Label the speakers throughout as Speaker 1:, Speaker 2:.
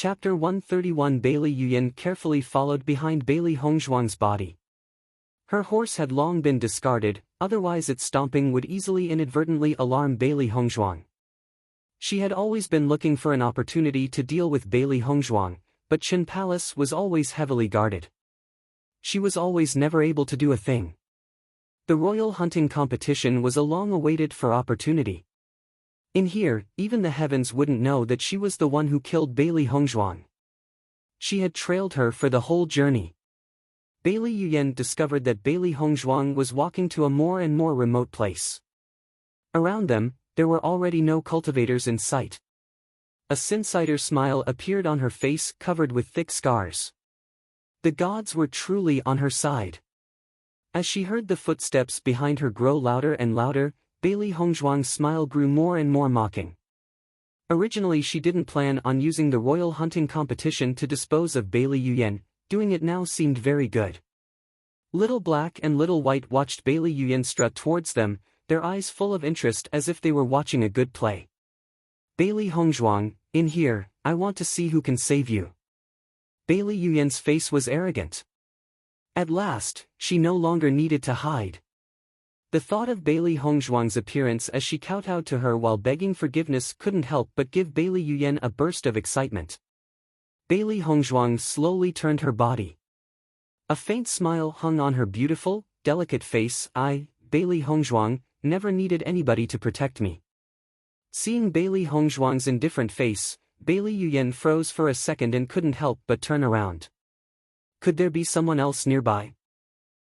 Speaker 1: Chapter 131. Bailey Yuyan carefully followed behind Bailey Hongzhuang's body. Her horse had long been discarded, otherwise its stomping would easily inadvertently alarm Bailey Hongzhuang. She had always been looking for an opportunity to deal with Bailey Hongzhuang, but Qin Palace was always heavily guarded. She was always never able to do a thing. The royal hunting competition was a long-awaited opportunity. In here, even the heavens wouldn't know that she was the one who killed Bailey Hongzhuang. She had trailed her for the whole journey. Bailey Yuyan discovered that Bailey Hongzhuang was walking to a more and more remote place. Around them, there were already no cultivators in sight. A sinister smile appeared on her face covered with thick scars. The gods were truly on her side. As she heard the footsteps behind her grow louder and louder, Bailey Hongzhuang's smile grew more and more mocking. Originally she didn't plan on using the royal hunting competition to dispose of Bailey Yuyan, doing it now seemed very good. Little Black and Little White watched Bailey Yuyan strut towards them, their eyes full of interest as if they were watching a good play. Bailey Hongzhuang, in here, I want to see who can save you. Bailey Yuyan's face was arrogant. At last, she no longer needed to hide. The thought of Bailey Hongzhuang's appearance as she kowtowed to her while begging forgiveness couldn't help but give Bailey Yuyan a burst of excitement. Bailey Hongzhuang slowly turned her body. A faint smile hung on her beautiful, delicate face. I, Bailey Hongzhuang, never needed anybody to protect me. Seeing Bailey Hongzhuang's indifferent face, Bailey Yuyan froze for a second and couldn't help but turn around. Could there be someone else nearby?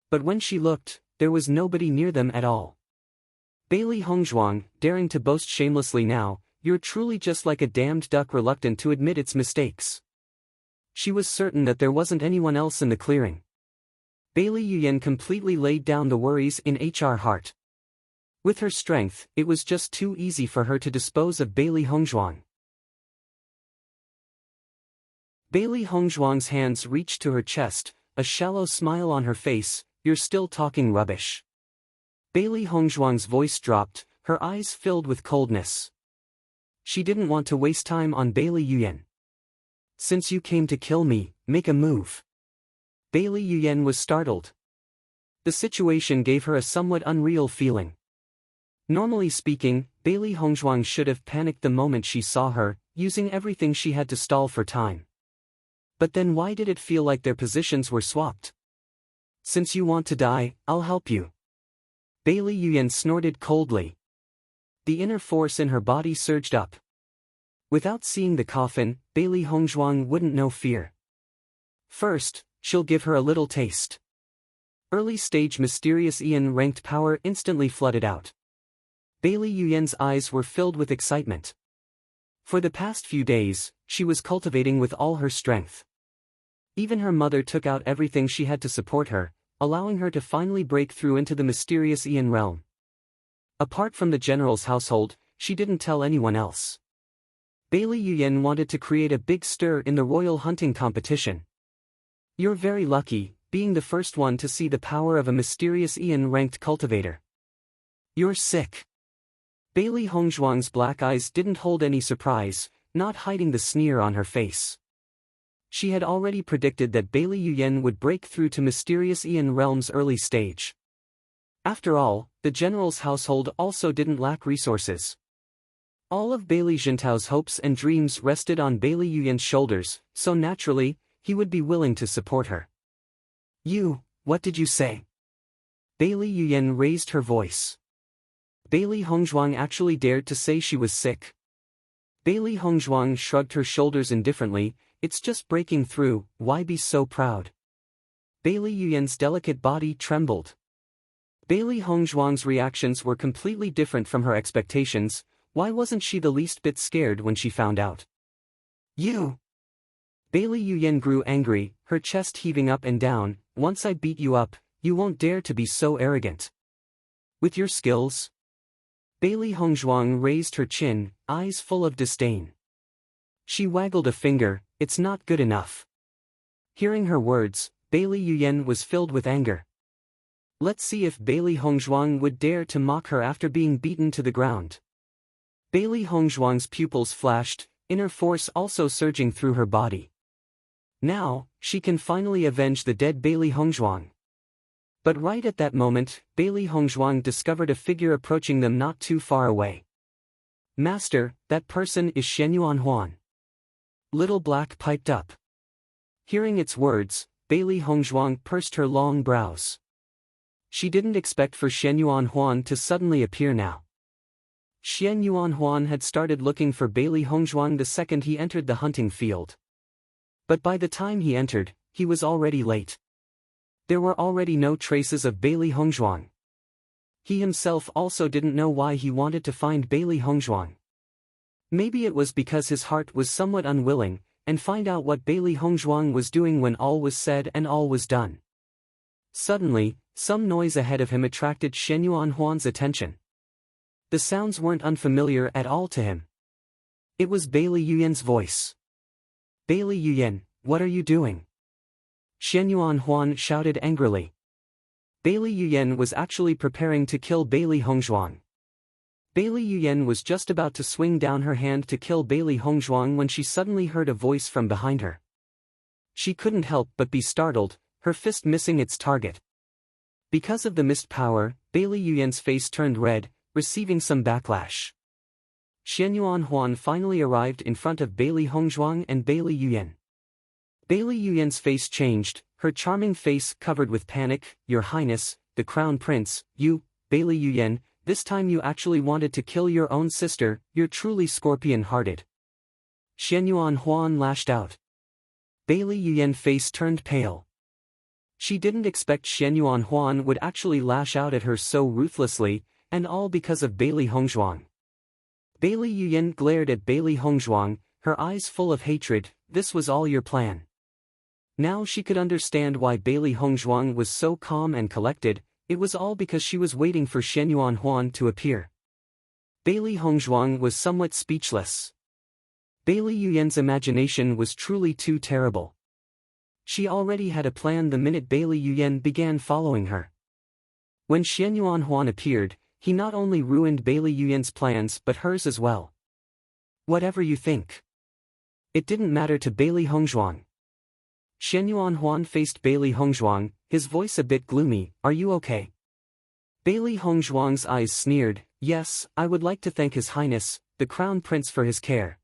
Speaker 1: But when she looked, there was nobody near them at all. Bailey Hongzhuang, daring to boast shamelessly now, you're truly just like a damned duck reluctant to admit its mistakes. She was certain that there wasn't anyone else in the clearing. Bailey Yuyan completely laid down the worries in her heart. With her strength, it was just too easy for her to dispose of Bailey Hongzhuang. Bailey Hongzhuang's hands reached to her chest, a shallow smile on her face. You're still talking rubbish. Bailey Hongzhuang's voice dropped, her eyes filled with coldness. She didn't want to waste time on Bailey Yuyan. Since you came to kill me, make a move. Bailey Yuyan was startled. The situation gave her a somewhat unreal feeling. Normally speaking, Bailey Hongzhuang should have panicked the moment she saw her, using everything she had to stall for time. But then why did it feel like their positions were swapped? Since you want to die, I'll help you. Bailey Yuyan snorted coldly. The inner force in her body surged up. Without seeing the coffin, Bailey Hongzhuang wouldn't know fear. First, she'll give her a little taste. Early-stage mysterious Ian-ranked power instantly flooded out. Bailey Yuyan's eyes were filled with excitement. For the past few days, she was cultivating with all her strength. Even her mother took out everything she had to support her, allowing her to finally break through into the mysterious Ian realm. Apart from the general's household, she didn't tell anyone else. Bailey Yuyan wanted to create a big stir in the royal hunting competition. You're very lucky, being the first one to see the power of a mysterious Ian-ranked cultivator. You're sick. Bailey Hongzhuang's black eyes didn't hold any surprise, not hiding the sneer on her face. She had already predicted that Bailey Yuyan would break through to mysterious Ian realm's early stage. After all, the general's household also didn't lack resources. All of Bailey Jintao's hopes and dreams rested on Bailey Yuyan's shoulders, so naturally, he would be willing to support her. What did you say? Bailey Yuyan raised her voice. Bailey Hongzhuang actually dared to say she was sick. Bailey Hongzhuang shrugged her shoulders indifferently. It's just breaking through, why be so proud? Bailey Yuyan's delicate body trembled. Bailey Hongzhuang's reactions were completely different from her expectations. Why wasn't she the least bit scared when she found out? Bailey Yuyan grew angry, her chest heaving up and down. Once I beat you up, you won't dare to be so arrogant. With your skills? Bailey Hongzhuang raised her chin, eyes full of disdain. She waggled a finger, it's not good enough. Hearing her words, Bailey Yuyan was filled with anger. Let's see if Bailey Hongzhuang would dare to mock her after being beaten to the ground. Bailey Hongzhuang's pupils flashed, inner force also surging through her body. Now, she can finally avenge the dead Bailey Hongzhuang. But right at that moment, Bailey Hongzhuang discovered a figure approaching them not too far away. "Master, that person is Shenyuan Huan." Little Black piped up. Hearing its words, Bailey Hongzhuang pursed her long brows. She didn't expect for Shenyuan Huan to suddenly appear now. Shenyuan Huan had started looking for Bailey Hongzhuang the second he entered the hunting field. But by the time he entered, he was already late. There were already no traces of Bailey Hongzhuang. He himself also didn't know why he wanted to find Bailey Hongzhuang. Maybe it was because his heart was somewhat unwilling, and find out what Bailey Hongzhuang was doing when all was said and all was done. Suddenly, some noise ahead of him attracted Shenyuan Huan's attention. The sounds weren't unfamiliar at all to him. It was Bailey Yuyan's voice. "Bailey Yuyan, what are you doing?" Shenyuan Huan shouted angrily. Bailey Yuyan was actually preparing to kill Bailey Hongzhuang. Bailey Yuyan was just about to swing down her hand to kill Bailey Hongzhuang when she suddenly heard a voice from behind her. She couldn't help but be startled, her fist missing its target. Because of the missed power, Bailey Yuyan's face turned red, receiving some backlash. Shenyuan Huan finally arrived in front of Bailey Hongzhuang and Bailey Yuyan. Bailey Yuyan's face changed, her charming face covered with panic. "Your Highness, the Crown Prince, you, Bailey Yuyan, this time you actually wanted to kill your own sister, you're truly scorpion-hearted." Shenyuan Huan lashed out. Bailey Yuyan's face turned pale. She didn't expect Shenyuan Huan would actually lash out at her so ruthlessly, and all because of Bailey Hongzhuang. Bailey Yuyan glared at Bailey Hongzhuang, her eyes full of hatred. "This was all your plan." Now she could understand why Bailey Hongzhuang was so calm and collected. It was all because she was waiting for Shenyuan Huan to appear. Bailey Hongzhuang was somewhat speechless. Bailey Yuyan's imagination was truly too terrible. She already had a plan the minute Bailey Yuyan began following her. When Shenyuan Huan appeared, he not only ruined Bailey Yuyan's plans but hers as well. "Whatever you think." It didn't matter to Bailey Hongzhuang. Shenyuan Huan faced Bailey Hongzhuang, his voice a bit gloomy. "Are you okay?" Bailey Hongzhuang's eyes sneered. "Yes, I would like to thank His Highness, the Crown Prince for his care."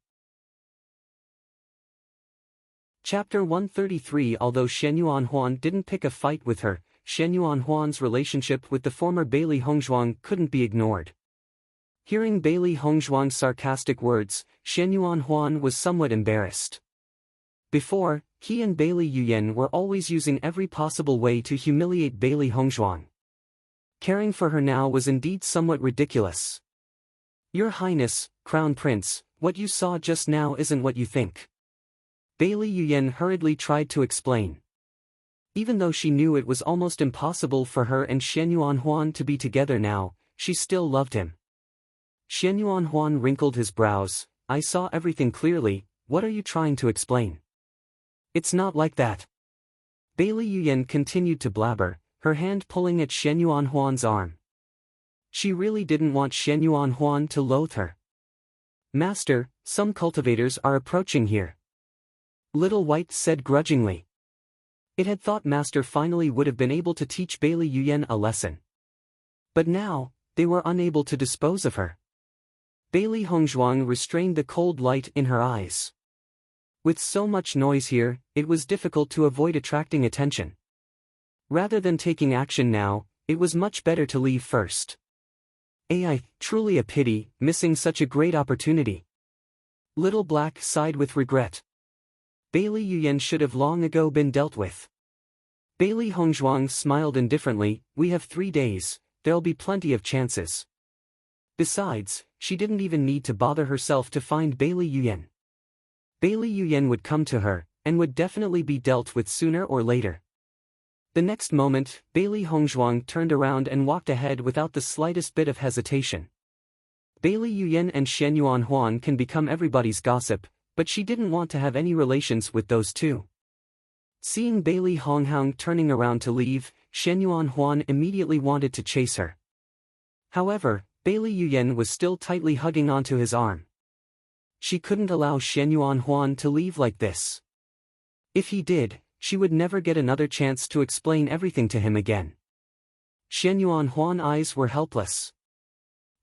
Speaker 1: Chapter 133. Although Shenyuan Huan didn't pick a fight with her, Shenyuan Huan's relationship with the former Bailey Hongzhuang couldn't be ignored. Hearing Bailey Hongzhuang's sarcastic words, Shenyuan Huan was somewhat embarrassed. Before, he and Bailey Yuyan were always using every possible way to humiliate Bailey Hongzhuang. Caring for her now was indeed somewhat ridiculous. "Your Highness, Crown Prince, what you saw just now isn't what you think." Bailey Yuyan hurriedly tried to explain. Even though she knew it was almost impossible for her and Shenyuan Huan to be together now, she still loved him. Shenyuan Huan wrinkled his brows. "I saw everything clearly, what are you trying to explain?" "It's not like that." Bailey Yuyan continued to blabber, her hand pulling at Shenyuan Huan's arm. She really didn't want Shenyuan Huan to loathe her. "Master, some cultivators are approaching here," Little White said grudgingly. It had thought Master finally would have been able to teach Bailey Yuyan a lesson. But now, they were unable to dispose of her. Bailey Hongzhuang restrained the cold light in her eyes. With so much noise here, it was difficult to avoid attracting attention. Rather than taking action now, it was much better to leave first. Truly a pity, missing such a great opportunity. Little Black sighed with regret. Bailey Yuyan should have long ago been dealt with. Bailey Hongzhuang smiled indifferently. "We have 3 days, there'll be plenty of chances." Besides, she didn't even need to bother herself to find Bailey Yuyan. Bailey Yuyan would come to her, and would definitely be dealt with sooner or later. The next moment, Bailey Hongzhuang turned around and walked ahead without the slightest bit of hesitation. Bailey Yuyan and Shenyuan Huan can become everybody's gossip, but she didn't want to have any relations with those two. Seeing Bailey Hongzhuang turning around to leave, Shenyuan Huan immediately wanted to chase her. However, Bailey Yuyan was still tightly hugging onto his arm. She couldn't allow Xianyuan Huan to leave like this. If he did, she would never get another chance to explain everything to him again. Xianyuan Huan's eyes were helpless.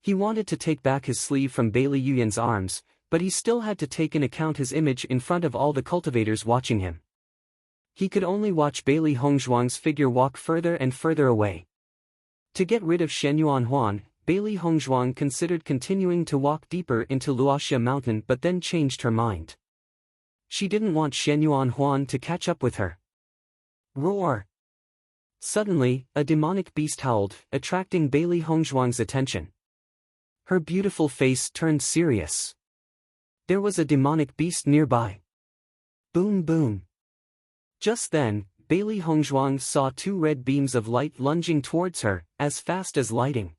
Speaker 1: He wanted to take back his sleeve from Bailey Yuyan's arms, but he still had to take in account his image in front of all the cultivators watching him. He could only watch Bailey Hongzhuang's figure walk further and further away. To get rid of Xianyuan Huan, Bailey Hongzhuang considered continuing to walk deeper into Luoxia Mountain but then changed her mind. She didn't want Xianyuan Huan to catch up with her. Roar! Suddenly, a demonic beast howled, attracting Bailey Hongzhuang's attention. Her beautiful face turned serious. There was a demonic beast nearby. Boom boom. Just then, Bailey Hongzhuang saw two red beams of light lunging towards her, as fast as lightning.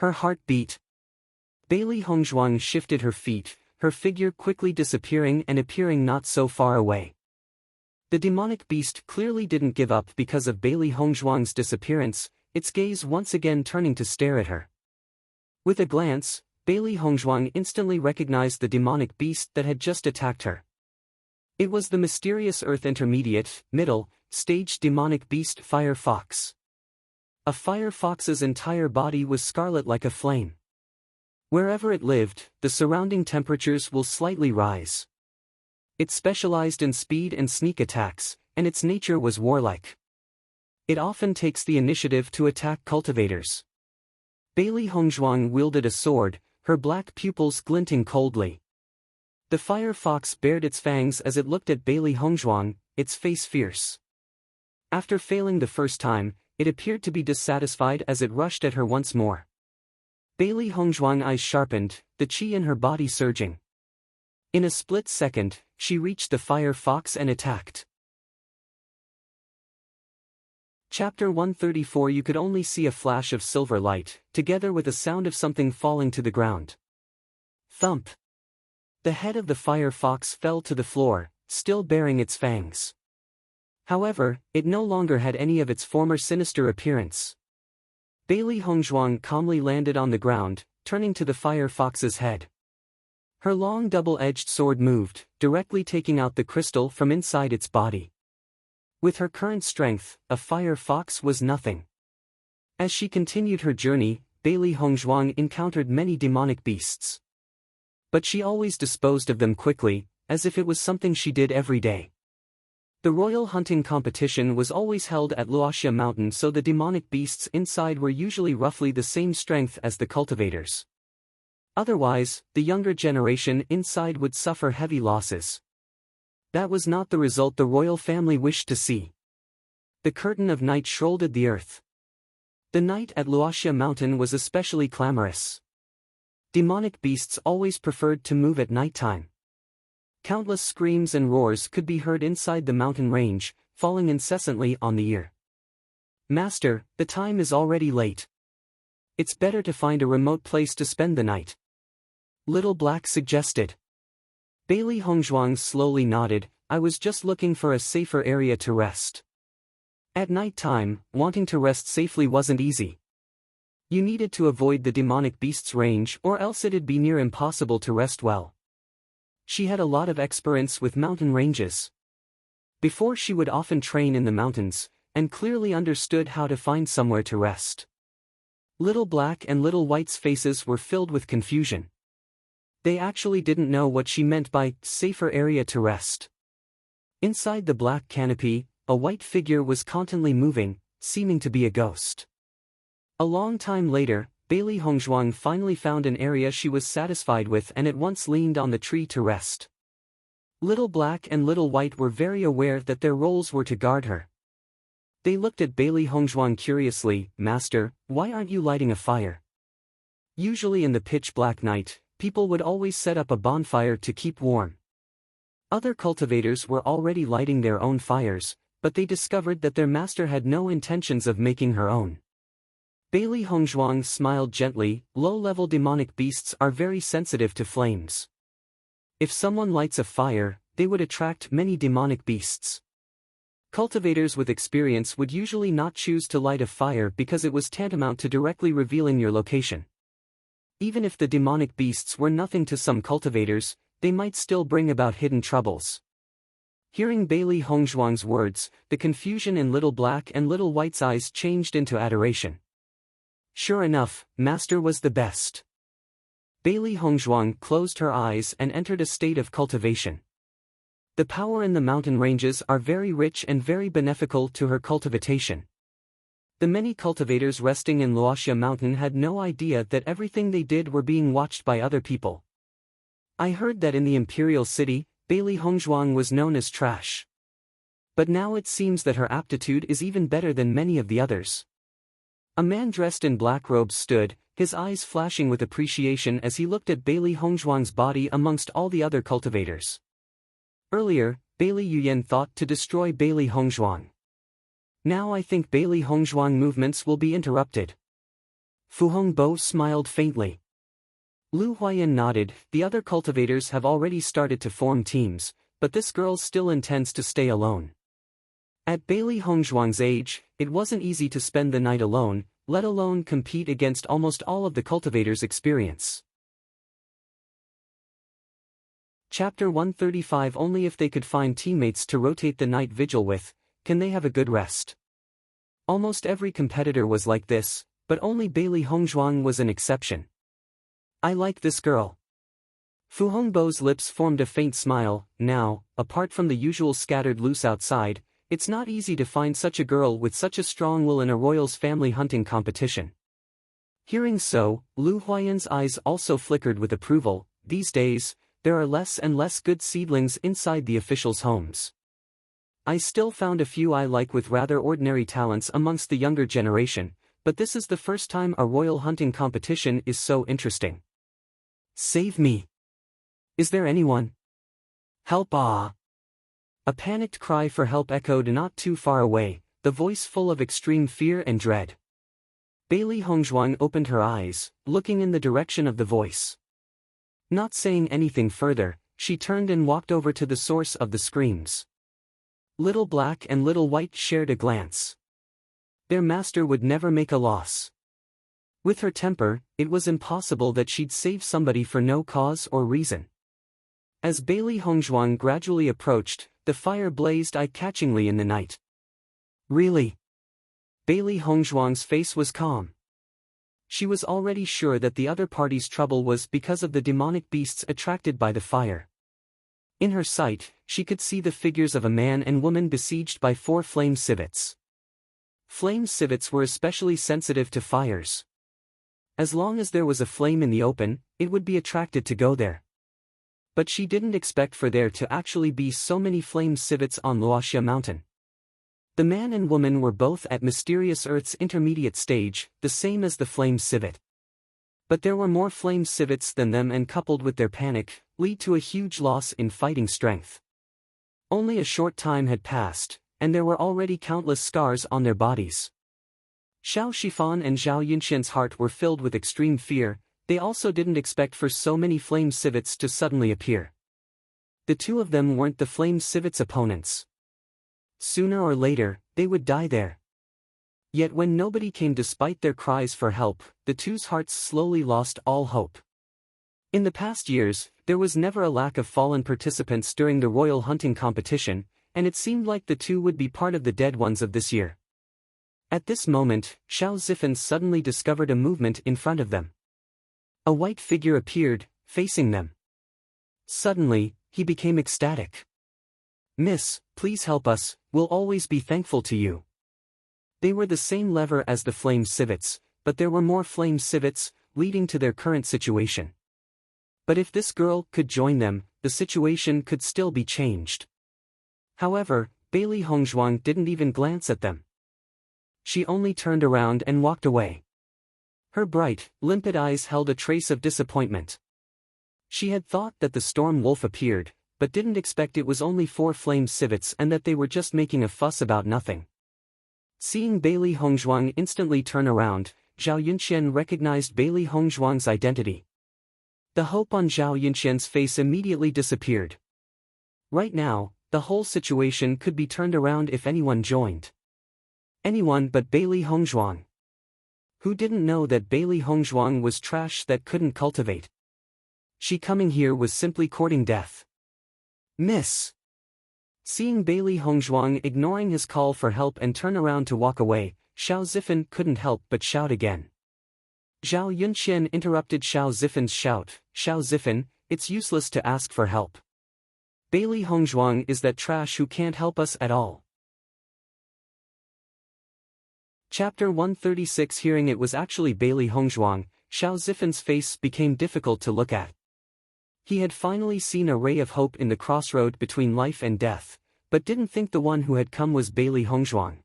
Speaker 1: Her heart beat. Bailey Hongzhuang shifted her feet, her figure quickly disappearing and appearing not so far away. The demonic beast clearly didn't give up because of Bailey Hongzhuang's disappearance, its gaze once again turning to stare at her. With a glance, Bailey Hongzhuang instantly recognized the demonic beast that had just attacked her. It was the mysterious Earth Intermediate, Middle, Stage demonic beast Fire Fox. A fire fox's entire body was scarlet like a flame. Wherever it lived, the surrounding temperatures will slightly rise. It specialized in speed and sneak attacks, and its nature was warlike. It often takes the initiative to attack cultivators. Bailey Hongzhuang wielded a sword, her black pupils glinting coldly. The fire fox bared its fangs as it looked at Bailey Hongzhuang, its face fierce. After failing the first time, it appeared to be dissatisfied as it rushed at her once more. Bailey Hongzhuang's eyes sharpened, the qi in her body surging. In a split second, she reached the fire fox and attacked. Chapter 134. You could only see a flash of silver light, together with a sound of something falling to the ground. Thump! The head of the fire fox fell to the floor, still bearing its fangs. However, it no longer had any of its former sinister appearance. Bailey Hongzhuang calmly landed on the ground, turning to the fire fox's head. Her long double-edged sword moved, directly taking out the crystal from inside its body. With her current strength, a fire fox was nothing. As she continued her journey, Bailey Hongzhuang encountered many demonic beasts. But she always disposed of them quickly, as if it was something she did every day. The royal hunting competition was always held at Luoxia Mountain, so the demonic beasts inside were usually roughly the same strength as the cultivators. Otherwise, the younger generation inside would suffer heavy losses. That was not the result the royal family wished to see. The curtain of night shrouded the earth. The night at Luoxia Mountain was especially clamorous. Demonic beasts always preferred to move at nighttime. Countless screams and roars could be heard inside the mountain range, falling incessantly on the ear. Master, the time is already late. It's better to find a remote place to spend the night. Little Black suggested. Bailey Hongzhuang slowly nodded. I was just looking for a safer area to rest. At night time, wanting to rest safely wasn't easy. You needed to avoid the demonic beast's range or else it'd be near impossible to rest well. She had a lot of experience with mountain ranges. Before she would often train in the mountains, and clearly understood how to find somewhere to rest. Little Black and Little White's faces were filled with confusion. They actually didn't know what she meant by safer area to rest. Inside the black canopy, a white figure was constantly moving, seeming to be a ghost. A long time later, Bailey Hongzhuang finally found an area she was satisfied with and at once leaned on the tree to rest. Little Black and Little White were very aware that their roles were to guard her. They looked at Bailey Hongzhuang curiously. Master, why aren't you lighting a fire? Usually in the pitch-black night, people would always set up a bonfire to keep warm. Other cultivators were already lighting their own fires, but they discovered that their master had no intentions of making her own. Bailey Hongzhuang smiled gently. Low-level demonic beasts are very sensitive to flames. If someone lights a fire, they would attract many demonic beasts. Cultivators with experience would usually not choose to light a fire because it was tantamount to directly revealing your location. Even if the demonic beasts were nothing to some cultivators, they might still bring about hidden troubles. Hearing Bailey Hongzhuang's words, the confusion in Little Black and Little White's eyes changed into adoration. Sure enough, Master was the best. Bailey Hongzhuang closed her eyes and entered a state of cultivation. The power in the mountain ranges are very rich and very beneficial to her cultivation. The many cultivators resting in Luoxia Mountain had no idea that everything they did were being watched by other people. I heard that in the Imperial City, Bailey Hongzhuang was known as trash. But now it seems that her aptitude is even better than many of the others. A man dressed in black robes stood, his eyes flashing with appreciation as he looked at Bailey Hongzhuang's body amongst all the other cultivators. Earlier, Bailey Yuyan thought to destroy Bailey Hongzhuang. Now I think Bailey Hongzhuang movements will be interrupted. Fu Hongbo smiled faintly. Lu Huayan nodded. The other cultivators have already started to form teams, but this girl still intends to stay alone. At Bailey Hongzhuang's age, it wasn't easy to spend the night alone, let alone compete against almost all of the cultivators' experience. Chapter 135. Only if they could find teammates to rotate the night vigil with, can they have a good rest. Almost every competitor was like this, but only Bailey Hongzhuang was an exception. I like this girl. Fu Hongbo's lips formed a faint smile. Now, apart from the usual scattered loose outside, it's not easy to find such a girl with such a strong will in a royal's family hunting competition. Hearing so, Lu Huayan's eyes also flickered with approval. These days, there are less and less good seedlings inside the officials' homes. I still found a few I like with rather ordinary talents amongst the younger generation, but this is the first time a royal hunting competition is so interesting. Save me! Is there anyone? Help! Ah! A panicked cry for help echoed not too far away, the voice full of extreme fear and dread. Bailey Hongzhuang opened her eyes, looking in the direction of the voice. Not saying anything further, she turned and walked over to the source of the screams. Little Black and Little White shared a glance. Their master would never make a loss. With her temper, it was impossible that she'd save somebody for no cause or reason. As Bailey Hongzhuang gradually approached, the fire blazed eye-catchingly in the night. Really? Bailey Hongzhuang's face was calm. She was already sure that the other party's trouble was because of the demonic beasts attracted by the fire. In her sight, she could see the figures of a man and woman besieged by 4 flame civets. Flame civets were especially sensitive to fires. As long as there was a flame in the open, it would be attracted to go there. But she didn't expect for there to actually be so many flame civets on Luoxia Mountain. The man and woman were both at Mysterious Earth's intermediate stage, the same as the flame civet. But there were more flame civets than them, and coupled with their panic, lead to a huge loss in fighting strength. Only a short time had passed, and there were already countless scars on their bodies. Xiao Shifan and Zhao Yunxian's heart were filled with extreme fear. They also didn't expect for so many flame civets to suddenly appear. The two of them weren't the flame civets' opponents. Sooner or later, they would die there. Yet when nobody came despite their cries for help, the two's hearts slowly lost all hope. In the past years, there was never a lack of fallen participants during the royal hunting competition, and it seemed like the two would be part of the dead ones of this year. At this moment, Xiao Zifan suddenly discovered a movement in front of them. A white figure appeared, facing them. Suddenly, he became ecstatic. "Miss, please help us, we'll always be thankful to you." They were the same level as the flame civets, but there were more flame civets, leading to their current situation. But if this girl could join them, the situation could still be changed. However, Bailey Hongzhuang didn't even glance at them. She only turned around and walked away. Her bright, limpid eyes held a trace of disappointment. She had thought that the storm wolf appeared, but didn't expect it was only 4 flame civets and that they were just making a fuss about nothing. Seeing Bailey Hongzhuang instantly turn around, Zhao Yunxian recognized Bailey Hongzhuang's identity. The hope on Zhao Yunxian's face immediately disappeared. Right now, the whole situation could be turned around if anyone joined. Anyone but Bailey Hongzhuang. Who didn't know that Bailey Hongzhuang was trash that couldn't cultivate? She coming here was simply courting death. Miss. Seeing Bailey Hongzhuang ignoring his call for help and turn around to walk away, Xiao Zifen couldn't help but shout again. Zhao Yunqian interrupted Xiao Zifen's shout. Xiao Zifen, it's useless to ask for help. Bailey Hongzhuang is that trash who can't help us at all. Chapter 136. Hearing it was actually Bailey Hongzhuang, Xiao Zifen's face became difficult to look at. He had finally seen a ray of hope in the crossroad between life and death, but didn't think the one who had come was Bailey Hongzhuang.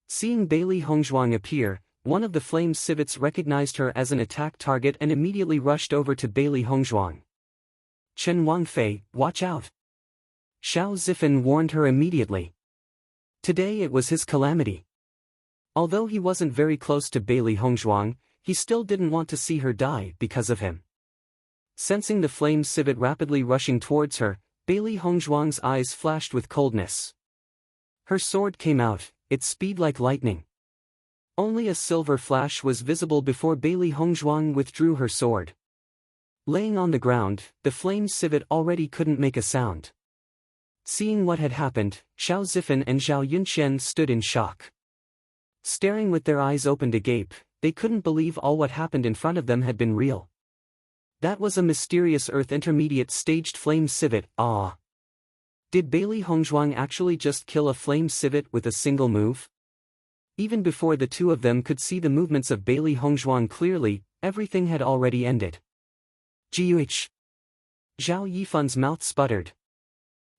Speaker 1: Seeing Bailey Hongzhuang appear, one of the flame civets recognized her as an attack target and immediately rushed over to Bailey Hongzhuang. Chen Wangfei, watch out! Xiao Zifen warned her immediately. Today it was his calamity. Although he wasn't very close to Bailey Hongzhuang, he still didn't want to see her die because of him. Sensing the flame civet rapidly rushing towards her, Bailey Hongzhuang's eyes flashed with coldness. Her sword came out, its speed like lightning. Only a silver flash was visible before Bailey Hongzhuang withdrew her sword. Laying on the ground, the flame civet already couldn't make a sound. Seeing what had happened, Xiao Zifen and Zhao Yunqian stood in shock. Staring with their eyes opened agape, they couldn't believe all what happened in front of them had been real. That was a mysterious Earth Intermediate staged flame civet. Ah! Did Bailey Hongzhuang actually just kill a flame civet with a single move? Even before the two of them could see the movements of Bailey Hongzhuang clearly, everything had already ended. Jiuich! Zhao Yifan's mouth sputtered.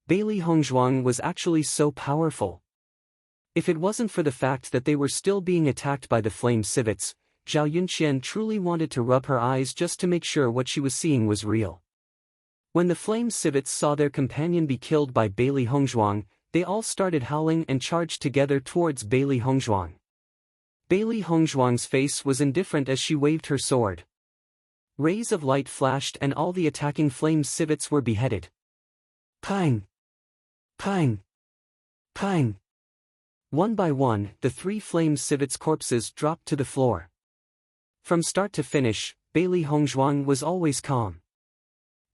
Speaker 1: Bailey Hongzhuang was actually so powerful. If it wasn't for the fact that they were still being attacked by the flame civets, Zhao Yunqian truly wanted to rub her eyes just to make sure what she was seeing was real. When the flame civets saw their companion be killed by Bailey Hongzhuang, they all started howling and charged together towards Bailey Hongzhuang. Bailey Hongzhuang's face was indifferent as she waved her sword. Rays of light flashed and all the attacking flame civets were beheaded. Pang! Pang! Pang! One by one, the three flame civets' corpses dropped to the floor. From start to finish, Bailey Hongzhuang was always calm.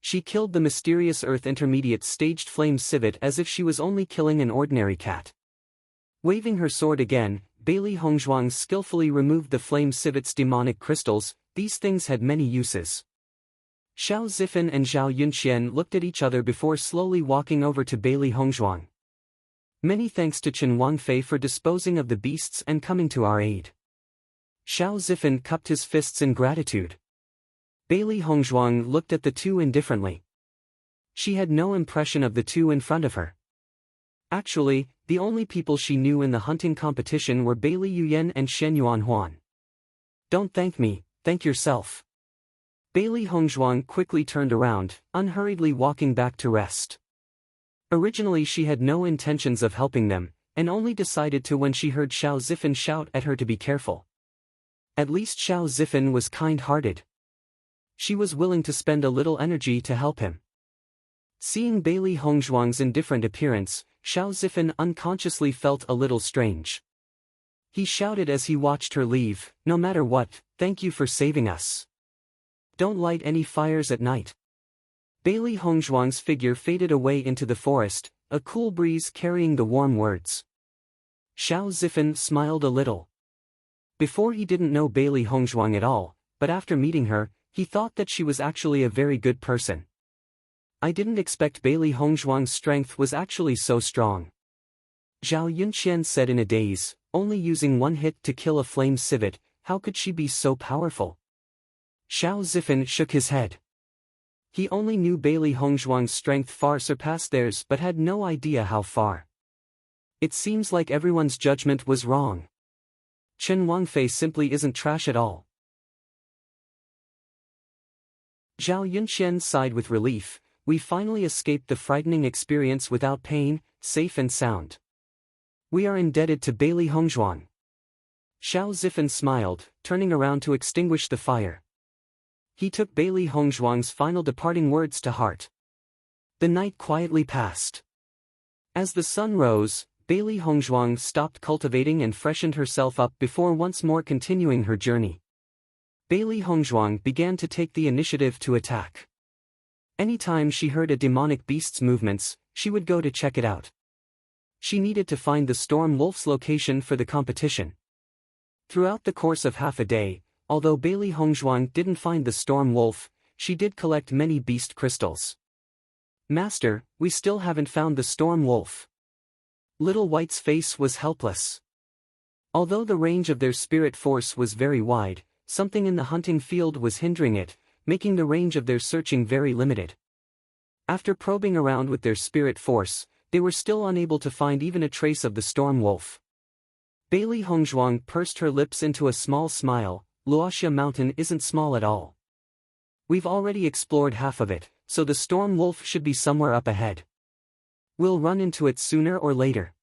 Speaker 1: She killed the mysterious Earth Intermediate staged flame civet as if she was only killing an ordinary cat. Waving her sword again, Bailey Hongzhuang skillfully removed the flame civet's demonic crystals. These things had many uses. Xiao Zifen and Zhao Yunqian looked at each other before slowly walking over to Bailey Hongzhuang. Many thanks to Chen Wangfei for disposing of the beasts and coming to our aid. Xiao Zifen cupped his fists in gratitude. Bailey Hongzhuang looked at the two indifferently. She had no impression of the two in front of her. Actually, the only people she knew in the hunting competition were Bailey Yuyan and Shen Yuanhuan. Don't thank me, thank yourself. Bailey Hongzhuang quickly turned around, unhurriedly walking back to rest. Originally she had no intentions of helping them, and only decided to when she heard Xiao Zifen shout at her to be careful. At least Xiao Zifen was kind-hearted. She was willing to spend a little energy to help him. Seeing Bailey Hongzhuang's indifferent appearance, Xiao Zifen unconsciously felt a little strange. He shouted as he watched her leave, "No matter what, thank you for saving us. Don't light any fires at night." Bailey Hongzhuang's figure faded away into the forest, a cool breeze carrying the warm words. Xiao Zifen smiled a little. Before he didn't know Bailey Hongzhuang at all, but after meeting her, he thought that she was actually a very good person. I didn't expect Bailey Hongzhuang's strength was actually so strong. Zhao Yunqian said in a daze, only using one hit to kill a flame civet, how could she be so powerful? Xiao Zifen shook his head. He only knew Bailey Hongzhuang's strength far surpassed theirs but had no idea how far. It seems like everyone's judgment was wrong. Chen Wangfei simply isn't trash at all. Zhao Yunqian sighed with relief. We finally escaped the frightening experience without pain, safe and sound. We are indebted to Bailey Hongzhuang. Xiao Zifen smiled, turning around to extinguish the fire. He took Bailey Hongzhuang's final departing words to heart. The night quietly passed. As the sun rose, Bailey Hongzhuang stopped cultivating and freshened herself up before once more continuing her journey. Bailey Hongzhuang began to take the initiative to attack. Anytime she heard a demonic beast's movements, she would go to check it out. She needed to find the storm wolf's location for the competition. Throughout the course of half a day, although Bailey Hongzhuang didn't find the storm wolf, she did collect many beast crystals. "Master, we still haven't found the storm wolf." Little White's face was helpless. Although the range of their spirit force was very wide, something in the hunting field was hindering it, making the range of their searching very limited. After probing around with their spirit force, they were still unable to find even a trace of the storm wolf. Bailey Hongzhuang pursed her lips into a small smile. "Luoxia Mountain isn't small at all. We've already explored half of it, so the storm wolf should be somewhere up ahead. We'll run into it sooner or later."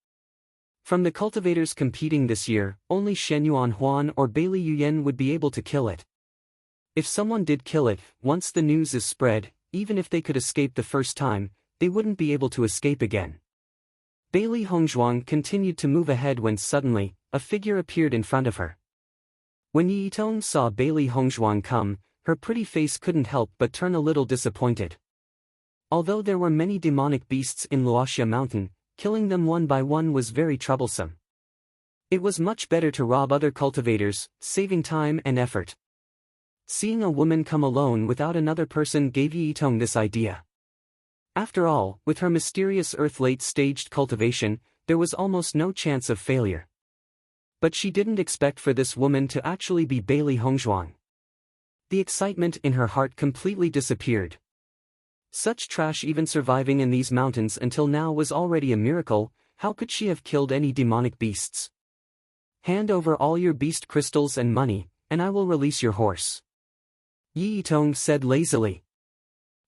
Speaker 1: From the cultivators competing this year, only Shen Yuanhuan or Bailey Yuyan would be able to kill it. If someone did kill it, once the news is spread, even if they could escape the first time, they wouldn't be able to escape again. Bailey Hongzhuang continued to move ahead when suddenly, a figure appeared in front of her. When Yi Tong saw Bailey Hongzhuang come, her pretty face couldn't help but turn a little disappointed. Although there were many demonic beasts in Luoxia Mountain, killing them one by one was very troublesome. It was much better to rob other cultivators, saving time and effort. Seeing a woman come alone without another person gave Yi Tong this idea. After all, with her mysterious Earth late-staged cultivation, there was almost no chance of failure. But she didn't expect for this woman to actually be Bailey Hongzhuang. The excitement in her heart completely disappeared. Such trash even surviving in these mountains until now was already a miracle. How could she have killed any demonic beasts? "Hand over all your beast crystals and money, and I will release your horse," Yi Tong said lazily.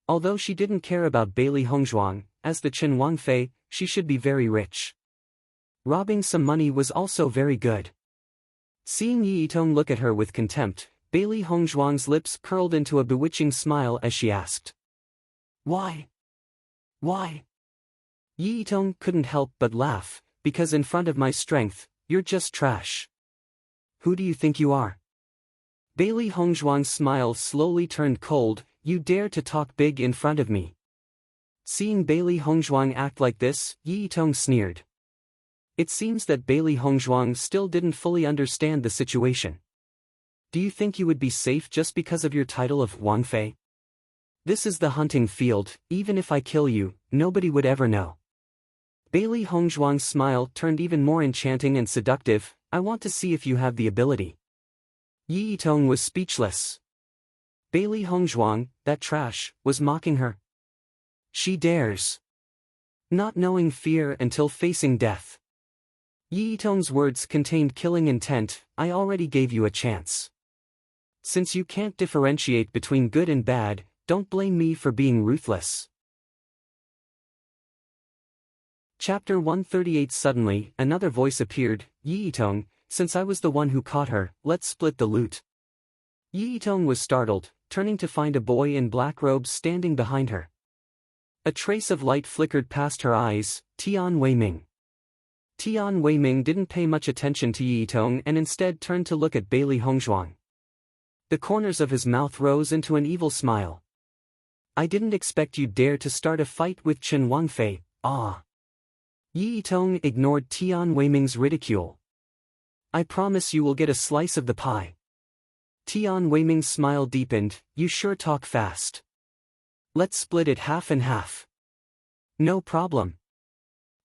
Speaker 1: Although she didn't care about Bailey Hongzhuang, as the Chen Wangfei, she should be very rich. Robbing some money was also very good. Seeing Yi Tong look at her with contempt, Bailey Hongzhuang's lips curled into a bewitching smile as she asked, "Why? Why?" Yi Tong couldn't help but laugh, "Because in front of my strength, you're just trash." "Who do you think you are?" Bailey Hongzhuang's smile slowly turned cold. "You dare to talk big in front of me?" Seeing Bailey Hongzhuang act like this, Yi Tong sneered. It seems that Bailey Hongzhuang still didn't fully understand the situation. "Do you think you would be safe just because of your title of Wangfei? This is the hunting field. Even if I kill you, nobody would ever know." Bailey Hongzhuang's smile turned even more enchanting and seductive. "I want to see if you have the ability." Yi Tong was speechless. Bailey Hongzhuang, that trash, was mocking her. She dares. Not knowing fear until facing death. Yi Tong's words contained killing intent. "I already gave you a chance. Since you can't differentiate between good and bad, don't blame me for being ruthless." Chapter 138. Suddenly, another voice appeared. "Yi Tong, since I was the one who caught her, let's split the loot." Yi Tong was startled, turning to find a boy in black robes standing behind her. A trace of light flickered past her eyes. Tian Weiming. Tian Weiming didn't pay much attention to Yi Tong and instead turned to look at Bailey Hongzhuang. The corners of his mouth rose into an evil smile. "I didn't expect you'd dare to start a fight with Chen Wangfei." "Ah." Yi Tong ignored Tian Weiming's ridicule. "I promise you will get a slice of the pie." Tian Weiming's smile deepened. "You sure talk fast. Let's split it half and half." "No problem."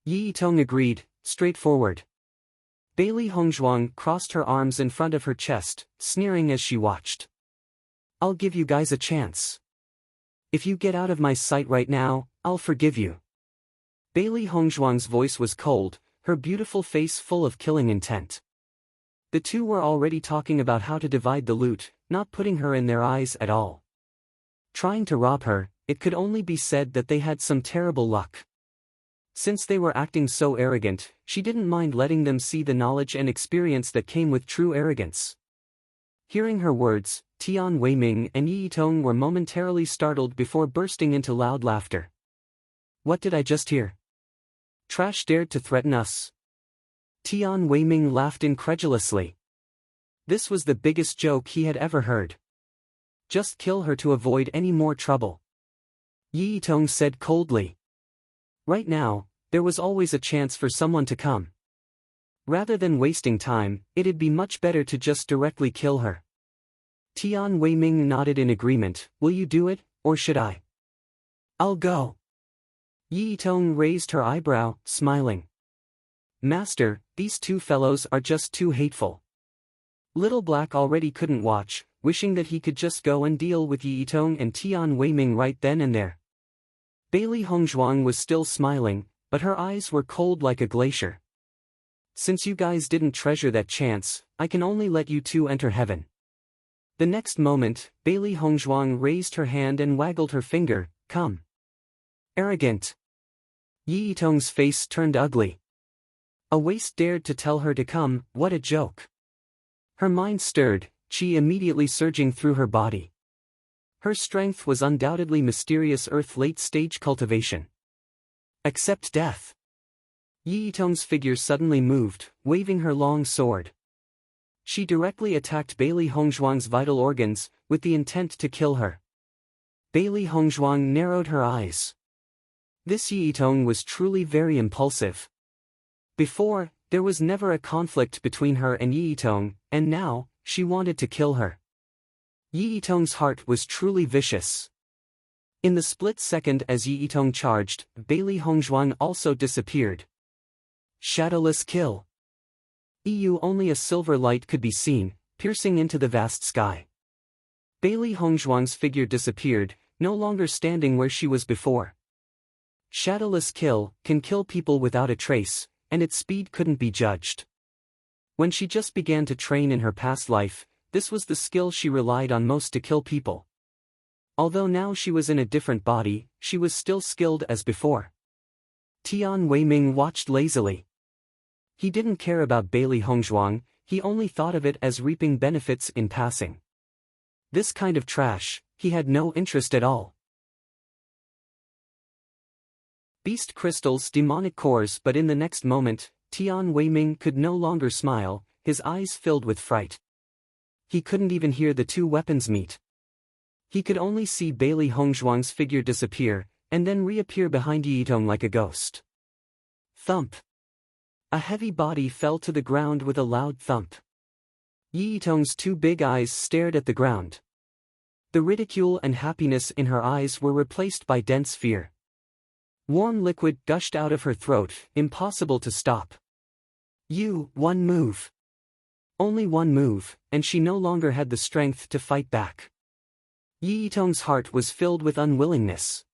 Speaker 1: Yi Tong agreed, straightforward. Bailey Hongzhuang crossed her arms in front of her chest, sneering as she watched. "I'll give you guys a chance. If you get out of my sight right now, I'll forgive you." Bailey Hongzhuang's voice was cold, her beautiful face full of killing intent. The two were already talking about how to divide the loot, not putting her in their eyes at all. Trying to rob her, it could only be said that they had some terrible luck. Since they were acting so arrogant, she didn't mind letting them see the knowledge and experience that came with true arrogance. Hearing her words, Tian Weiming and Yi Tong were momentarily startled before bursting into loud laughter. "What did I just hear? Trash dared to threaten us?" Tian Weiming laughed incredulously. This was the biggest joke he had ever heard. Just kill her to avoid any more trouble. Yi Tong said coldly. Right now, there was always a chance for someone to come. Rather than wasting time, it'd be much better to just directly kill her. Tian Weiming nodded in agreement. Will you do it, or should I? I'll go. Yi Tong raised her eyebrow, smiling. Master, these two fellows are just too hateful. Little Black already couldn't watch, wishing that he could just go and deal with Yi Tong and Tian Weiming right then and there. Bailey Hongzhuang was still smiling, but her eyes were cold like a glacier. Since you guys didn't treasure that chance, I can only let you two enter heaven. The next moment, Bailey Hongzhuang raised her hand and waggled her finger. Come. Arrogant. Yi Tong's face turned ugly. A waste dared to tell her to come, what a joke. Her mind stirred, chi immediately surging through her body. Her strength was undoubtedly mysterious earth late-stage cultivation. Accept death. Yi Tong's figure suddenly moved, waving her long sword. She directly attacked Bailey Hongzhuang's vital organs, with the intent to kill her. Bailey Hongzhuang narrowed her eyes. This Yi Tong was truly very impulsive. Before, there was never a conflict between her and Yi Tong, and now, she wanted to kill her. Yi Tong's heart was truly vicious. In the split second as Yi Tong charged, Bailey Hongzhuang also disappeared. Shadowless kill. Only a silver light could be seen, piercing into the vast sky. Bailey Hongzhuang's figure disappeared, no longer standing where she was before. Shadowless kill can kill people without a trace, and its speed couldn't be judged. When she just began to train in her past life, this was the skill she relied on most to kill people. Although now she was in a different body, she was still skilled as before. Tian Weiming watched lazily. He didn't care about Bailey Hongzhuang, he only thought of it as reaping benefits in passing. This kind of trash, he had no interest at all. Beast crystals, demonic cores, but in the next moment, Tian Weiming could no longer smile, his eyes filled with fright. He couldn't even hear the two weapons meet. He could only see Bailey Hongzhuang's figure disappear, and then reappear behind Yi Tong like a ghost. Thump. A heavy body fell to the ground with a loud thump. Yi Tong's two big eyes stared at the ground. The ridicule and happiness in her eyes were replaced by dense fear. Warm liquid gushed out of her throat, impossible to stop. One move. Only one move, and she no longer had the strength to fight back. Yi Tong's heart was filled with unwillingness.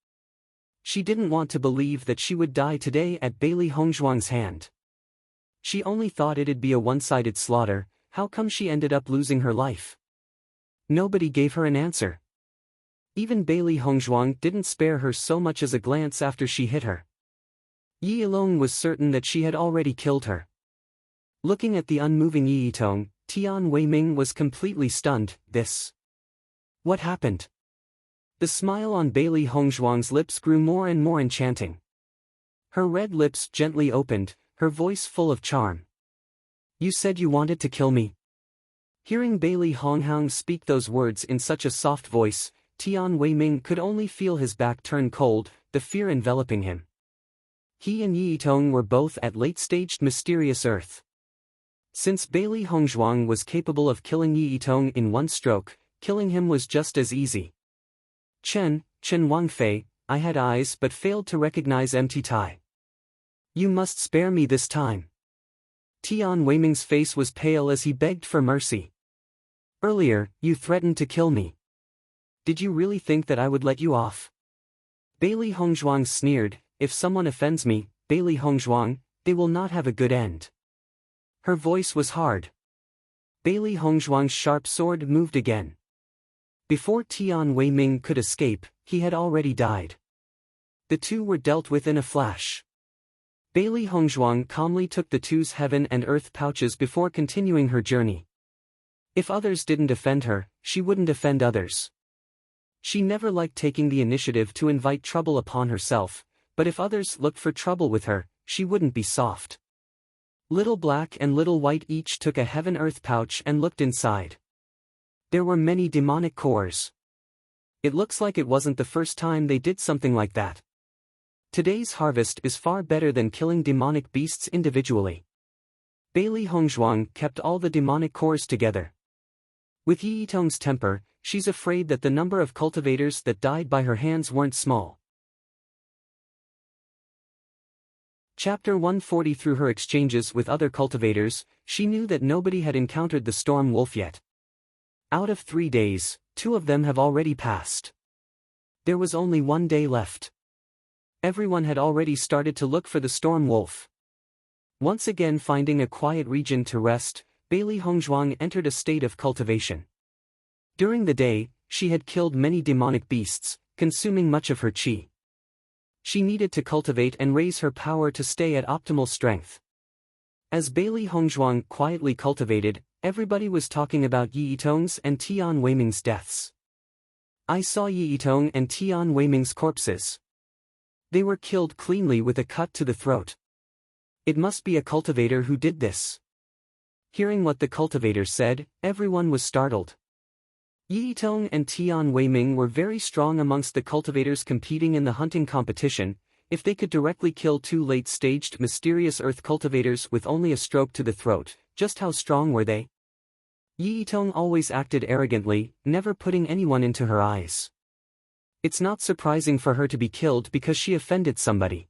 Speaker 1: She didn't want to believe that she would die today at Bailey Hongzhuang's hand. She only thought it'd be a one-sided slaughter. How come she ended up losing her life? Nobody gave her an answer. Even Bailey Hongzhuang didn't spare her so much as a glance after she hit her. Yi alone was certain that she had already killed her. Looking at the unmoving Yi Tong, Tian Weiming was completely stunned. What happened? The smile on Bailey Hongzhuang's lips grew more and more enchanting. Her red lips gently opened, her voice full of charm. You said you wanted to kill me. Hearing Bailey Hongzhuang speak those words in such a soft voice, Tian Weiming could only feel his back turn cold, the fear enveloping him. He and Yi Tong were both at late-staged mysterious earth. Since Bailey Hongzhuang was capable of killing Yi Tong in one stroke, killing him was just as easy. Chen Wangfei, I had eyes but failed to recognize empty Tai. You must spare me this time. Tian Weiming's face was pale as he begged for mercy. Earlier, you threatened to kill me. Did you really think that I would let you off? Bailey Hongzhuang sneered, if someone offends me, Bailey Hongzhuang, they will not have a good end. Her voice was hard. Bailey Hongzhuang's sharp sword moved again. Before Tian Weiming could escape, he had already died. The two were dealt with in a flash. Bailey Hongzhuang calmly took the two's heaven and earth pouches before continuing her journey. If others didn't offend her, she wouldn't offend others. She never liked taking the initiative to invite trouble upon herself, but if others looked for trouble with her, she wouldn't be soft. Little Black and Little White each took a heaven-earth pouch and looked inside. There were many demonic cores. It looks like it wasn't the first time they did something like that. Today's harvest is far better than killing demonic beasts individually. Bailey Hongzhuang kept all the demonic cores together. With Yi Yitong's temper, she's afraid that the number of cultivators that died by her hands weren't small. Chapter 140. Through her exchanges with other cultivators, she knew that nobody had encountered the storm wolf yet. Out of 3 days, 2 of them have already passed. There was only 1 day left. Everyone had already started to look for the storm wolf. Once again finding a quiet region to rest, Bailey Hongzhuang entered a state of cultivation. During the day, she had killed many demonic beasts, consuming much of her qi. She needed to cultivate and raise her power to stay at optimal strength. As Bailey Hongzhuang quietly cultivated, everybody was talking about Yi Yitong's and Tian Weiming's deaths. I saw Yi Yitong and Tian Weiming's corpses. They were killed cleanly with a cut to the throat. It must be a cultivator who did this. Hearing what the cultivator said, everyone was startled. Yi Yitong and Tian Weiming were very strong amongst the cultivators competing in the hunting competition. If they could directly kill 2 late-staged mysterious earth cultivators with only a stroke to the throat, just how strong were they? Yi Yitong always acted arrogantly, never putting anyone into her eyes. It's not surprising for her to be killed because she offended somebody.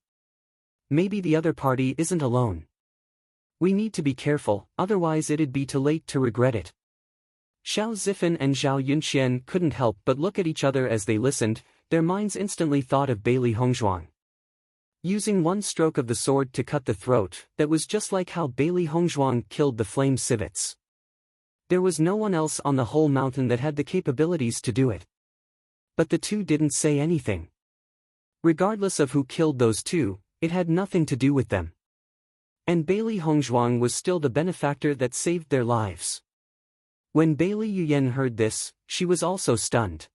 Speaker 1: Maybe the other party isn't alone. We need to be careful, otherwise it'd be too late to regret it. Xiao Zifan and Zhao Yunxian couldn't help but look at each other as they listened. Their minds instantly thought of Bailey Hongzhuang. Using 1 stroke of the sword to cut the throat, that was just like how Bailey Hongzhuang killed the flame civets. There was no one else on the whole mountain that had the capabilities to do it. But the 2 didn't say anything. Regardless of who killed those 2, it had nothing to do with them. And Bailey Hongzhuang was still the benefactor that saved their lives. When Bailey Yuyan heard this, she was also stunned.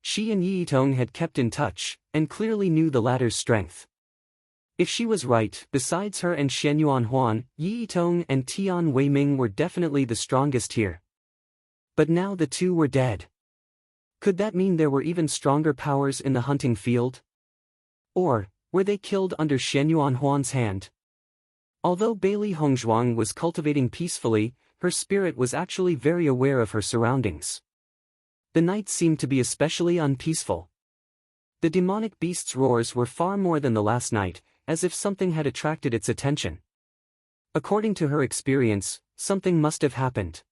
Speaker 1: She and Yi Yitong had kept in touch, and clearly knew the latter's strength. If she was right, besides her and Shen Yuanhuan, Yi Yitong and Tian Weiming were definitely the strongest here. But now the 2 were dead. Could that mean there were even stronger powers in the hunting field? Or, were they killed under Shen Yuanhuan's hand? Although Bailey Hongzhuang was cultivating peacefully, her spirit was actually very aware of her surroundings. The night seemed to be especially unpeaceful. The demonic beast's roars were far more than the last night, as if something had attracted its attention. According to her experience, something must have happened.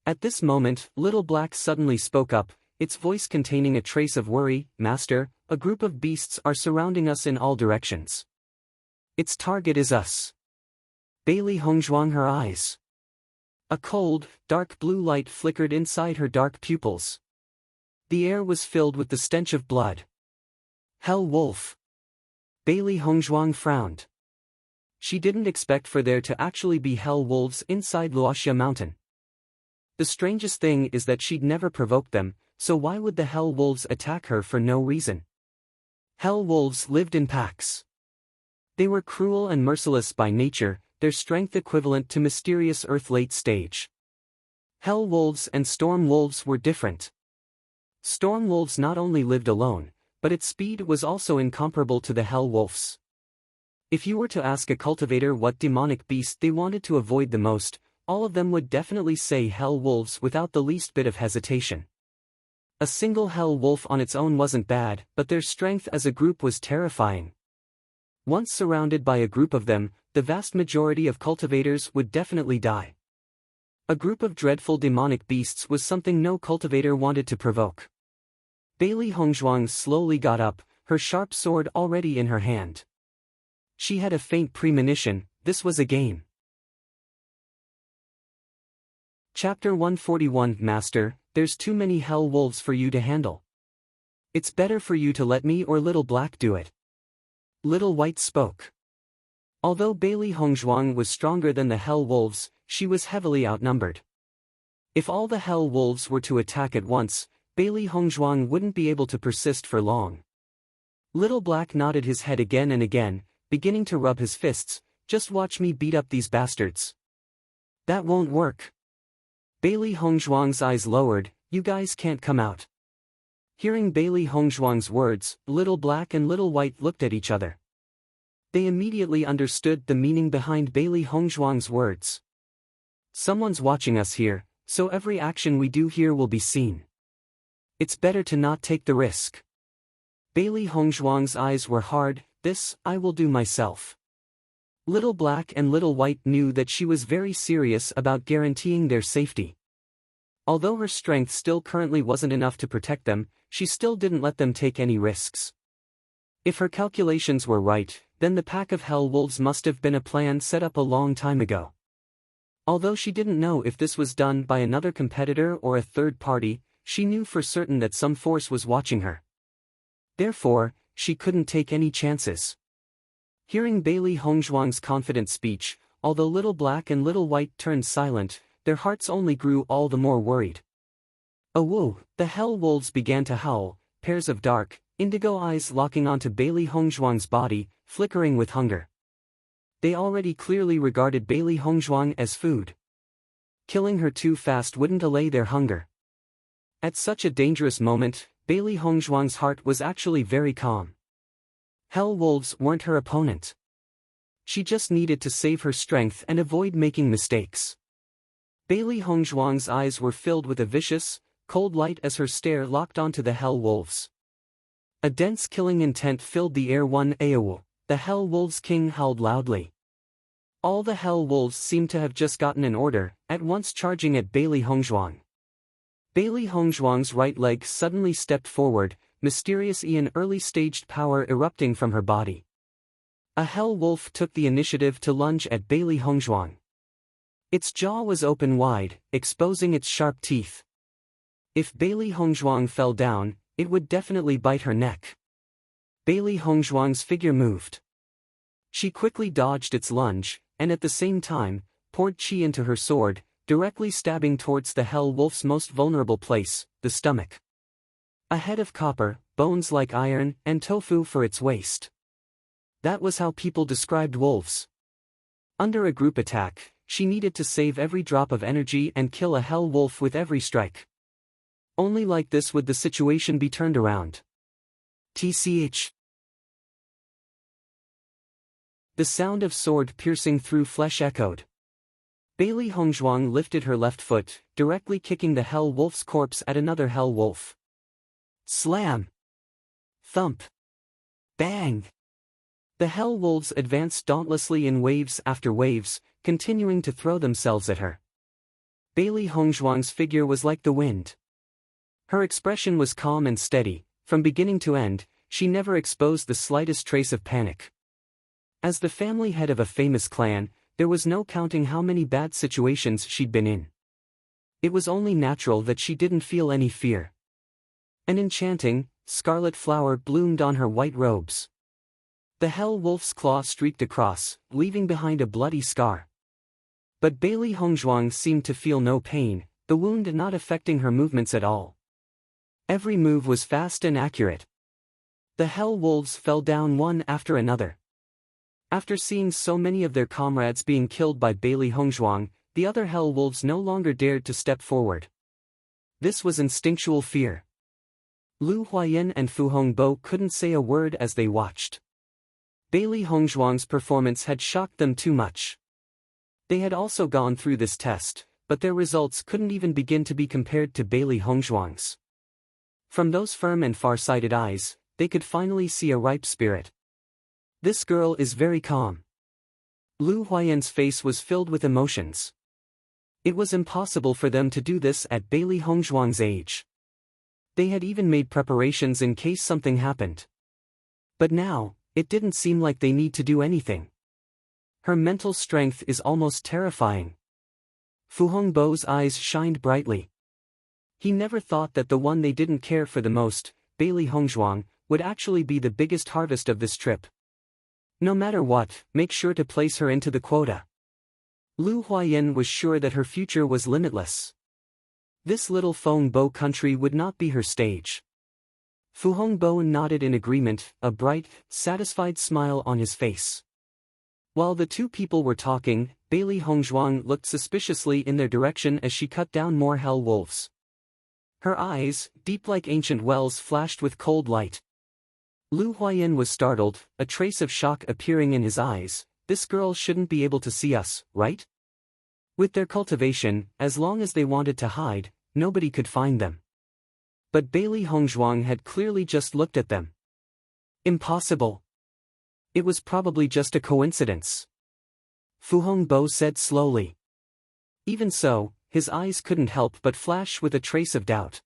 Speaker 1: At this moment, Little Black suddenly spoke up, its voice containing a trace of worry. Master, a group of beasts are surrounding us in all directions. Its target is us. Bailey Hongzhuang her eyes. A cold, dark blue light flickered inside her dark pupils. The air was filled with the stench of blood. Hell Wolf. Bailey Hongzhuang frowned. She didn't expect for there to actually be hell wolves inside Luoxia Mountain. The strangest thing is that she'd never provoked them, so why would the hell wolves attack her for no reason? Hell wolves lived in packs. They were cruel and merciless by nature, their strength equivalent to mysterious earth late stage. Hell wolves and storm wolves were different. Storm wolves not only lived alone, but its speed was also incomparable to the hell wolves. If you were to ask a cultivator what demonic beast they wanted to avoid the most, all of them would definitely say hell wolves without the least bit of hesitation. A single hell wolf on its own wasn't bad, but their strength as a group was terrifying. Once surrounded by a group of them, the vast majority of cultivators would definitely die. A group of dreadful demonic beasts was something no cultivator wanted to provoke. Bailey Hongzhuang slowly got up, her sharp sword already in her hand. She had a faint premonition, this was a game. Chapter 141. Master, there's too many hell wolves for you to handle. It's better for you to let me or Little Black do it. Little White spoke. Although Bailey Hongzhuang was stronger than the hell wolves, she was heavily outnumbered. If all the hell wolves were to attack at once, Bailey Hongzhuang wouldn't be able to persist for long. Little Black nodded his head again and again, beginning to rub his fists. Just watch me beat up these bastards. That won't work. Bailey Hongzhuang's eyes lowered, you guys can't come out. Hearing Bailey Hongzhuang's words, Little Black and Little White looked at each other. They immediately understood the meaning behind Bailey Hongzhuang's words. Someone's watching us here, so every action we do here will be seen. It's better to not take the risk. Bailey Hongzhuang's eyes were hard. This, I will do myself. Little Black and Little White knew that she was very serious about guaranteeing their safety. Although her strength still currently wasn't enough to protect them, she still didn't let them take any risks. If her calculations were right, then the pack of hell wolves must have been a plan set up a long time ago. Although she didn't know if this was done by another competitor or a third party, she knew for certain that some force was watching her. Therefore, she couldn't take any chances. Hearing Bailey Hongzhuang's confident speech, although Little Black and Little White turned silent, their hearts only grew all the more worried. Woo! The hell wolves began to howl, pairs of dark, indigo eyes locking onto Bailey Hongzhuang's body, flickering with hunger. They already clearly regarded Bailey Hongzhuang as food. Killing her too fast wouldn't allay their hunger. At such a dangerous moment, Bailey Hongzhuang's heart was actually very calm. Hell wolves weren't her opponent. She just needed to save her strength and avoid making mistakes. Bailey Hongzhuang's eyes were filled with a vicious, cold light as her stare locked onto the hell wolves. A dense killing intent filled the air. The hell wolves' king howled loudly. All the hell wolves seemed to have just gotten an order, at once charging at Bailey Hongzhuang. Bailey Hongzhuang's right leg suddenly stepped forward, mysterious and early-staged power erupting from her body. A hell wolf took the initiative to lunge at Bailey Hongzhuang. Its jaw was open wide, exposing its sharp teeth. If Bailey Hongzhuang fell down, it would definitely bite her neck. Bailey Hongzhuang's figure moved. She quickly dodged its lunge, and at the same time, poured chi into her sword, directly stabbing towards the hell wolf's most vulnerable place, the stomach. A head of copper, bones like iron, and tofu for its waist. That was how people described wolves. Under a group attack, she needed to save every drop of energy and kill a hell wolf with every strike. Only like this would the situation be turned around. TCH. The sound of sword piercing through flesh echoed. Bailey Hongzhuang lifted her left foot, directly kicking the hell wolf's corpse at another hell wolf. Slam! Thump! Bang! The hell wolves advanced dauntlessly in waves after waves, continuing to throw themselves at her. Bailey Hongzhuang's figure was like the wind. Her expression was calm and steady. From beginning to end, she never exposed the slightest trace of panic. As the family head of a famous clan, there was no counting how many bad situations she'd been in. It was only natural that she didn't feel any fear. An enchanting, scarlet flower bloomed on her white robes. The hell wolf's claw streaked across, leaving behind a bloody scar. But Bailey Hongzhuang seemed to feel no pain, the wound not affecting her movements at all. Every move was fast and accurate. The hell wolves fell down one after another. After seeing so many of their comrades being killed by Bailey Hongzhuang, the other hell wolves no longer dared to step forward. This was instinctual fear. Lu Huayan and Fu Hongbo couldn't say a word as they watched. Bailey Hongzhuang's performance had shocked them too much. They had also gone through this test, but their results couldn't even begin to be compared to Bailey Hongzhuang's. From those firm and far-sighted eyes, they could finally see a ripe spirit. This girl is very calm. Lu Huayan's face was filled with emotions. It was impossible for them to do this at Bailey Hongzhuang's age. They had even made preparations in case something happened. But now, it didn't seem like they need to do anything. Her mental strength is almost terrifying. Fu Hongbo's eyes shined brightly. He never thought that the one they didn't care for the most, Bailey Hongzhuang, would actually be the biggest harvest of this trip. No matter what, make sure to place her into the quota. Lu Huayan was sure that her future was limitless. This little Fengbo country would not be her stage. Fu Hongbo nodded in agreement, a bright, satisfied smile on his face. While the two people were talking, Bailey Hongzhuang looked suspiciously in their direction as she cut down more hell wolves. Her eyes, deep like ancient wells, flashed with cold light. Lu Huayan was startled, a trace of shock appearing in his eyes. This girl shouldn't be able to see us, right? With their cultivation, as long as they wanted to hide, nobody could find them. But Bailey Hongzhuang had clearly just looked at them. Impossible. It was probably just a coincidence. Fu Hongbo said slowly. Even so, his eyes couldn't help but flash with a trace of doubt.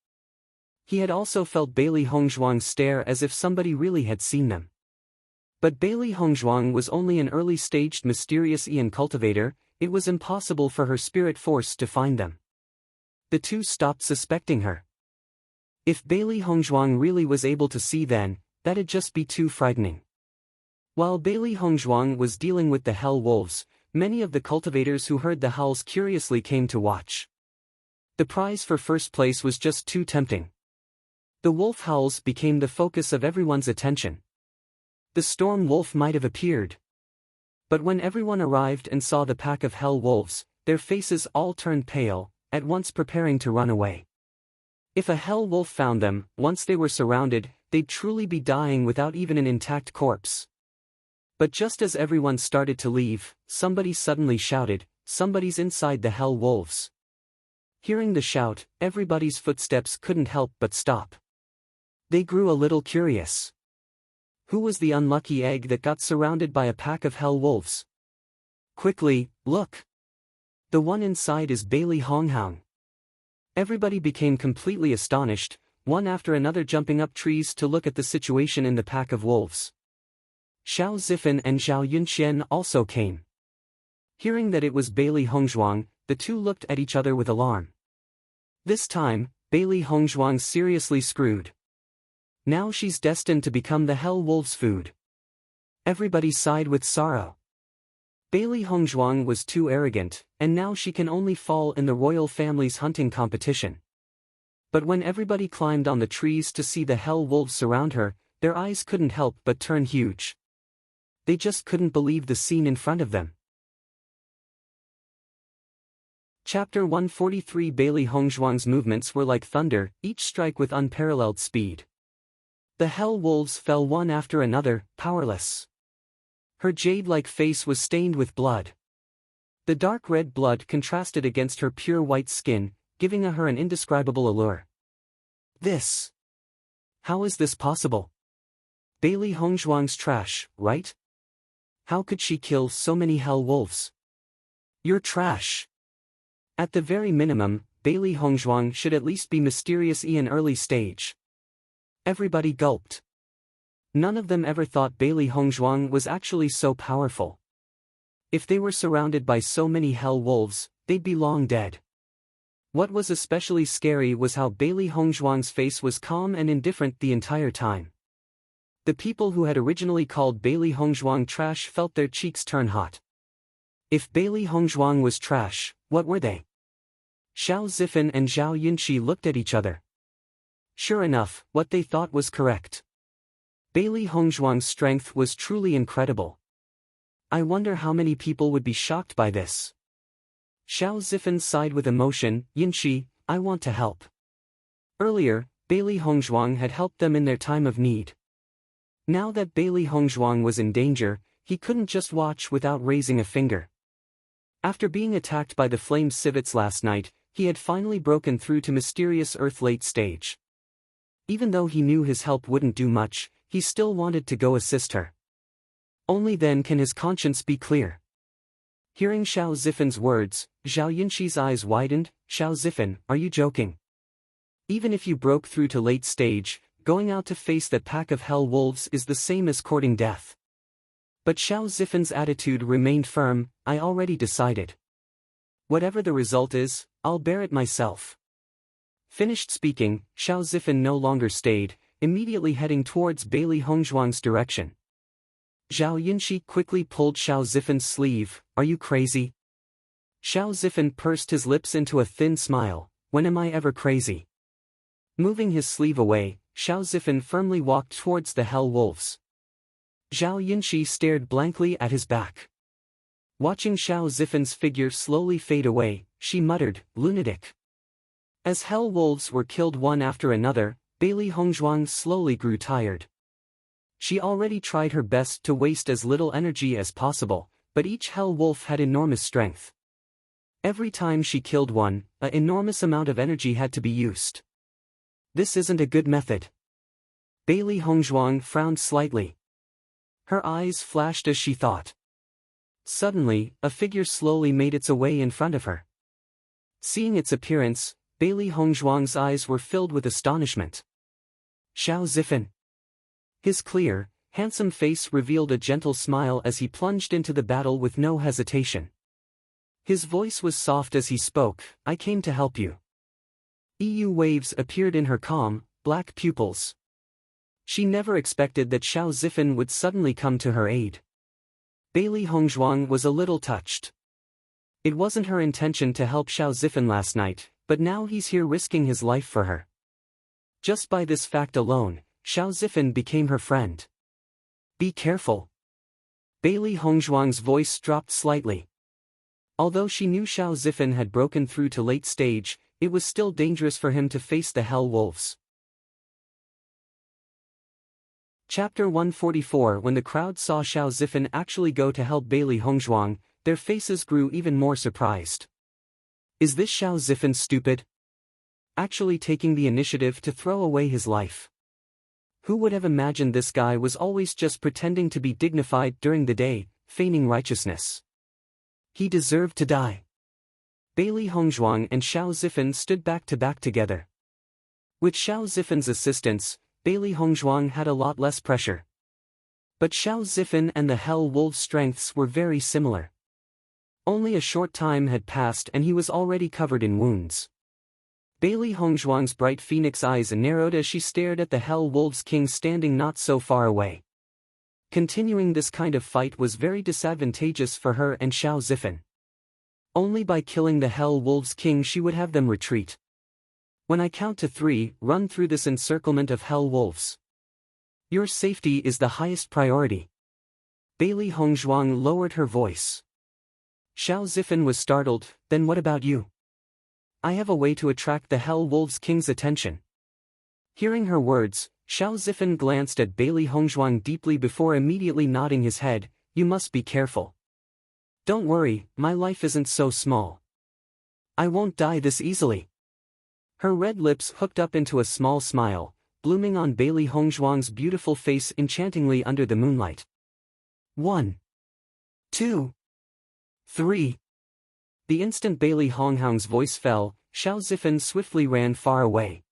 Speaker 1: He had also felt Bailey Hongzhuang stare as if somebody really had seen them. But Bailey Hongzhuang was only an early-staged mysterious Ian cultivator. It was impossible for her spirit force to find them. The two stopped suspecting her. If Bailey Hongzhuang really was able to see then, that'd just be too frightening. While Bailey Hongzhuang was dealing with the Hell Wolves, many of the cultivators who heard the howls curiously came to watch. The prize for first place was just too tempting. The wolf howls became the focus of everyone's attention. The storm wolf might have appeared. But when everyone arrived and saw the pack of hell wolves, their faces all turned pale, at once preparing to run away. If a hell wolf found them, once they were surrounded, they'd truly be dying without even an intact corpse. But just as everyone started to leave, somebody suddenly shouted, "Somebody's inside the hell wolves." Hearing the shout, everybody's footsteps couldn't help but stop. They grew a little curious. Who was the unlucky egg that got surrounded by a pack of hell wolves? Quickly, look! The one inside is Bailey Honghang. Everybody became completely astonished, one after another jumping up trees to look at the situation in the pack of wolves. Xiao Zifan and Zhao Yunxian also came. Hearing that it was Bailey Hongzhuang, the two looked at each other with alarm. This time, Bailey Hongzhuang's seriously screwed. Now she's destined to become the Hell Wolves' food. Everybody sighed with sorrow. Bailey Hongzhuang was too arrogant, and now she can only fall in the royal family's hunting competition. But when everybody climbed on the trees to see the Hell Wolves surround her, their eyes couldn't help but turn huge. They just couldn't believe the scene in front of them. Chapter 143. Bailey Hongzhuang's movements were like thunder, each strike with unparalleled speed. The hell wolves fell one after another, powerless. Her jade-like face was stained with blood. The dark red blood contrasted against her pure white skin, giving her an indescribable allure. How is this possible? Bailey Hongzhuang's trash, right? How could she kill so many hell wolves? You're trash. At the very minimum, Bailey Hongzhuang should at least be mysterious in early stage. Everybody gulped. None of them ever thought Bailey Hongzhuang was actually so powerful. If they were surrounded by so many hell wolves, they'd be long dead. What was especially scary was how Bailey Hongzhuang's face was calm and indifferent the entire time. The people who had originally called Bailey Hongzhuang trash felt their cheeks turn hot. If Bailey Hongzhuang was trash, what were they? Xiao Zifan and Zhao Yunxi looked at each other. Sure enough, what they thought was correct. Bailey Hongzhuang's strength was truly incredible. I wonder how many people would be shocked by this. Xiao Zifan sighed with emotion. Yunxi, I want to help. Earlier, Bailey Hongzhuang had helped them in their time of need. Now that Bailey Hongzhuang was in danger, he couldn't just watch without raising a finger. After being attacked by the flame civets last night, he had finally broken through to mysterious Earth late stage. Even though he knew his help wouldn't do much, he still wanted to go assist her. Only then can his conscience be clear. Hearing Xiao Zifan's words, Zhao Yunxi's eyes widened. Xiao Zifan, are you joking? Even if you broke through to late stage, going out to face that pack of hell wolves is the same as courting death. But Xiao Zifan's attitude remained firm. I already decided. Whatever the result is, I'll bear it myself. Finished speaking, Xiao Zifan no longer stayed, immediately heading towards Bailey Hongzhuang's direction. Zhao Yunxi quickly pulled Xiao Zifan's sleeve. Are you crazy? Xiao Zifan pursed his lips into a thin smile. When am I ever crazy? Moving his sleeve away, Xiao Zifan firmly walked towards the hell wolves. Zhao Yunxi stared blankly at his back. Watching Xiao Zifan's figure slowly fade away, she muttered, lunatic. As hell wolves were killed one after another, Bailey Hongzhuang slowly grew tired. She already tried her best to waste as little energy as possible, but each hell wolf had enormous strength. Every time she killed one, an enormous amount of energy had to be used. This isn't a good method. Bailey Hongzhuang frowned slightly. Her eyes flashed as she thought. Suddenly, a figure slowly made its way in front of her. Seeing its appearance, Bailey Hongzhuang's eyes were filled with astonishment. Xiao Zifan. His clear, handsome face revealed a gentle smile as he plunged into the battle with no hesitation. His voice was soft as he spoke, "I came to help you." EU waves appeared in her calm, black pupils. She never expected that Xiao Zifan would suddenly come to her aid. Bailey Hongzhuang was a little touched. It wasn't her intention to help Xiao Zifan last night, but now he's here risking his life for her. Just by this fact alone, Xiao Zifan became her friend. Be careful. Bailey Hongzhuang's voice dropped slightly. Although she knew Xiao Zifan had broken through to late stage, it was still dangerous for him to face the Hell Wolves. Chapter 144. When the crowd saw Xiao Zifan actually go to help Bailey Hongzhuang, their faces grew even more surprised. Is this Xiao Zifan stupid? Actually taking the initiative to throw away his life. Who would have imagined this guy was always just pretending to be dignified during the day, feigning righteousness? He deserved to die. Bailey Hongzhuang and Xiao Zifan stood back to back together. With Xiao Zifan's assistance, Bailey Hongzhuang had a lot less pressure. But Xiao Zifan and the Hell Wolf's strengths were very similar. Only a short time had passed and he was already covered in wounds. Bailey Hongzhuang's bright phoenix eyes narrowed as she stared at the Hell Wolf's king standing not so far away. Continuing this kind of fight was very disadvantageous for her and Xiao Zifan. Only by killing the Hell Wolf's king she would have them retreat. When I count to 3, run through this encirclement of Hell Wolves. Your safety is the highest priority. Bailey Hongzhuang lowered her voice. Xiao Zifan was startled. Then what about you? I have a way to attract the Hell Wolf's king's attention. Hearing her words, Xiao Zifan glanced at Bailey Hongzhuang deeply before immediately nodding his head. You must be careful. Don't worry, my life isn't so small. I won't die this easily. Her red lips hooked up into a small smile, blooming on Bailey Hongzhuang's beautiful face enchantingly under the moonlight. 1, 2, 3. The instant Bailey Hongzhuang's voice fell, Xiao Zifan swiftly ran far away.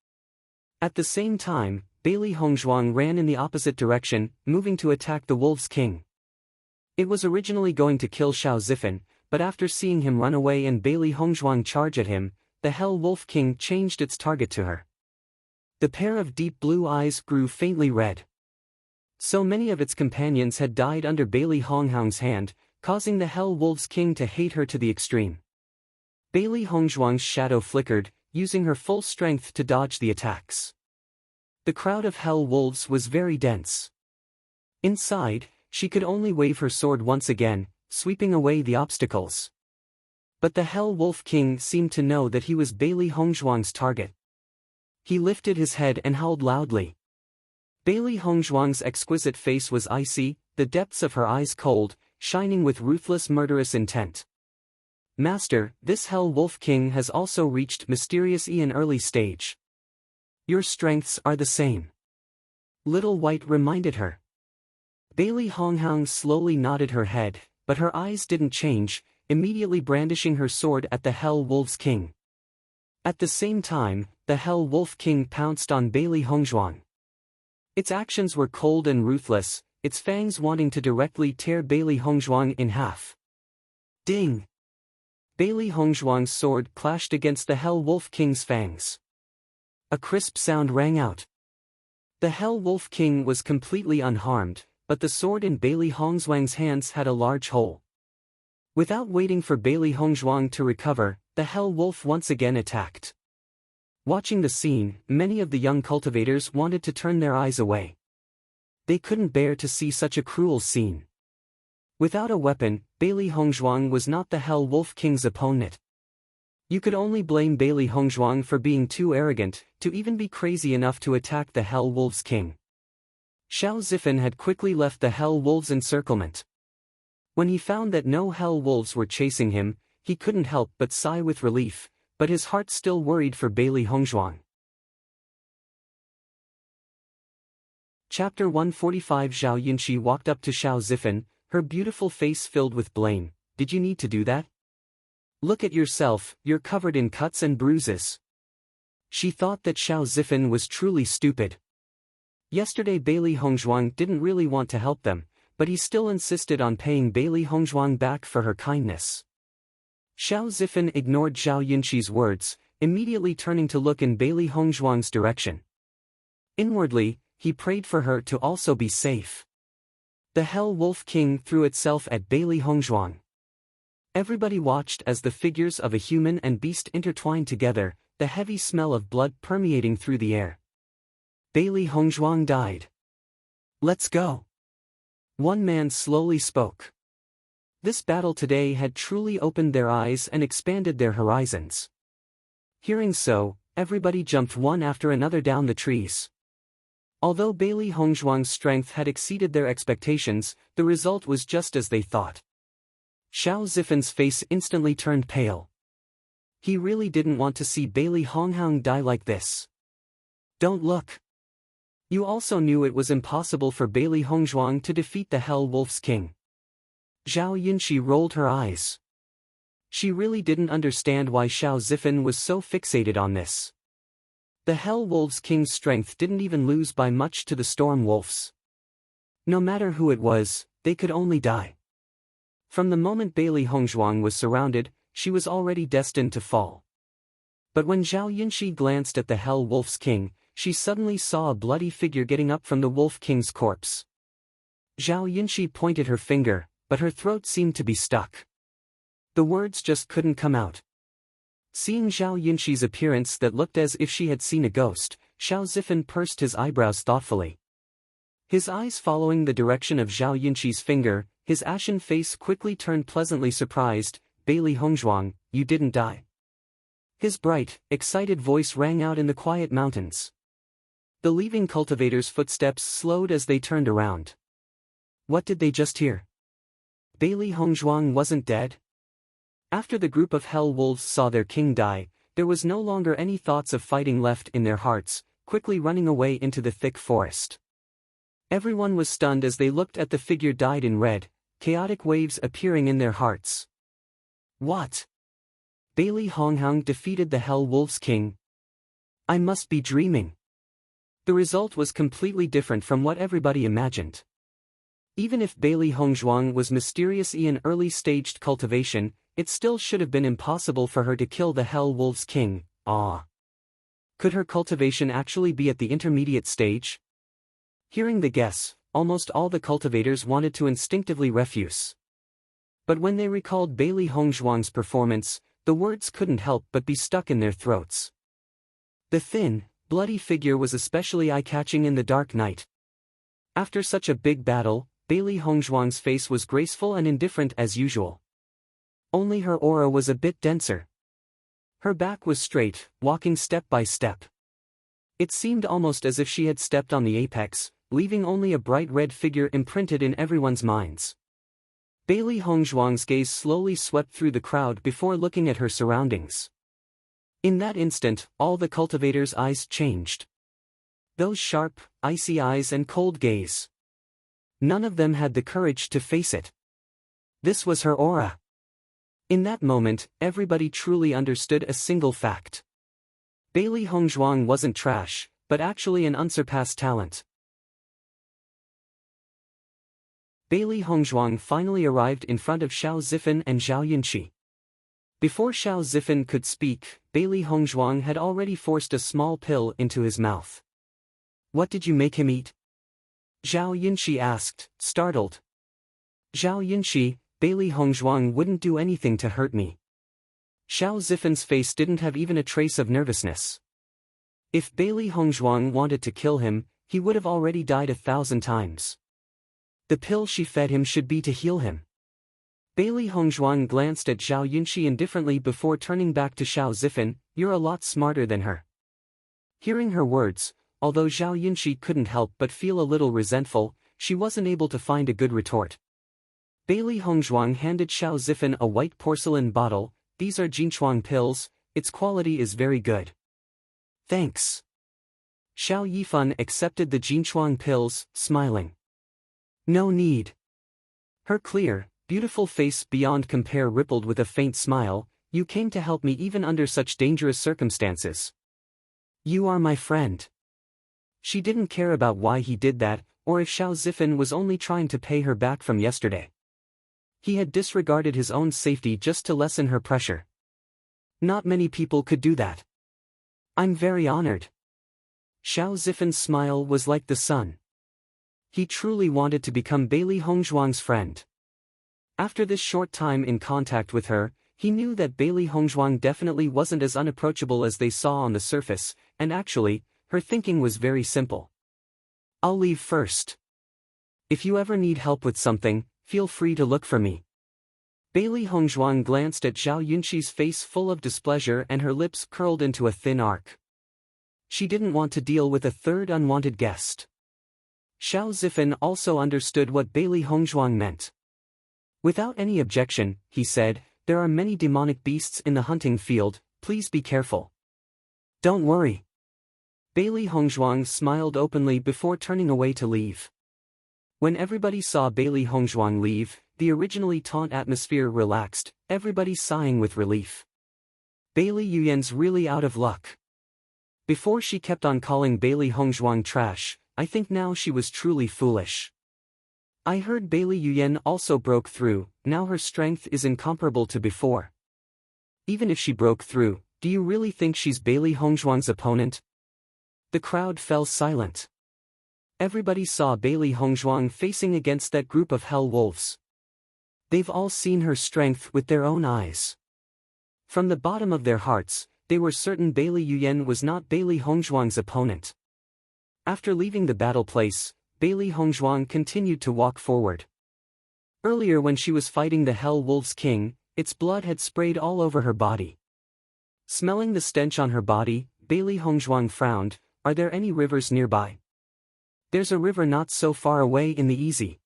Speaker 1: At the same time, Bailey Hongzhuang ran in the opposite direction, moving to attack the Wolf's King. It was originally going to kill Xiao Zifan, but after seeing him run away and Bailey Hongzhuang charge at him, the Hell Wolf King changed its target to her. The pair of deep blue eyes grew faintly red. So many of its companions had died under Bailey Hongzhuang's hand, causing the Hell Wolf's King to hate her to the extreme. Bailey Hongzhuang's shadow flickered, using her full strength to dodge the attacks. The crowd of Hell Wolves was very dense. Inside, she could only wave her sword once again, sweeping away the obstacles. But the Hell Wolf King seemed to know that he was Bailey Hongzhuang's target. He lifted his head and howled loudly. Bailey Hongzhuang's exquisite face was icy, the depths of her eyes cold, shining with ruthless murderous intent. Master, this Hell Wolf King has also reached mysterious an early stage. Your strengths are the same. Little White reminded her. Bailey Hongzhuang slowly nodded her head, but her eyes didn't change, immediately brandishing her sword at the Hell Wolf's King. At the same time, the Hell Wolf King pounced on Bailey Hongzhuang. Its actions were cold and ruthless, its fangs wanting to directly tear Bailey Hongzhuang in half. Ding! Bailey Hongzhuang's sword clashed against the Hell Wolf King's fangs. A crisp sound rang out. The Hell Wolf King was completely unharmed, but the sword in Bailey Hongzhuang's hands had a large hole. Without waiting for Bailey Hongzhuang to recover, the Hell Wolf once again attacked. Watching the scene, many of the young cultivators wanted to turn their eyes away. They couldn't bear to see such a cruel scene. Without a weapon, Bailey Hongzhuang was not the Hell Wolf King's opponent. You could only blame Bailey Hongzhuang for being too arrogant to even be crazy enough to attack the Hell Wolves King. Xiao Zifan had quickly left the Hell Wolves' encirclement. When he found that no Hell Wolves were chasing him, he couldn't help but sigh with relief, but his heart still worried for Bailey Hongzhuang. Chapter 145. Zhao Yunxi walked up to Xiao Zifan, her beautiful face filled with blame. Did you need to do that? Look at yourself, you're covered in cuts and bruises. She thought that Xiao Zifan was truly stupid. Yesterday Bailey Hongzhuang didn't really want to help them, but he still insisted on paying Bailey Hongzhuang back for her kindness. Xiao Zifan ignored Zhao Yunxi's words, immediately turning to look in Bailey Hongzhuang's direction. Inwardly, he prayed for her to also be safe. The Hell Wolf King threw itself at Bailey Hongzhuang. Everybody watched as the figures of a human and beast intertwined together, the heavy smell of blood permeating through the air. Bailey Hongzhuang died. Let's go. One man slowly spoke. This battle today had truly opened their eyes and expanded their horizons. Hearing so, everybody jumped one after another down the trees. Although Bailey Hongzhuang's strength had exceeded their expectations, the result was just as they thought. Xiao Zifan's face instantly turned pale. He really didn't want to see Bailey Hongzhuang die like this. Don't look. You also knew it was impossible for Bailey Hongzhuang to defeat the Hell Wolf's King. Zhao Yunxi rolled her eyes. She really didn't understand why Xiao Zifan was so fixated on this. The Hell Wolves King's strength didn't even lose by much to the Storm Wolves. No matter who it was, they could only die. From the moment Bailey Hongzhuang was surrounded, she was already destined to fall. But when Zhao Yunxi glanced at the Hell Wolf's King, she suddenly saw a bloody figure getting up from the Wolf King's corpse. Zhao Yunxi pointed her finger, but her throat seemed to be stuck. The words just couldn't come out. Seeing Zhao Yunxi's appearance that looked as if she had seen a ghost, Xiao Zifan pursed his eyebrows thoughtfully. His eyes following the direction of Zhao Yunxi's finger, his ashen face quickly turned pleasantly surprised. Bailey Hongzhuang, you didn't die. His bright, excited voice rang out in the quiet mountains. The leaving cultivators' footsteps slowed as they turned around. What did they just hear? Bailey Hongzhuang wasn't dead? After the group of Hell Wolves saw their king die, there was no longer any thoughts of fighting left in their hearts, quickly running away into the thick forest. Everyone was stunned as they looked at the figure dyed in red, chaotic waves appearing in their hearts. What? Bailey Hongzhuang defeated the Hell Wolves King? I must be dreaming. The result was completely different from what everybody imagined. Even if Bailey Hongzhuang was mysteriously in early-staged cultivation, it still should have been impossible for her to kill the Hell Wolves King. Could her cultivation actually be at the intermediate stage? Hearing the guess, almost all the cultivators wanted to instinctively refuse. But when they recalled Bailey Hongzhuang's performance, the words couldn't help but be stuck in their throats. The thin, bloody figure was especially eye-catching in the dark night. After such a big battle, Bailey Hongzhuang's face was graceful and indifferent as usual. Only her aura was a bit denser. Her back was straight, walking step by step. It seemed almost as if she had stepped on the apex, leaving only a bright red figure imprinted in everyone's minds. Bailey Hongzhuang's gaze slowly swept through the crowd before looking at her surroundings. In that instant, all the cultivators' eyes changed. Those sharp, icy eyes and cold gaze. None of them had the courage to face it. This was her aura. In that moment, everybody truly understood a single fact. Bailey Hongzhuang wasn't trash, but actually an unsurpassed talent. Bailey Hongzhuang finally arrived in front of Xiao Zifan and Zhao Yunxi. Before Xiao Zifan could speak, Bailey Hongzhuang had already forced a small pill into his mouth. What did you make him eat? Zhao Yunxi asked, startled. Zhao Yunxi, Bailey Hongzhuang wouldn't do anything to hurt me. Xiao Zifan's face didn't have even a trace of nervousness. If Bailey Hongzhuang wanted to kill him, he would have already died 1,000 times. The pill she fed him should be to heal him. Bailey Hongzhuang glanced at Zhao Yunxi indifferently before turning back to Xiao Zifan. You're a lot smarter than her. Hearing her words, although Zhao Yunxi couldn't help but feel a little resentful, she wasn't able to find a good retort. Bailey Hongzhuang handed Xiao Zifan a white porcelain bottle. These are Jinchuang pills, its quality is very good. Thanks. Xiao Yifan accepted the Jinchuang pills, smiling. No need. Her clear, beautiful face beyond compare rippled with a faint smile. You came to help me even under such dangerous circumstances. You are my friend. She didn't care about why he did that, or if Xiao Zifan was only trying to pay her back from yesterday. He had disregarded his own safety just to lessen her pressure. Not many people could do that. I'm very honored. Xiao Zifan's smile was like the sun. He truly wanted to become Bailey Hongzhuang's friend. After this short time in contact with her, he knew that Bailey Hongzhuang definitely wasn't as unapproachable as they saw on the surface, and actually, her thinking was very simple. I'll leave first. If you ever need help with something, feel free to look for me. Bailey Hongzhuang glanced at Zhao Yunxi's face full of displeasure and her lips curled into a thin arc. She didn't want to deal with a third unwanted guest. Xiao Zifan also understood what Bailey Hongzhuang meant. Without any objection, he said, there are many demonic beasts in the hunting field, please be careful. Don't worry. Bailey Hongzhuang smiled openly before turning away to leave. When everybody saw Bailey Hongzhuang leave, the originally taut atmosphere relaxed, everybody sighing with relief. Bailey Yuyan's really out of luck. Before she kept on calling Bailey Hongzhuang trash, I think now she was truly foolish. I heard Bailey Yuyan also broke through, now her strength is incomparable to before. Even if she broke through, do you really think she's Bailey Hongzhuang's opponent? The crowd fell silent. Everybody saw Bailey Hongzhuang facing against that group of hell wolves. They've all seen her strength with their own eyes. From the bottom of their hearts, they were certain Bailey Yuyan was not Bailey Hongzhuang's opponent. After leaving the battle place, Bailey Hongzhuang continued to walk forward. Earlier when she was fighting the Hell Wolves King, its blood had sprayed all over her body. Smelling the stench on her body, Bailey Hongzhuang frowned. Are there any rivers nearby? There's a river not so far away in the easy.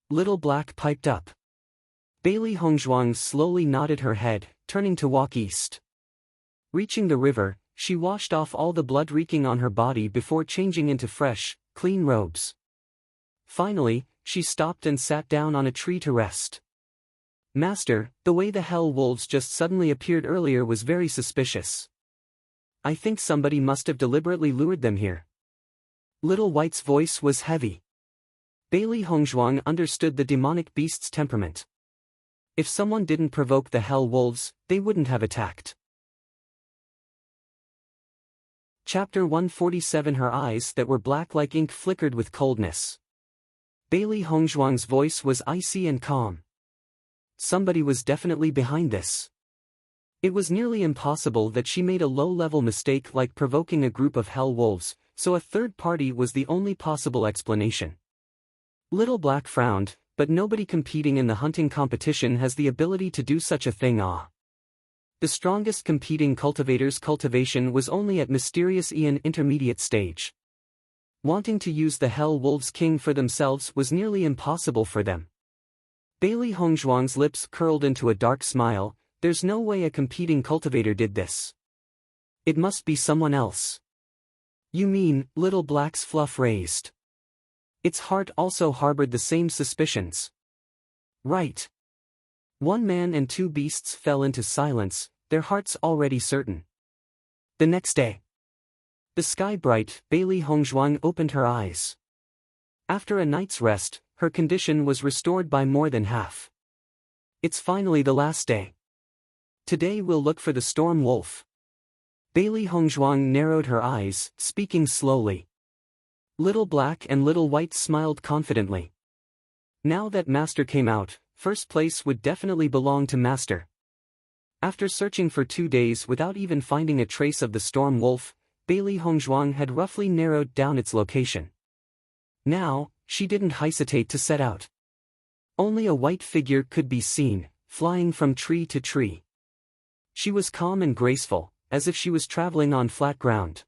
Speaker 1: Little Black piped up. Bailey Hongzhuang slowly nodded her head, turning to walk east. Reaching the river, she washed off all the blood reeking on her body before changing into fresh, clean robes. Finally, she stopped and sat down on a tree to rest. Master, the way the Hell Wolves just suddenly appeared earlier was very suspicious. I think somebody must have deliberately lured them here. Little White's voice was heavy. Bailey Hongzhuang understood the demonic beast's temperament. If someone didn't provoke the Hell Wolves, they wouldn't have attacked. Chapter 147. Her eyes that were black like ink flickered with coldness. Bailey Hongzhuang's voice was icy and calm. Somebody was definitely behind this. It was nearly impossible that she made a low-level mistake like provoking a group of hell wolves, so a third party was the only possible explanation. Little Black frowned, but nobody competing in the hunting competition has the ability to do such a thing. The strongest competing cultivator's cultivation was only at Mysterious Eon intermediate stage. Wanting to use the Hell Wolves King for themselves was nearly impossible for them. Bailey Hongzhuang's lips curled into a dark smile. There's no way a competing cultivator did this. It must be someone else. You mean, Little Black's fluff raised. Its heart also harbored the same suspicions. Right. One man and two beasts fell into silence, their hearts already certain. The next day. The sky bright, Bailey Hongzhuang opened her eyes. After a night's rest, her condition was restored by more than half. It's finally the last day. Today we'll look for the storm wolf. Bailey Hongzhuang narrowed her eyes, speaking slowly. Little Black and Little White smiled confidently. Now that Master came out, first place would definitely belong to Master. After searching for 2 days without even finding a trace of the storm wolf, Bailey Hongzhuang had roughly narrowed down its location. Now, she didn't hesitate to set out. Only a white figure could be seen, flying from tree to tree. She was calm and graceful, as if she was traveling on flat ground.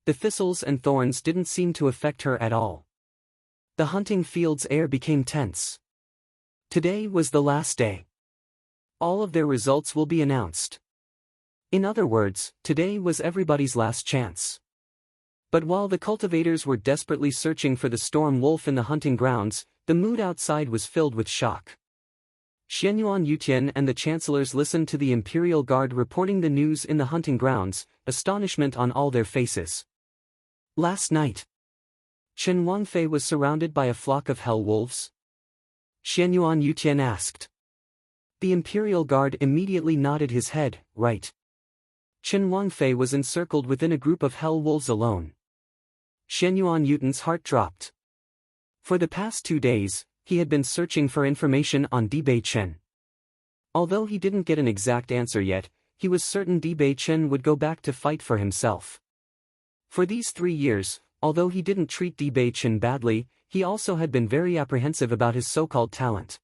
Speaker 1: The thistles and thorns didn't seem to affect her at all. The hunting field's air became tense. Today was the last day. All of their results will be announced. In other words, today was everybody's last chance. But while the cultivators were desperately searching for the storm wolf in the hunting grounds, the mood outside was filled with shock. Xianyuan Yutian and the chancellors listened to the Imperial Guard reporting the news in the hunting grounds, astonishment on all their faces. Last night, Chen Wangfei was surrounded by a flock of hell wolves? Xianyuan Yutian asked. The Imperial Guard immediately nodded his head, right. Chen Wangfei was encircled within a group of hell wolves alone. Xianyuan Yutan's heart dropped. For the past 2 days, he had been searching for information on Bewitching. Although he didn't get an exact answer yet, he was certain Bewitching would go back to fight for himself. For these 3 years, although he didn't treat Bewitching badly, he also had been very apprehensive about his so-called talent.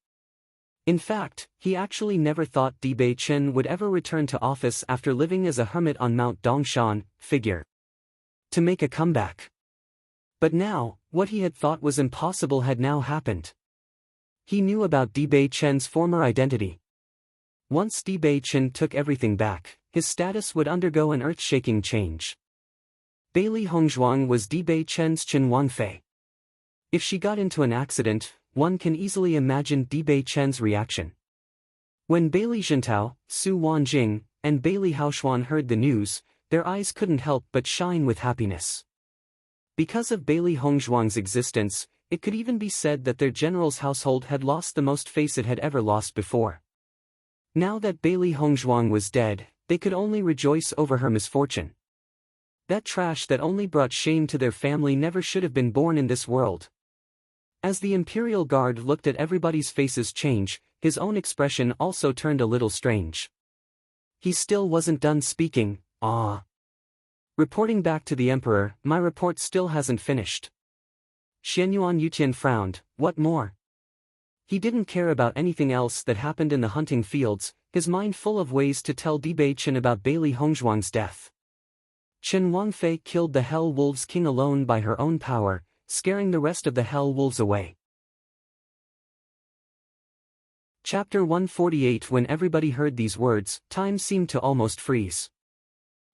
Speaker 1: In fact, he actually never thought Bewitching would ever return to office after living as a hermit on Mount Dongshan, figure to make a comeback. But now, what he had thought was impossible had now happened. He knew about Bewitching's former identity. Once Bewitching took everything back, his status would undergo an earth-shaking change. Bailey Hongzhuang was Bewitching's Chen Wangfei. If she got into an accident, one can easily imagine Bewitching's reaction. When Bailey Zhentao, Su Wanjing, and Bailey Haoxuan heard the news, their eyes couldn't help but shine with happiness. Because of Bailey Hongzhuang's existence, it could even be said that their general's household had lost the most face it had ever lost before. Now that Bailey Hongzhuang was dead, they could only rejoice over her misfortune. That trash that only brought shame to their family never should have been born in this world. As the Imperial Guard looked at everybody's faces change, his own expression also turned a little strange. He still wasn't done speaking. Reporting back to the Emperor, my report still hasn't finished. Xianyuan Yutian frowned, what more? He didn't care about anything else that happened in the hunting fields, his mind full of ways to tell Bewitching about Bailey Hongzhuang's death. Chen Wangfei killed the Hell Wolves King alone by her own power, scaring the rest of the Hell Wolves away. Chapter 148. When everybody heard these words, time seemed to almost freeze.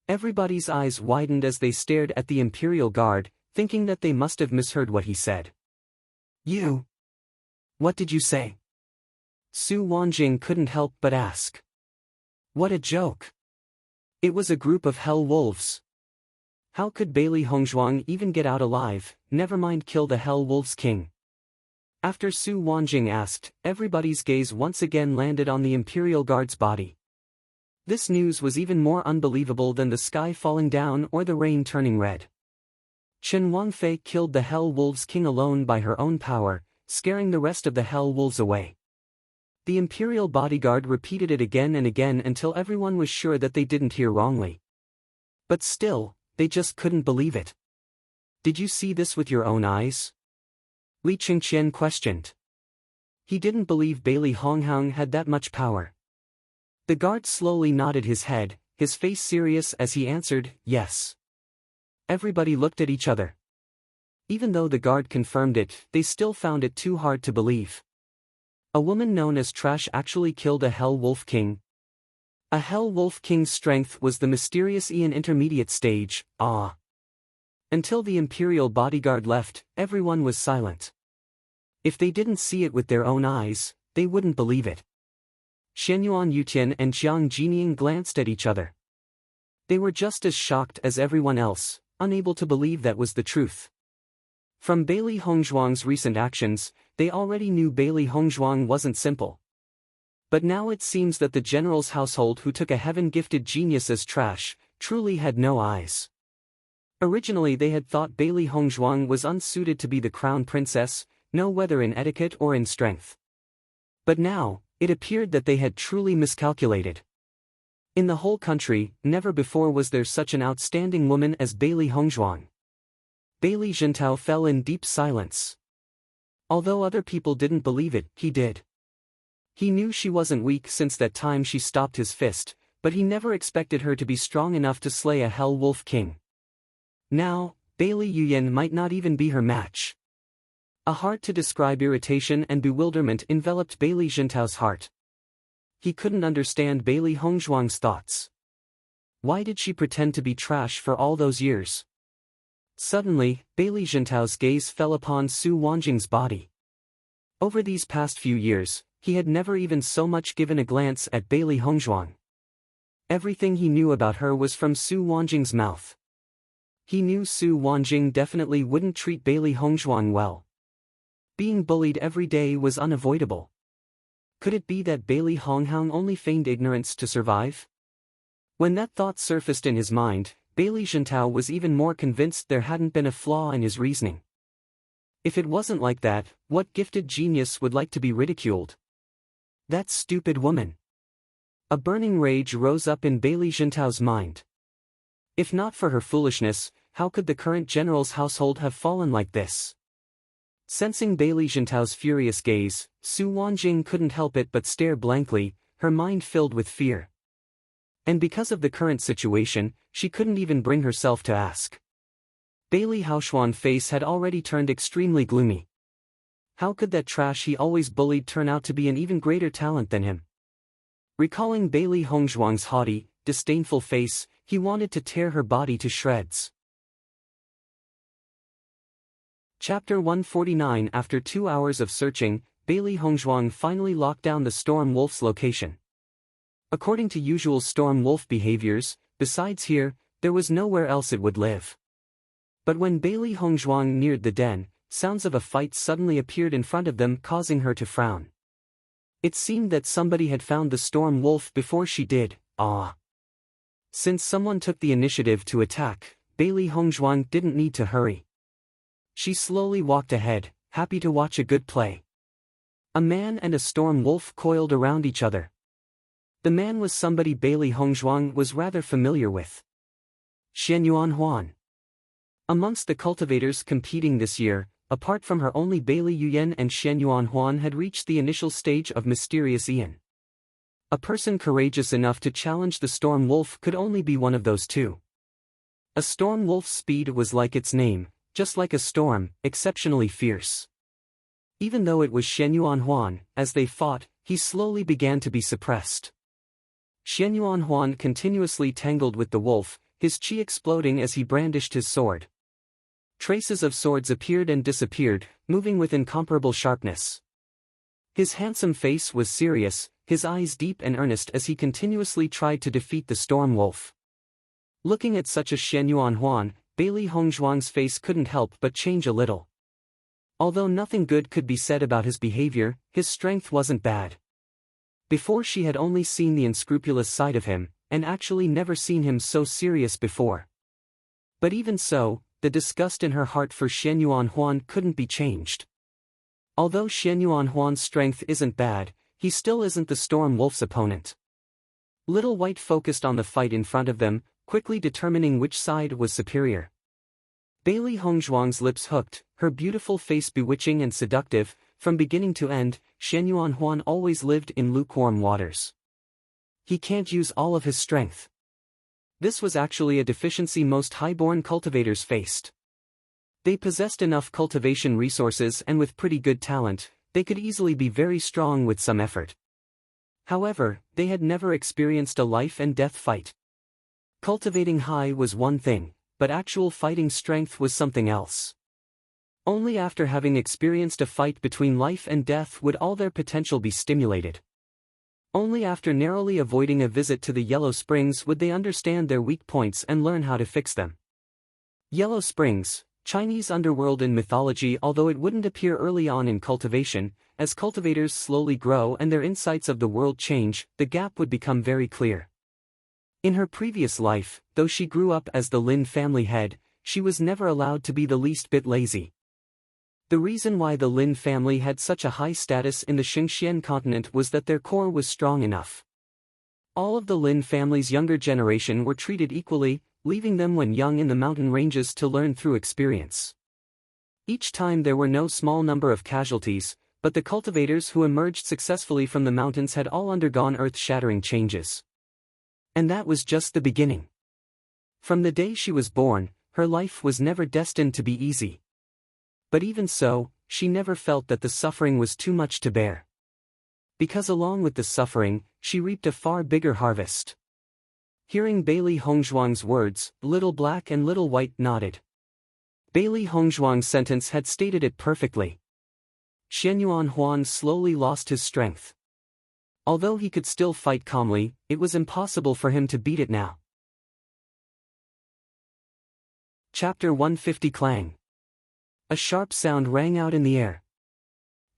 Speaker 1: Everybody's eyes widened as they stared at the Imperial Guard, thinking that they must have misheard what he said. You? What did you say? Su Wanjing couldn't help but ask. What a joke. It was a group of Hell Wolves. How could Bailey Hongzhuang even get out alive, never mind kill the Hell Wolves King? After Su Wanjing asked, everybody's gaze once again landed on the Imperial Guard's body. This news was even more unbelievable than the sky falling down or the rain turning red. Chen Wangfei killed the Hell Wolves King alone by her own power, scaring the rest of the Hell Wolves away. The Imperial bodyguard repeated it again and again until everyone was sure that they didn't hear wrongly. But still, they just couldn't believe it. Did you see this with your own eyes? Li Qingqian questioned. He didn't believe Bailey Hongzhuang had that much power. The guard slowly nodded his head, his face serious as he answered, yes. Everybody looked at each other. Even though the guard confirmed it, they still found it too hard to believe. A woman known as Trash actually killed a Hell Wolf King. A Hell Wolf King's strength was the mysterious Ian intermediate stage, Until the Imperial bodyguard left, everyone was silent. If they didn't see it with their own eyes, they wouldn't believe it. Xianyuan Yutian and Jiang Jinying glanced at each other. They were just as shocked as everyone else, unable to believe that was the truth. From Bailey Hongzhuang's recent actions, they already knew Bailey Hongzhuang wasn't simple. But now it seems that the general's household who took a heaven-gifted genius as Trash, truly had no eyes. Originally they had thought Bailey Hongzhuang was unsuited to be the crown princess, no whether in etiquette or in strength. But now, it appeared that they had truly miscalculated. In the whole country, never before was there such an outstanding woman as Bailey Hongzhuang. Bailey Zhentao fell in deep silence. Although other people didn't believe it, he did. He knew she wasn't weak since that time she stopped his fist, but he never expected her to be strong enough to slay a Hell Wolf King. Now, Bailey Yuyan might not even be her match. A hard-to-describe irritation and bewilderment enveloped Bailey Jintao's heart. He couldn't understand Bailey Hongzhuang's thoughts. Why did she pretend to be trash for all those years? Suddenly, Bailey Jintao's gaze fell upon Su Wanjing's body. Over these past few years, he had never even so much given a glance at Bailey Hongzhuang. Everything he knew about her was from Su Wanjing's mouth. He knew Su Wanjing definitely wouldn't treat Bailey Hongzhuang well. Being bullied every day was unavoidable. Could it be that Bailey Honghang only feigned ignorance to survive? When that thought surfaced in his mind, Bailey Jintao was even more convinced there hadn't been a flaw in his reasoning. If it wasn't like that, what gifted genius would like to be ridiculed? That stupid woman. A burning rage rose up in Bailey Jintao's mind. If not for her foolishness, how could the current general's household have fallen like this? Sensing Bailey Jintao's furious gaze, Su Wanjing couldn't help it but stare blankly, her mind filled with fear. And because of the current situation, she couldn't even bring herself to ask. Bailey Haoxuan's face had already turned extremely gloomy. How could that trash he always bullied turn out to be an even greater talent than him? Recalling Bailey Hongzhuang's haughty, disdainful face, he wanted to tear her body to shreds. Chapter 149. After 2 hours of searching, Bailey Hongzhuang finally locked down the Storm Wolf's location. According to usual Storm Wolf behaviors, besides here, there was nowhere else it would live. But when Bailey Hongzhuang neared the den, sounds of a fight suddenly appeared in front of them, causing her to frown. It seemed that somebody had found the Storm Wolf before she did. Since someone took the initiative to attack, Bailey Hongzhuang didn't need to hurry. She slowly walked ahead, happy to watch a good play. A man and a Storm Wolf coiled around each other. The man was somebody Bailey Hongzhuang was rather familiar with. Xianyuan Huan. Amongst the cultivators competing this year, apart from her, only Bailey Yuyan and Xianyuan Huan had reached the initial stage of Mysterious Ian. A person courageous enough to challenge the Storm Wolf could only be one of those two. A Storm Wolf's speed was like its name, just like a storm, exceptionally fierce. Even though it was Xianyuan Huan, as they fought, he slowly began to be suppressed. Xianyuan Huan continuously tangled with the wolf, his chi exploding as he brandished his sword. Traces of swords appeared and disappeared, moving with incomparable sharpness. His handsome face was serious, his eyes deep and earnest as he continuously tried to defeat the Storm Wolf. Looking at such a Xianyuan Huan, Bailey Hongzhuang's face couldn't help but change a little. Although nothing good could be said about his behavior, his strength wasn't bad. Before she had only seen the unscrupulous side of him, and actually never seen him so serious before. But even so, the disgust in her heart for Xianyuan Huan couldn't be changed. Although Xianyuan Huan's strength isn't bad, he still isn't the Storm Wolf's opponent. Little White focused on the fight in front of them, quickly determining which side was superior. Bailey Hongzhuang's lips hooked, her beautiful face bewitching and seductive. From beginning to end, Xianyuan Huan always lived in lukewarm waters. He can't use all of his strength. This was actually a deficiency most highborn cultivators faced. They possessed enough cultivation resources, and with pretty good talent, they could easily be very strong with some effort. However, they had never experienced a life and death fight. Cultivating high was one thing, but actual fighting strength was something else. Only after having experienced a fight between life and death would all their potential be stimulated. Only after narrowly avoiding a visit to the Yellow Springs would they understand their weak points and learn how to fix them. Yellow Springs, Chinese underworld in mythology. Although it wouldn't appear early on in cultivation, as cultivators slowly grow and their insights of the world change, the gap would become very clear. In her previous life, though she grew up as the Lin family head, she was never allowed to be the least bit lazy. The reason why the Lin family had such a high status in the Xingxian continent was that their core was strong enough. All of the Lin family's younger generation were treated equally, leaving them when young in the mountain ranges to learn through experience. Each time there were no small number of casualties, but the cultivators who emerged successfully from the mountains had all undergone earth-shattering changes. And that was just the beginning. From the day she was born, her life was never destined to be easy. But even so, she never felt that the suffering was too much to bear. Because along with the suffering, she reaped a far bigger harvest. Hearing Bailey Hongzhuang's words, Little Black and Little White nodded. Bailey Hongzhuang's sentence had stated it perfectly. Xianyuan Huan slowly lost his strength. Although he could still fight calmly, it was impossible for him to beat it now. Chapter 150 Clang. A sharp sound rang out in the air.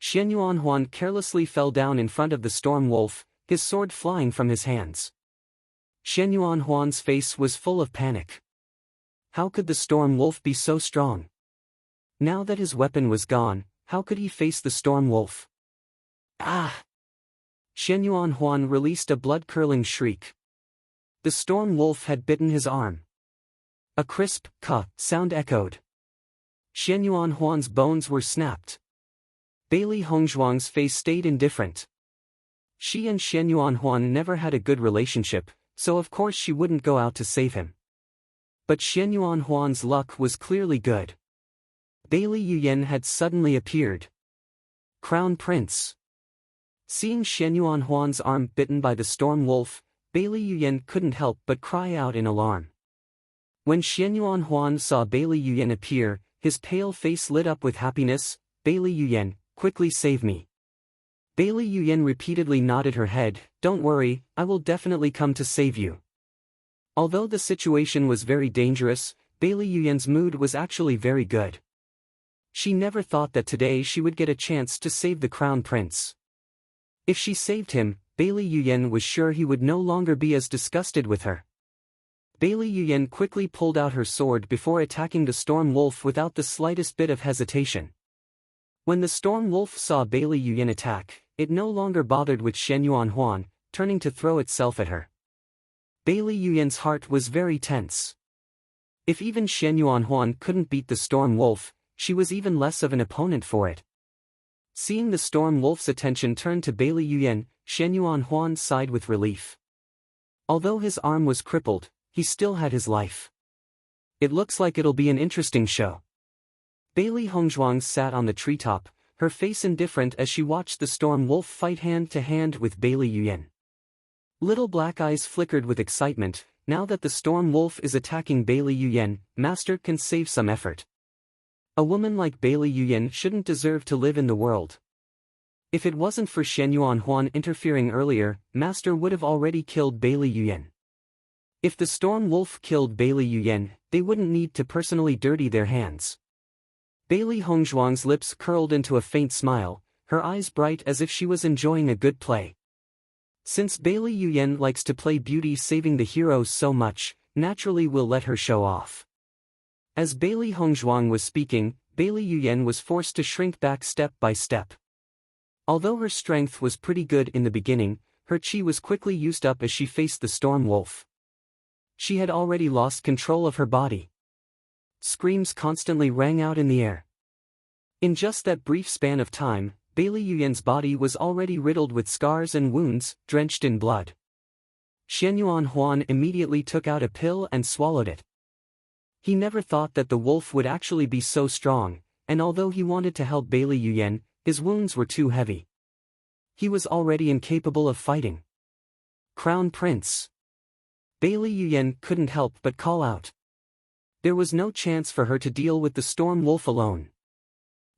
Speaker 1: Xianyuan Huan carelessly fell down in front of the storm wolf, his sword flying from his hands. Xianyuan Huan's face was full of panic. How could the storm wolf be so strong? Now that his weapon was gone, how could he face the storm wolf? Ah! Xianyuan Huan released a blood-curdling shriek. The storm wolf had bitten his arm. A crisp "ka" sound echoed. Xianyuan Huan's bones were snapped. Bailey Hongzhuang's face stayed indifferent. She and Xianyuan Huan never had a good relationship, so of course she wouldn't go out to save him. But Xianyuan Huan's luck was clearly good. Bailey Yuyan had suddenly appeared. Crown Prince. Seeing Xianyuan Huan's arm bitten by the storm wolf, Bailey Yuyan couldn't help but cry out in alarm. When Xianyuan Huan saw Bailey Yuyan appear, his pale face lit up with happiness. Bailey Yuyan, quickly save me. Bailey Yuyan repeatedly nodded her head. Don't worry, I will definitely come to save you. Although the situation was very dangerous, Bailey Yuyan's mood was actually very good. She never thought that today she would get a chance to save the Crown Prince. If she saved him, Bailey Yuyan was sure he would no longer be as disgusted with her. Bailey Yuyan quickly pulled out her sword before attacking the storm wolf without the slightest bit of hesitation. When the storm wolf saw Bailey Yuyan attack, it no longer bothered with Xianyuan Huan, turning to throw itself at her. Bailey Yuyan's heart was very tense. If even Xianyuan Huan couldn't beat the storm wolf, she was even less of an opponent for it. Seeing the storm wolf's attention turn to Bailey Yuyan, Xianyuan Huan sighed with relief. Although his arm was crippled, he still had his life. It looks like it'll be an interesting show. Bailey Hongzhuang sat on the treetop, her face indifferent as she watched the storm wolf fight hand-to-hand with Bailey Yuyan. Little black eyes flickered with excitement. Now that the storm wolf is attacking Bailey Yuyan, Master can save some effort. A woman like Bailey Yuyan shouldn't deserve to live in the world. If it wasn't for Xianyuan Huan interfering earlier, Master would have already killed Bailey Yuyan. If the storm wolf killed Bailey Yuyan, they wouldn't need to personally dirty their hands. Bailey Hongzhuang's lips curled into a faint smile, her eyes bright as if she was enjoying a good play. Since Bailey Yuyan likes to play beauty saving the heroes so much, naturally we'll let her show off. As Bailey Hongzhuang was speaking, Bailey Yuyan was forced to shrink back step by step. Although her strength was pretty good in the beginning, her chi was quickly used up as she faced the storm wolf. She had already lost control of her body. Screams constantly rang out in the air. In just that brief span of time, Bailey Yuyan's body was already riddled with scars and wounds, drenched in blood. Xianyuan Huan immediately took out a pill and swallowed it. He never thought that the wolf would actually be so strong, and although he wanted to help Bailey Yuyan, his wounds were too heavy. He was already incapable of fighting. Crown Prince. Bailey Yuyan couldn't help but call out. There was no chance for her to deal with the storm wolf alone.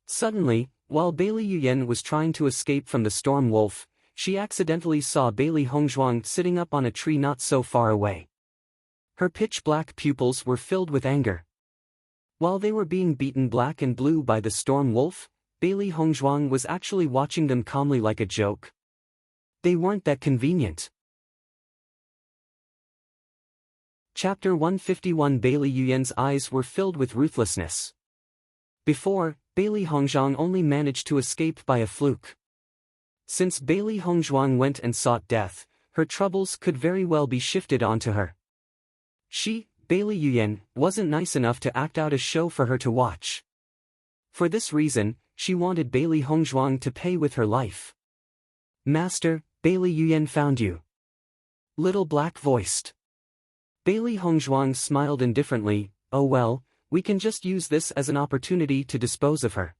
Speaker 1: Suddenly, while Bailey Yuyan was trying to escape from the storm wolf, she accidentally saw Bailey Hongzhuang sitting up on a tree not so far away. Her pitch-black pupils were filled with anger. While they were being beaten black and blue by the storm wolf, Bailey Hongzhuang was actually watching them calmly like a joke. They weren't that convenient. Chapter 151 Bailey Yuyan's eyes were filled with ruthlessness. Before, Bailey Hongzhuang only managed to escape by a fluke. Since Bailey Hongzhuang went and sought death, her troubles could very well be shifted onto her. She, Bailey Yuyan, wasn't nice enough to act out a show for her to watch. For this reason, she wanted Bailey Hongzhuang to pay with her life. Master, Bailey Yuyan found you. Little Black voiced. Bailey Hongzhuang smiled indifferently. Oh well, we can just use this as an opportunity to dispose of her.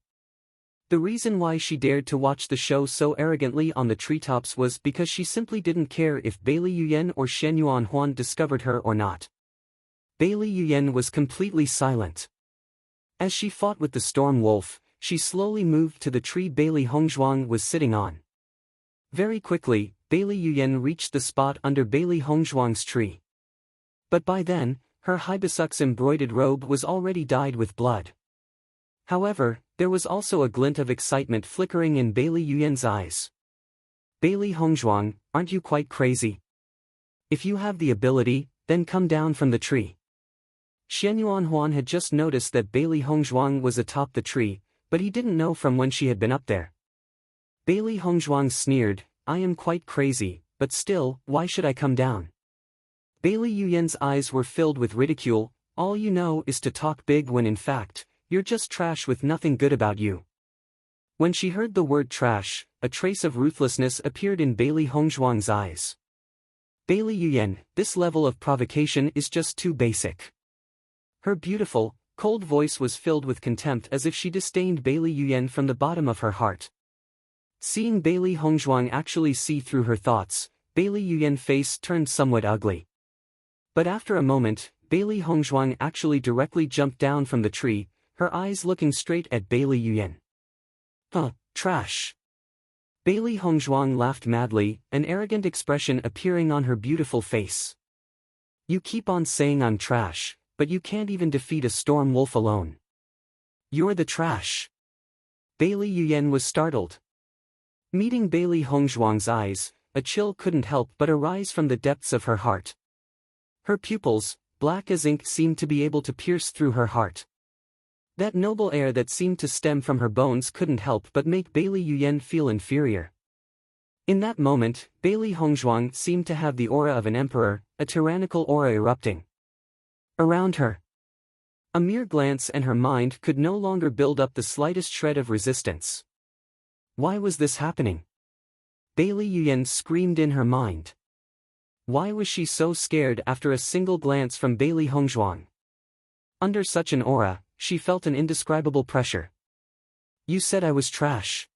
Speaker 1: The reason why she dared to watch the show so arrogantly on the treetops was because she simply didn't care if Bailey Yuyan or Shen Yuanhuan discovered her or not. Bailey Yuyan was completely silent. As she fought with the storm wolf, she slowly moved to the tree Bailey Hongzhuang was sitting on. Very quickly, Bailey Yuyan reached the spot under Bailey Hongzhuang's tree. But by then, her hibiscus embroidered robe was already dyed with blood. However, there was also a glint of excitement flickering in Bailey Yuyan's eyes. Bailey Hongzhuang, aren't you quite crazy? If you have the ability, then come down from the tree. Shen Yuanhuan had just noticed that Bailey Hongzhuang was atop the tree, but he didn't know from when she had been up there. Bailey Hongzhuang sneered, I am quite crazy, but still, why should I come down? Bailey Yuyan's eyes were filled with ridicule. All you know is to talk big when in fact, you're just trash with nothing good about you. When she heard the word trash, a trace of ruthlessness appeared in Bailey Hongzhuang's eyes. Bailey Yuyan, this level of provocation is just too basic. Her beautiful, cold voice was filled with contempt as if she disdained Bailey Yuyan from the bottom of her heart. Seeing Bailey Hongzhuang actually see through her thoughts, Bailey Yuyan's face turned somewhat ugly. But after a moment, Bailey Hongzhuang actually directly jumped down from the tree, her eyes looking straight at Bailey Yuyan. Trash. Bailey Hongzhuang laughed madly, an arrogant expression appearing on her beautiful face. You keep on saying I'm trash, but you can't even defeat a storm wolf alone. You're the trash. Bailey Yuyan was startled. Meeting Bailey Hongzhuang's eyes, a chill couldn't help but arise from the depths of her heart. Her pupils, black as ink, seemed to be able to pierce through her heart. That noble air that seemed to stem from her bones couldn't help but make Bailey Yuyan feel inferior. In that moment, Bailey Hongzhuang seemed to have the aura of an emperor, a tyrannical aura erupting around her. A mere glance and her mind could no longer build up the slightest shred of resistance. Why was this happening? Bailey Yuyan screamed in her mind. Why was she so scared after a single glance from Bailey Hongzhuang? Under such an aura, she felt an indescribable pressure. You said I was trash.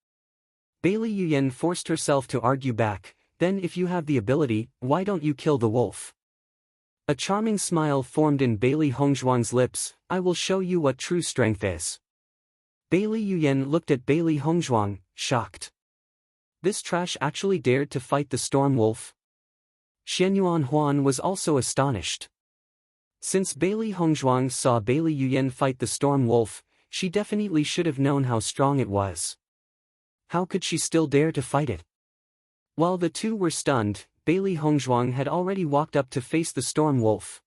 Speaker 1: Bailey Yuyan forced herself to argue back, then if you have the ability, why don't you kill the wolf? A charming smile formed in Bailey Hongzhuang's lips. I will show you what true strength is. Bailey Yuyan looked at Bailey Hongzhuang, shocked. This trash actually dared to fight the storm wolf? Shen Yuanhuan was also astonished. Since Bailey Hongzhuang saw Bailey Yuyan fight the storm wolf, she definitely should have known how strong it was. How could she still dare to fight it? While the two were stunned, Bailey Hongzhuang had already walked up to face the storm wolf.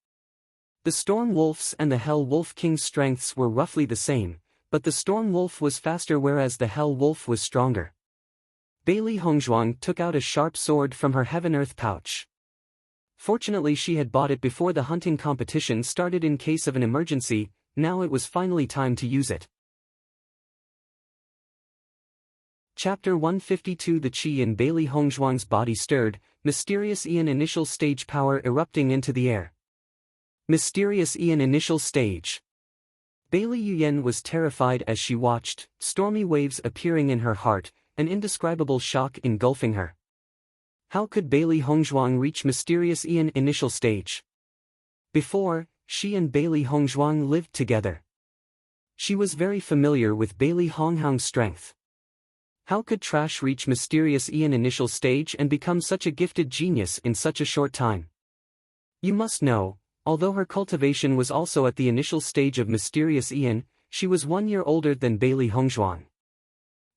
Speaker 1: The storm wolf's and the hell wolf king's strengths were roughly the same, but the storm wolf was faster whereas the hell wolf was stronger. Bailey Hongzhuang took out a sharp sword from her heaven-earth pouch. Fortunately she had bought it before the hunting competition started in case of an emergency. Now it was finally time to use it. Chapter 152. The chi in Bailey Hongzhuang's body stirred, mysterious Ian initial stage power erupting into the air. Mysterious Ian initial stage. Bailey Yuyan was terrified as she watched, stormy waves appearing in her heart, an indescribable shock engulfing her. How could Bailey Hongzhuang reach mysterious Ian initial stage? Before, she and Bailey Hongzhuang lived together. She was very familiar with Bailey Hongzhuang's strength. How could trash reach mysterious Ian initial stage and become such a gifted genius in such a short time? You must know, although her cultivation was also at the initial stage of mysterious Ian, she was 1 year older than Bailey Hongzhuang.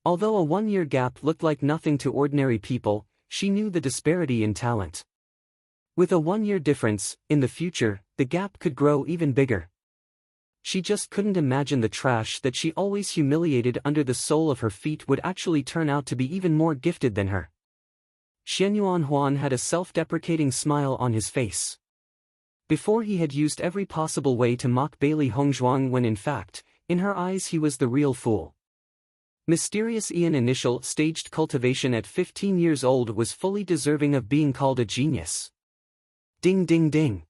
Speaker 1: Although a 1 year gap looked like nothing to ordinary people, she knew the disparity in talent. With a 1 year difference, in the future, the gap could grow even bigger. She just couldn't imagine the trash that she always humiliated under the sole of her feet would actually turn out to be even more gifted than her. Shen Yuanhuan had a self-deprecating smile on his face. Before he had used every possible way to mock Bailey Hongzhuang when in fact, in her eyes he was the real fool. Mysterious Ian initial staged cultivation at 15 years old was fully deserving of being called a genius. Ding ding ding.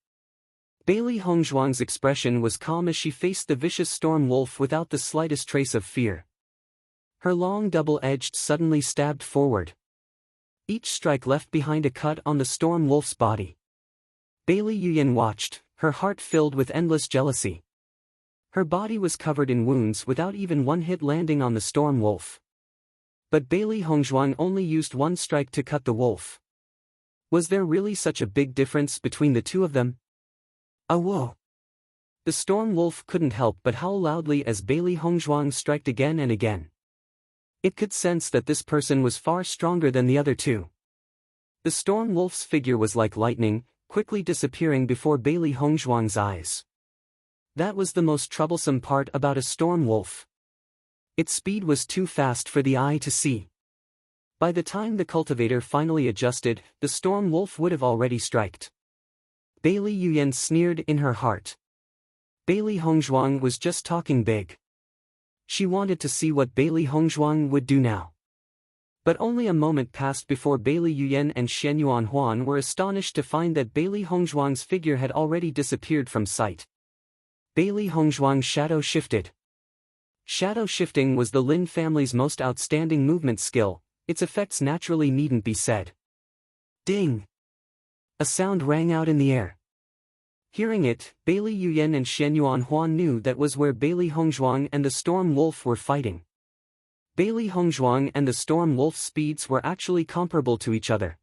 Speaker 1: Bailey Hongzhuang's expression was calm as she faced the vicious storm wolf without the slightest trace of fear. Her long double-edged suddenly stabbed forward. Each strike left behind a cut on the storm wolf's body. Bailey Yuyan watched, her heart filled with endless jealousy. Her body was covered in wounds without even one hit landing on the storm wolf. But Bailey Hongzhuang only used one strike to cut the wolf. Was there really such a big difference between the two of them? Whoa! The storm wolf couldn't help but howl loudly as Bailey Hongzhuang struck again and again. It could sense that this person was far stronger than the other two. The storm wolf's figure was like lightning, quickly disappearing before Bailey Hongzhuang's eyes. That was the most troublesome part about a storm wolf. Its speed was too fast for the eye to see. By the time the cultivator finally adjusted, the storm wolf would have already striked. Bailey Yuyan sneered in her heart. Bailey Hongzhuang was just talking big. She wanted to see what Bailey Hongzhuang would do now. But only a moment passed before Bailey Yuyan and Xianyuan Huan were astonished to find that Bailey Hongzhuang's figure had already disappeared from sight. Bailey Hongzhuang's shadow shifted. Shadow shifting was the Lin family's most outstanding movement skill, its effects naturally needn't be said. Ding! A sound rang out in the air. Hearing it, Bailey Yuyan and Xianyuan Huan knew that was where Bailey Hongzhuang and the storm wolf were fighting. Bailey Hongzhuang and the storm wolf's speeds were actually comparable to each other.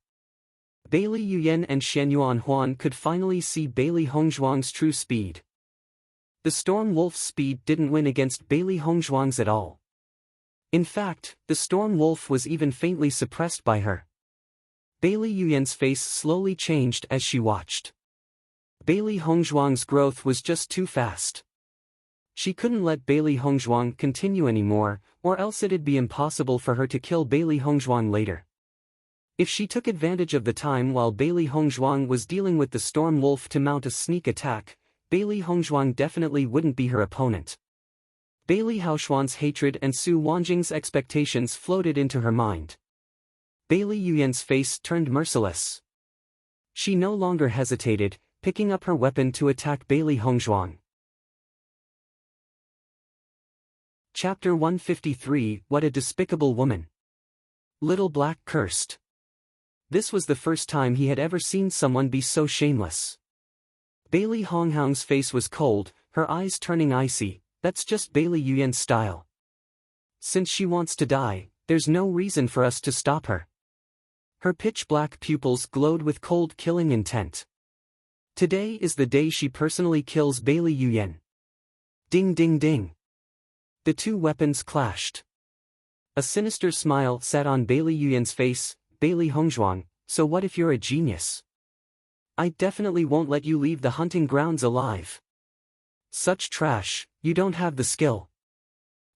Speaker 1: Bailey Yuyan and Xianyuan Huan could finally see Bailey Hongzhuang's true speed. The storm wolf's speed didn't win against Bailey Hongzhuang's at all. In fact, the storm wolf was even faintly suppressed by her. Bailey Yuyan's face slowly changed as she watched. Bailey Hongzhuang's growth was just too fast. She couldn't let Bailey Hongzhuang continue anymore, or else it'd be impossible for her to kill Bailey Hongzhuang later. If she took advantage of the time while Bailey Hongzhuang was dealing with the storm wolf to mount a sneak attack, Bailey Hongzhuang definitely wouldn't be her opponent. Bailey Haoxuan's hatred and Su Wanjing's expectations floated into her mind. Bailey Yuyan's face turned merciless. She no longer hesitated, picking up her weapon to attack Bailey Hongzhuang. Chapter 153 What a Despicable Woman. Little Black cursed. This was the first time he had ever seen someone be so shameless. Bailey Hongzhuang's face was cold, her eyes turning icy. That's just Bailey Yuyan's style. Since she wants to die, there's no reason for us to stop her. Her pitch-black pupils glowed with cold killing intent. Today is the day she personally kills Bailey Yuyan. Ding ding ding. The two weapons clashed. A sinister smile sat on Bailey Yuyan's face. Bailey Hongzhuang, so what if you're a genius? I definitely won't let you leave the hunting grounds alive. Such trash, you don't have the skill.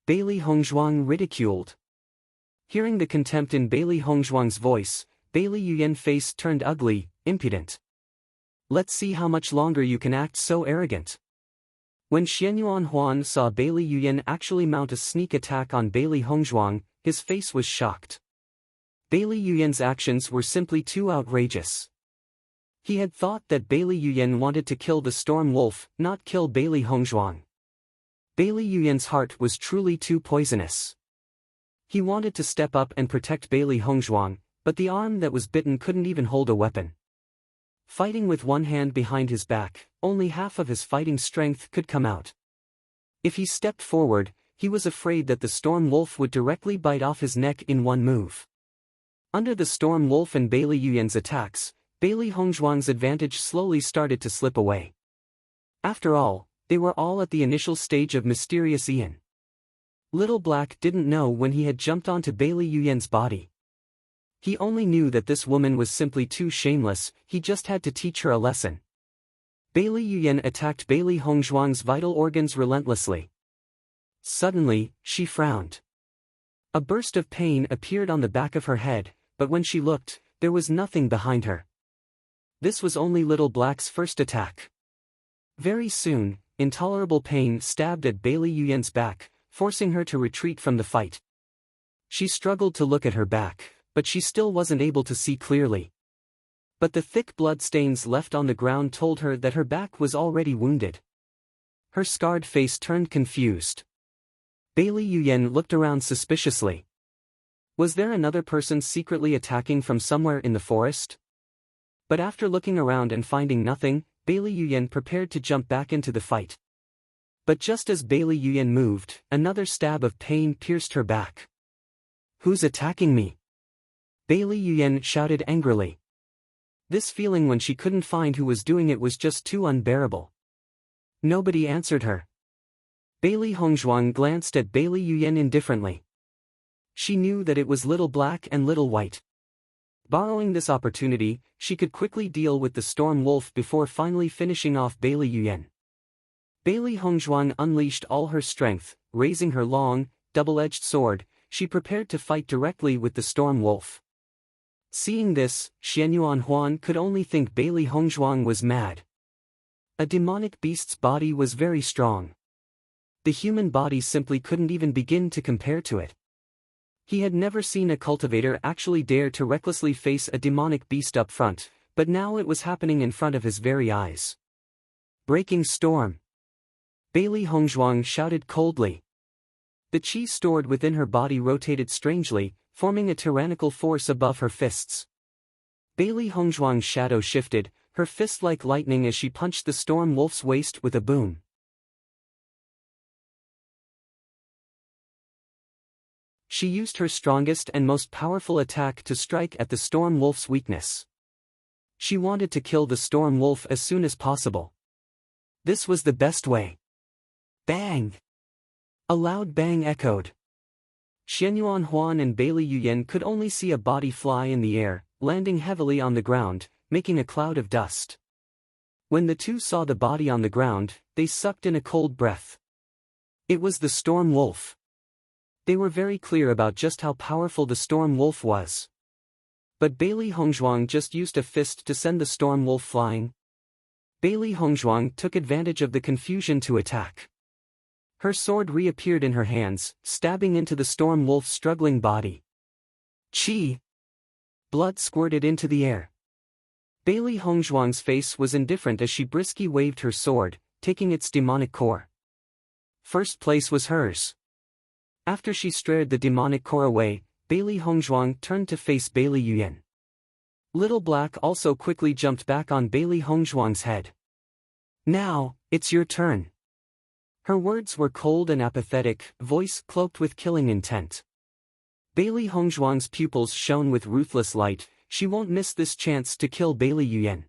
Speaker 1: Bailey Hongzhuang ridiculed. Hearing the contempt in Bailey Hongzhuang's voice, Bailey Yuyan's face turned ugly, impudent. Let's see how much longer you can act so arrogant. When Xianyuan Huan saw Bailey Yuyan actually mount a sneak attack on Bailey Hongzhuang, his face was shocked. Bailey Yuyan's actions were simply too outrageous. He had thought that Bailey Yuyan wanted to kill the storm wolf, not kill Bailey Hongzhuang. Bailey Yuyan's heart was truly too poisonous. He wanted to step up and protect Bailey Hongzhuang, but the arm that was bitten couldn't even hold a weapon. Fighting with one hand behind his back, only half of his fighting strength could come out. If he stepped forward, he was afraid that the storm wolf would directly bite off his neck in one move. Under the storm wolf and Bailey Yuyan's attacks, Bailey Hongzhuang's advantage slowly started to slip away. After all, they were all at the initial stage of Mysterious Ian. Little Black didn't know when he had jumped onto Bailey Yuyan's body. He only knew that this woman was simply too shameless, he just had to teach her a lesson. Bailey Yuyan attacked Bailey Hongzhuang's vital organs relentlessly. Suddenly, she frowned. A burst of pain appeared on the back of her head, but when she looked, there was nothing behind her. This was only Little Black's first attack. Very soon, intolerable pain stabbed at Bailey Yuyen's back, forcing her to retreat from the fight. She struggled to look at her back, but she still wasn't able to see clearly. But the thick blood stains left on the ground told her that her back was already wounded. Her scarred face turned confused. Bailey Yuyen looked around suspiciously. Was there another person secretly attacking from somewhere in the forest? But after looking around and finding nothing, Bailey Yuyen prepared to jump back into the fight. But just as Bailey Yuyen moved, another stab of pain pierced her back. "Who's attacking me?" Bailey Yuyen shouted angrily. This feeling when she couldn't find who was doing it was just too unbearable. Nobody answered her. Bailey Hongzhuang glanced at Bailey Yuyen indifferently. She knew that it was Little Black and Little White. Borrowing this opportunity, she could quickly deal with the Storm Wolf before finally finishing off Bailey Yuyen. Bailey Hongzhuang unleashed all her strength, raising her long, double-edged sword. She prepared to fight directly with the Storm Wolf. Seeing this, Xianyuan Huan could only think Bailey Hongzhuang was mad. A demonic beast's body was very strong. The human body simply couldn't even begin to compare to it. He had never seen a cultivator actually dare to recklessly face a demonic beast up front, but now it was happening in front of his very eyes. "Breaking storm!" Bailey Hongzhuang shouted coldly. The chi stored within her body rotated strangely, forming a tyrannical force above her fists. Bailey Hongzhuang's shadow shifted, her fist like lightning as she punched the Storm Wolf's waist with a boom. She used her strongest and most powerful attack to strike at the Storm Wolf's weakness. She wanted to kill the Storm Wolf as soon as possible. This was the best way. Bang! A loud bang echoed. Xianyuan Huan and Bailey Yuyen could only see a body fly in the air, landing heavily on the ground, making a cloud of dust. When the two saw the body on the ground, they sucked in a cold breath. It was the Storm Wolf. They were very clear about just how powerful the Storm Wolf was. But Bailey Hongzhuang just used a fist to send the Storm Wolf flying. Bailey Hongzhuang took advantage of the confusion to attack. Her sword reappeared in her hands, stabbing into the Storm Wolf's struggling body. Chi! Blood squirted into the air. Bailey Hongzhuang's face was indifferent as she briskly waved her sword, taking its demonic core. First place was hers. After she strared the demonic core away, Bailey Hongzhuang turned to face Bailey Yuyen. Little Black also quickly jumped back on Bailey Hongzhuang's head. "Now, it's your turn." Her words were cold and apathetic, voice cloaked with killing intent. Bailey Hongzhuang's pupils shone with ruthless light. She won't miss this chance to kill Bailey Yuyen.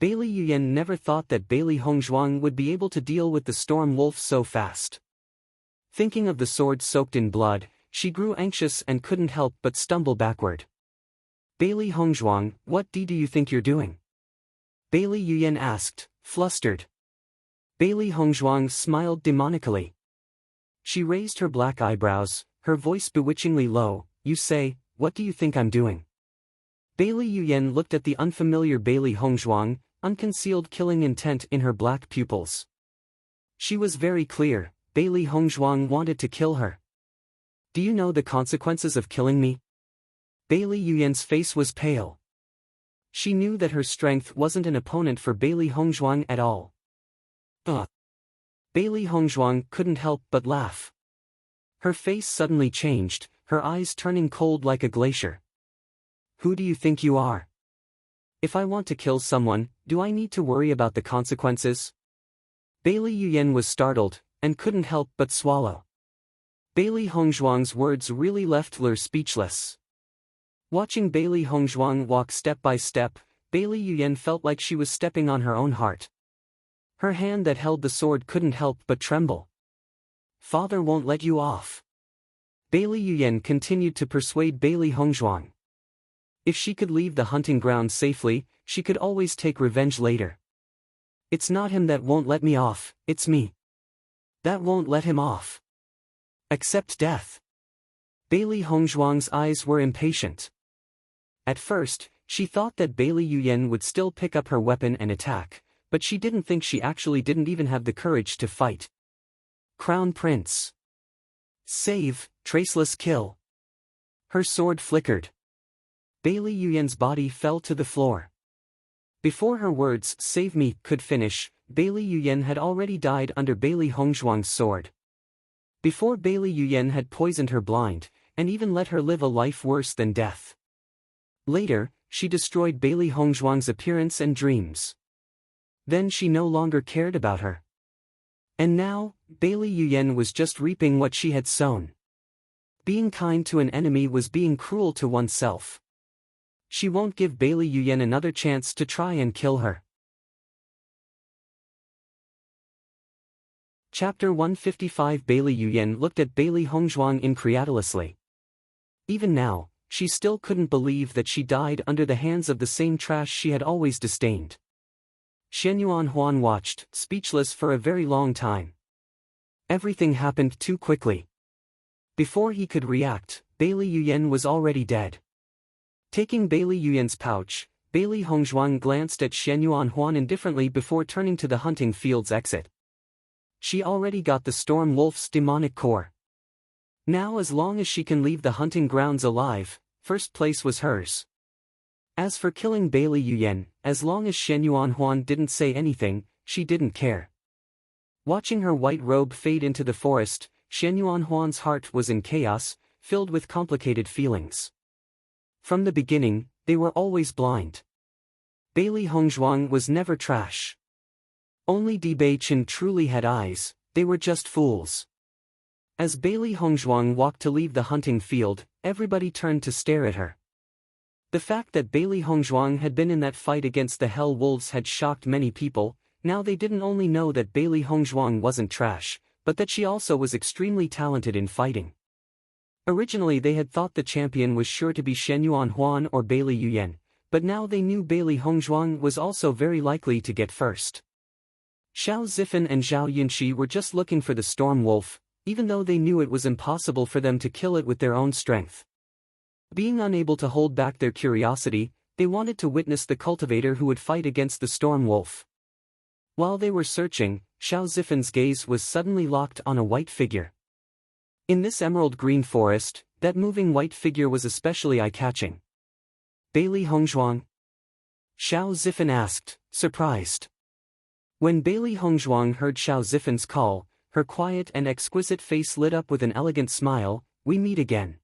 Speaker 1: Bailey Yuyen never thought that Bailey Hongzhuang would be able to deal with the Storm Wolf so fast. Thinking of the sword soaked in blood, she grew anxious and couldn't help but stumble backward. "Bailey Hongzhuang, what do you think you're doing?" Bailey Yuyen asked, flustered. Bailey Hongzhuang smiled demonically. She raised her black eyebrows, her voice bewitchingly low. "You say, what do you think I'm doing?" Bailey Yuyen looked at the unfamiliar Bailey Hongzhuang, unconcealed killing intent in her black pupils. She was very clear, Bailey Hongzhuang wanted to kill her. "Do you know the consequences of killing me?" Bailey Yuyen's face was pale. She knew that her strength wasn't an opponent for Bailey Hongzhuang at all. Bailey Hongzhuang couldn't help but laugh. Her face suddenly changed, her eyes turning cold like a glacier. "Who do you think you are? If I want to kill someone, do I need to worry about the consequences?" Bailey Yuyen was startled, and couldn't help but swallow. Bailey Hongzhuang's words really left her speechless. Watching Bailey Hongzhuang walk step by step, Bailey Yuyen felt like she was stepping on her own heart. Her hand that held the sword couldn't help but tremble. "Father won't let you off." Bailey Yuyen continued to persuade Bailey Hongzhuang. If she could leave the hunting ground safely, she could always take revenge later. "It's not him that won't let me off, it's me. That won't let him off. Accept death." Bailey Hongzhuang's eyes were impatient. At first, she thought that Bailey Yuyen would still pick up her weapon and attack, but she didn't think she actually didn't even have the courage to fight. Crown Prince. Save, traceless kill. Her sword flickered. Bailey Yuyen's body fell to the floor. Before her words, "Save me," could finish, Bailey Yuyen had already died under Bailey Hongzhuang's sword. Before Bailey Yuyen had poisoned her blind, and even let her live a life worse than death. Later, she destroyed Bailey Hongzhuang's appearance and dreams. Then she no longer cared about her. And now, Bailey Yuyen was just reaping what she had sown. Being kind to an enemy was being cruel to oneself. She won't give Bailey Yuyen another chance to try and kill her. Chapter 155. Bailey Yuyen looked at Bailey Hongzhuang incredulously. Even now, she still couldn't believe that she died under the hands of the same trash she had always disdained. Shenyuan Huan watched, speechless for a very long time. Everything happened too quickly. Before he could react, Bailey Yuyen was already dead. Taking Bailey Yuyen's pouch, Bailey Hongzhuang glanced at Shenyuan Huan indifferently before turning to the hunting field's exit. She already got the Storm Wolf's demonic core. Now as long as she can leave the hunting grounds alive, first place was hers. As for killing Bailey Yuyen, as long as Shenyuan Huan didn't say anything, she didn't care. Watching her white robe fade into the forest, Shenyuan Huan's heart was in chaos, filled with complicated feelings. From the beginning, they were always blind. Bailey Hongzhuang was never trash. Only Bewitching truly had eyes, they were just fools. As Bailey Hongzhuang walked to leave the hunting field, everybody turned to stare at her. The fact that Bailey Hongzhuang had been in that fight against the Hell Wolves had shocked many people. Now they didn't only know that Bailey Hongzhuang wasn't trash, but that she also was extremely talented in fighting. Originally they had thought the champion was sure to be Shenyuan Huan or Bailey Yuyen, but now they knew Bailey Hongzhuang was also very likely to get first. Xiao Zifen and Zhao Yunxi were just looking for the Storm Wolf, even though they knew it was impossible for them to kill it with their own strength. Being unable to hold back their curiosity, they wanted to witness the cultivator who would fight against the Storm Wolf. While they were searching, Xiao Zifen's gaze was suddenly locked on a white figure. In this emerald-green forest, that moving white figure was especially eye-catching. Bailey Hongzhuang? Xiao Zifen asked, surprised. When Bailey Hongzhuang heard Xiao Zifen's call, her quiet and exquisite face lit up with an elegant smile. "We meet again."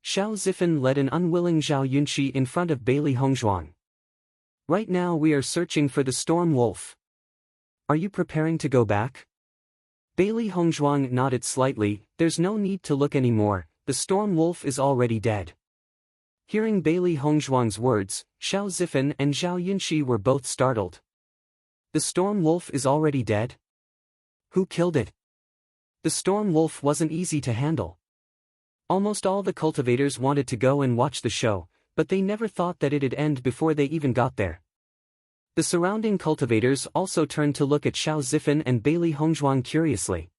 Speaker 1: Xiao Zifen led an unwilling Zhao Yunxi in front of Bailey Hongzhuang. "Right now we are searching for the Storm Wolf. Are you preparing to go back?" Bailey Hongzhuang nodded slightly. "There's no need to look anymore, the Storm Wolf is already dead." Hearing Bailey Hongzhuang's words, Xiao Zifen and Zhao Yunxi were both startled. The Storm Wolf is already dead? Who killed it? The Storm Wolf wasn't easy to handle. Almost all the cultivators wanted to go and watch the show, but they never thought that it'd end before they even got there. The surrounding cultivators also turned to look at Xiao Zifen and Bailey Hongzhuang curiously.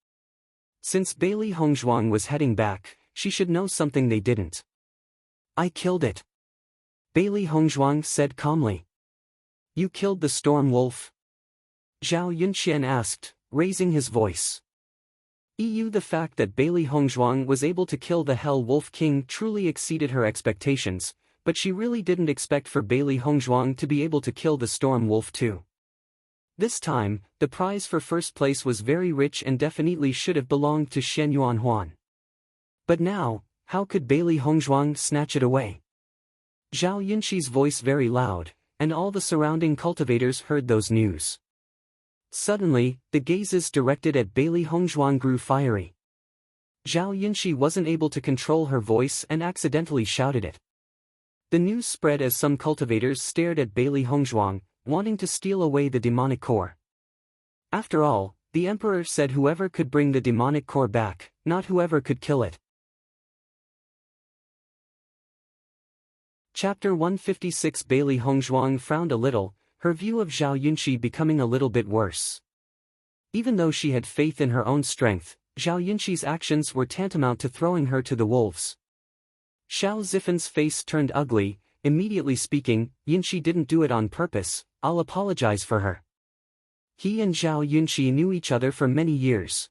Speaker 1: Since Bailey Hongzhuang was heading back, she should know something they didn't. "I killed it," Bailey Hongzhuang said calmly. "You killed the Storm Wolf?" Zhao Yunxian asked, raising his voice. The fact that Bailey Hongzhuang was able to kill the Hell Wolf King truly exceeded her expectations, but she really didn't expect for Bailey Hongzhuang to be able to kill the Storm Wolf too. This time, the prize for first place was very rich and definitely should have belonged to Shenyuan Huan. But now, how could Bailey Hongzhuang snatch it away? Zhao Yunxi's voice very loud, and all the surrounding cultivators heard those news. Suddenly, the gazes directed at Bailey Hongzhuang grew fiery. Zhao Yunxi wasn't able to control her voice and accidentally shouted it. The news spread as some cultivators stared at Bailey Hongzhuang, wanting to steal away the demonic core. After all, the emperor said whoever could bring the demonic core back, not whoever could kill it. Chapter 156. Bailey Hongzhuang frowned a little, her view of Zhao Yunxi becoming a little bit worse. Even though she had faith in her own strength, Zhao Yunxi's actions were tantamount to throwing her to the wolves. Xiao Zifen's face turned ugly, immediately speaking, "Yunxi didn't do it on purpose, I'll apologize for her." He and Zhao Yunqi knew each other for many years.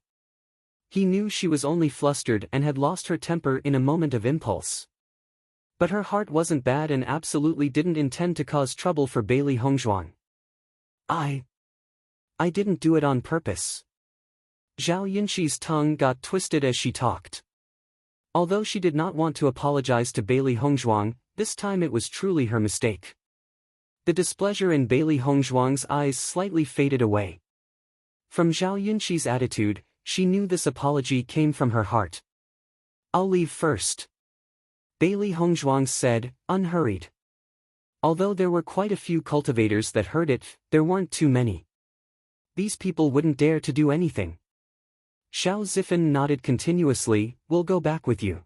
Speaker 1: He knew she was only flustered and had lost her temper in a moment of impulse. But her heart wasn't bad and absolutely didn't intend to cause trouble for Bailey Hongzhuang. I didn't do it on purpose. Zhao Yunqi's tongue got twisted as she talked. Although she did not want to apologize to Bailey Hongzhuang, this time it was truly her mistake. The displeasure in Bailey Hongzhuang's eyes slightly faded away. From Zhao Yunqi's attitude, she knew this apology came from her heart. I'll leave first, Bailey Hongzhuang said, unhurried. Although there were quite a few cultivators that heard it, there weren't too many. These people wouldn't dare to do anything. Xiao Zifan nodded continuously, we'll go back with you.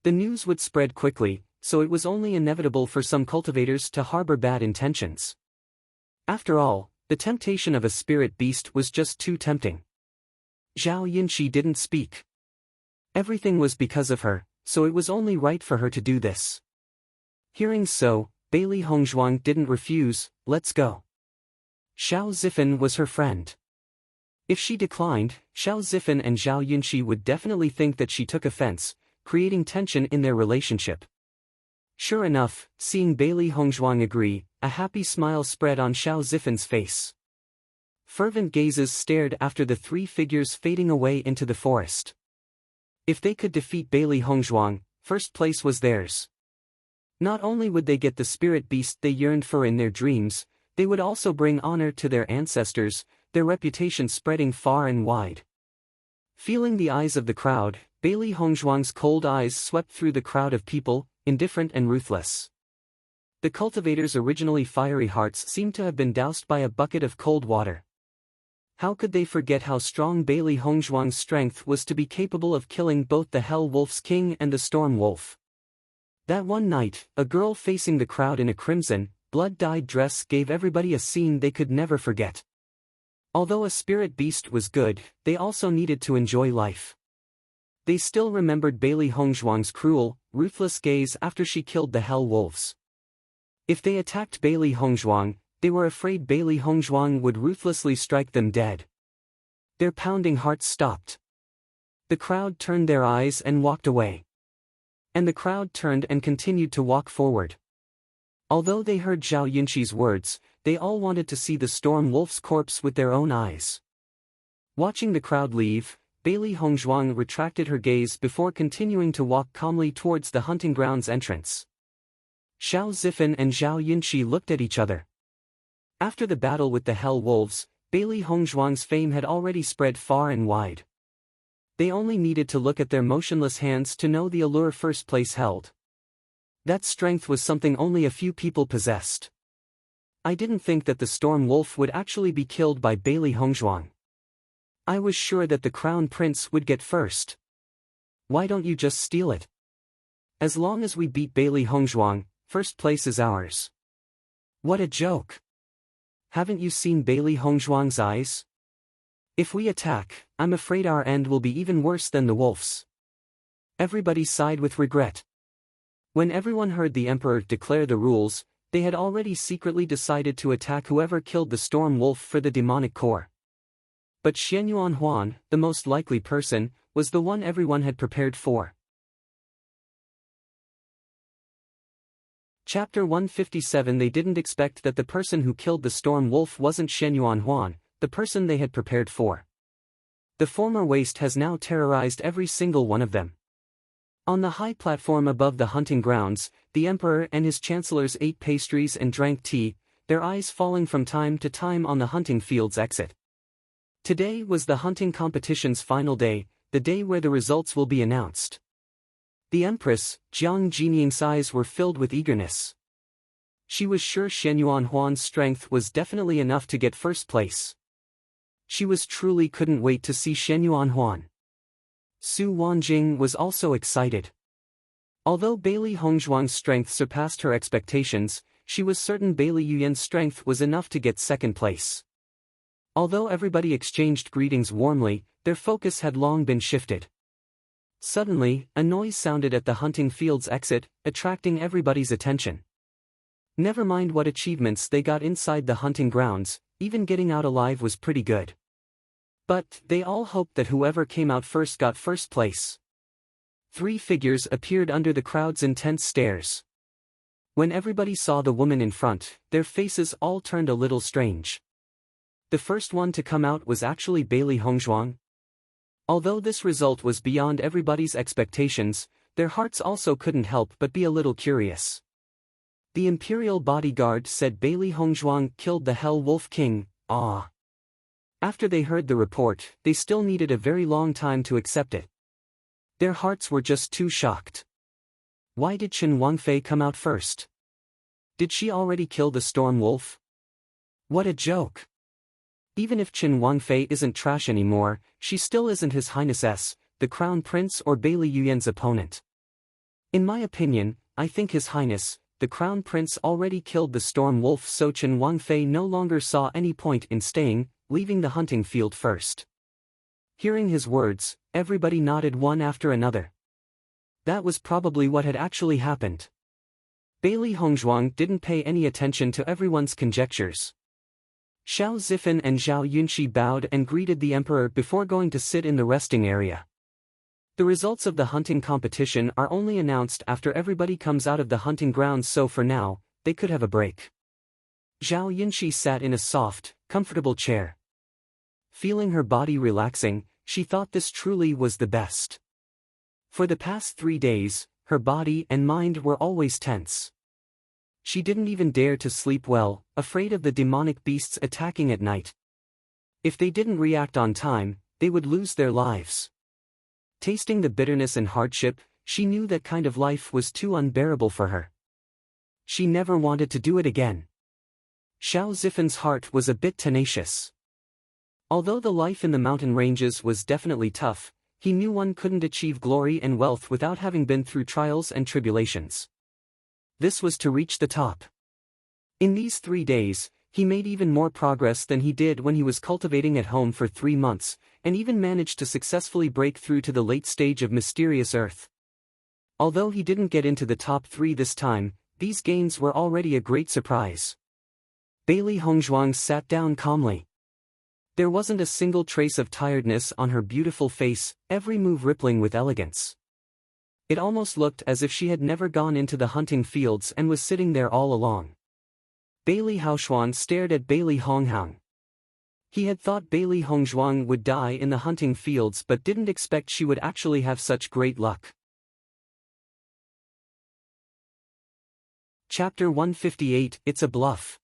Speaker 1: The news would spread quickly, so it was only inevitable for some cultivators to harbor bad intentions. After all, the temptation of a spirit beast was just too tempting. Zhao Yunqi didn't speak. Everything was because of her, so it was only right for her to do this. Hearing so, Bailey Hongzhuang didn't refuse, let's go. Xiao Zifan was her friend. If she declined, Xiao Zifan and Zhao Yunqi would definitely think that she took offense, creating tension in their relationship. Sure enough, seeing Bailey Hongzhuang agree, a happy smile spread on Xiao Zifan's face. Fervent gazes stared after the three figures fading away into the forest. If they could defeat Bailey Hongzhuang, first place was theirs. Not only would they get the spirit beast they yearned for in their dreams, they would also bring honor to their ancestors, their reputation spreading far and wide. Feeling the eyes of the crowd, Bailey Hongzhuang's cold eyes swept through the crowd of people, indifferent and ruthless. The cultivators' originally fiery hearts seemed to have been doused by a bucket of cold water. How could they forget how strong Bailey Hongzhuang's strength was to be capable of killing both the Hell Wolf's king and the Storm Wolf? That one night, a girl facing the crowd in a crimson, blood-dyed dress gave everybody a scene they could never forget. Although a spirit beast was good, they also needed to enjoy life. They still remembered Bailey Hongzhuang's cruel, ruthless gaze after she killed the Hell Wolves. If they attacked Bailey Hongzhuang, they were afraid Bailey Hongzhuang would ruthlessly strike them dead. Their pounding hearts stopped. The crowd turned their eyes and walked away. And the crowd turned and continued to walk forward. Although they heard Zhao Yunqi's words, they all wanted to see the Storm Wolf's corpse with their own eyes. Watching the crowd leave, Bailey Hongzhuang retracted her gaze before continuing to walk calmly towards the hunting grounds entrance. Xiao Zifan and Zhao Yunqi looked at each other. After the battle with the Hell Wolves, Bailey Hongzhuang's fame had already spread far and wide. They only needed to look at their motionless hands to know the allure first place held. That strength was something only a few people possessed. I didn't think that the Storm Wolf would actually be killed by Bailey Hongzhuang. I was sure that the Crown Prince would get first. Why don't you just steal it? As long as we beat Bailey Hongzhuang, first place is ours. What a joke. Haven't you seen Bailey Hongzhuang's eyes? If we attack, I'm afraid our end will be even worse than the wolf's. Everybody sighed with regret. When everyone heard the emperor declare the rules, they had already secretly decided to attack whoever killed the Storm Wolf for the demonic core. But Xianyuan Huan, the most likely person, was the one everyone had prepared for. Chapter 157. They didn't expect that the person who killed the Storm Wolf wasn't Xianyuan Huan, the person they had prepared for. The former waste has now terrorized every single one of them. On the high platform above the hunting grounds, the emperor and his chancellors ate pastries and drank tea, their eyes falling from time to time on the hunting field's exit. Today was the hunting competition's final day, the day where the results will be announced. The Empress, Jiang Jinying's eyes were filled with eagerness. She was sure Xianyuan Huan's strength was definitely enough to get first place. She truly couldn't wait to see Xianyuan Huan. Su Wanjing was also excited. Although Bailey Hongzhuang's strength surpassed her expectations, she was certain Bailey Yuyan's strength was enough to get second place. Although everybody exchanged greetings warmly, their focus had long been shifted. Suddenly, a noise sounded at the hunting field's exit, attracting everybody's attention. Never mind what achievements they got inside the hunting grounds, even getting out alive was pretty good. But they all hoped that whoever came out first got first place. 3 figures appeared under the crowd's intense stares. When everybody saw the woman in front, their faces all turned a little strange. The first one to come out was actually Bailey Hongzhuang. Although this result was beyond everybody's expectations, their hearts also couldn't help but be a little curious. The Imperial bodyguard said Bailey Hongzhuang killed the Hell Wolf King. After they heard the report, they still needed a very long time to accept it. Their hearts were just too shocked. Why did Chen Wangfei come out first? Did she already kill the Storm Wolf? What a joke! Even if Chen Wangfei isn't trash anymore, she still isn't His Highness, the Crown Prince or Bailey Yuyan's opponent. In my opinion, I think His Highness, the Crown Prince already killed the Storm Wolf, so Chen Wangfei no longer saw any point in leaving the hunting field first. Hearing his words, everybody nodded one after another. That was probably what had actually happened. Bailey Hongzhuang didn't pay any attention to everyone's conjectures. Xiao Zifan and Zhao Yunxi bowed and greeted the emperor before going to sit in the resting area. The results of the hunting competition are only announced after everybody comes out of the hunting grounds, so for now, they could have a break. Zhao Yunxi sat in a soft, comfortable chair. Feeling her body relaxing, she thought this truly was the best. For the past 3 days, her body and mind were always tense. She didn't even dare to sleep well, afraid of the demonic beasts attacking at night. If they didn't react on time, they would lose their lives. Tasting the bitterness and hardship, she knew that kind of life was too unbearable for her. She never wanted to do it again. Xiao Zifan's heart was a bit tenacious. Although the life in the mountain ranges was definitely tough, he knew one couldn't achieve glory and wealth without having been through trials and tribulations. This was to reach the top. In these 3 days, he made even more progress than he did when he was cultivating at home for 3 months, and even managed to successfully break through to the late stage of Mysterious Earth. Although he didn't get into the top 3 this time, these gains were already a great surprise. Bailey Hongzhuang sat down calmly. There wasn't a single trace of tiredness on her beautiful face, every move rippling with elegance. It almost looked as if she had never gone into the hunting fields and was sitting there all along. Bailey Haoshuan stared at Bailey Honghang. He had thought Bailey Hongzhuang would die in the hunting fields but didn't expect she would actually have such great luck. Chapter 158, It's a Bluff.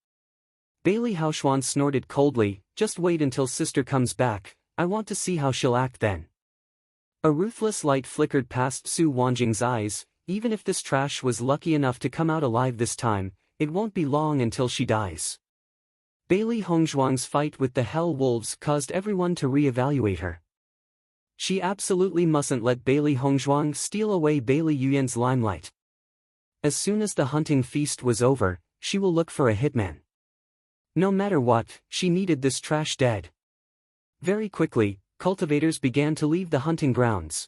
Speaker 1: Bailey Haoshuan snorted coldly, just wait until sister comes back, I want to see how she'll act then. A ruthless light flickered past Su Wanjing's eyes, even if this trash was lucky enough to come out alive this time, it won't be long until she dies. Bailey Hongzhuang's fight with the Hell Wolves caused everyone to re-evaluate her. She absolutely mustn't let Bailey Hongzhuang steal away Bailey Yuyan's limelight. As soon as the hunting feast was over, she will look for a hitman. No matter what, she needed this trash dead. Very quickly, cultivators began to leave the hunting grounds.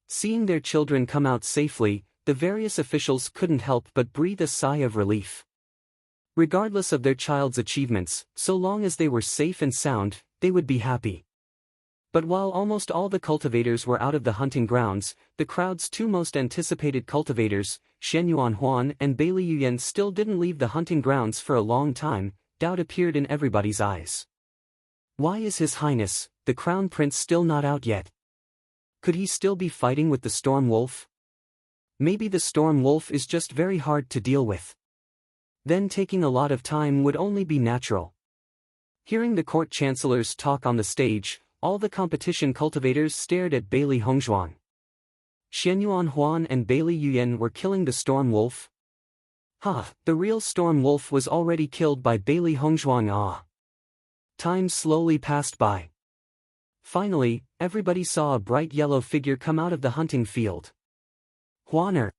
Speaker 1: Seeing their children come out safely, the various officials couldn't help but breathe a sigh of relief. Regardless of their child's achievements, so long as they were safe and sound, they would be happy. But while almost all the cultivators were out of the hunting grounds, the crowd's 2 most anticipated cultivators, Shen Yuanhuan and Bailey Yuyan, still didn't leave the hunting grounds for a long time. Doubt appeared in everybody's eyes. Why is His Highness, the Crown Prince, still not out yet? Could he still be fighting with the Storm Wolf? Maybe the Storm Wolf is just very hard to deal with. Then taking a lot of time would only be natural. Hearing the court chancellors talk on the stage, all the competition cultivators stared at Bailey Hongzhuang. Shen Yuanhuan and Bailey Yuyan were killing the Storm Wolf? The real Storm Wolf was already killed by Bailey Hongzhuang. Time slowly passed by. Finally, everybody saw a bright yellow figure come out of the hunting field. Huaner.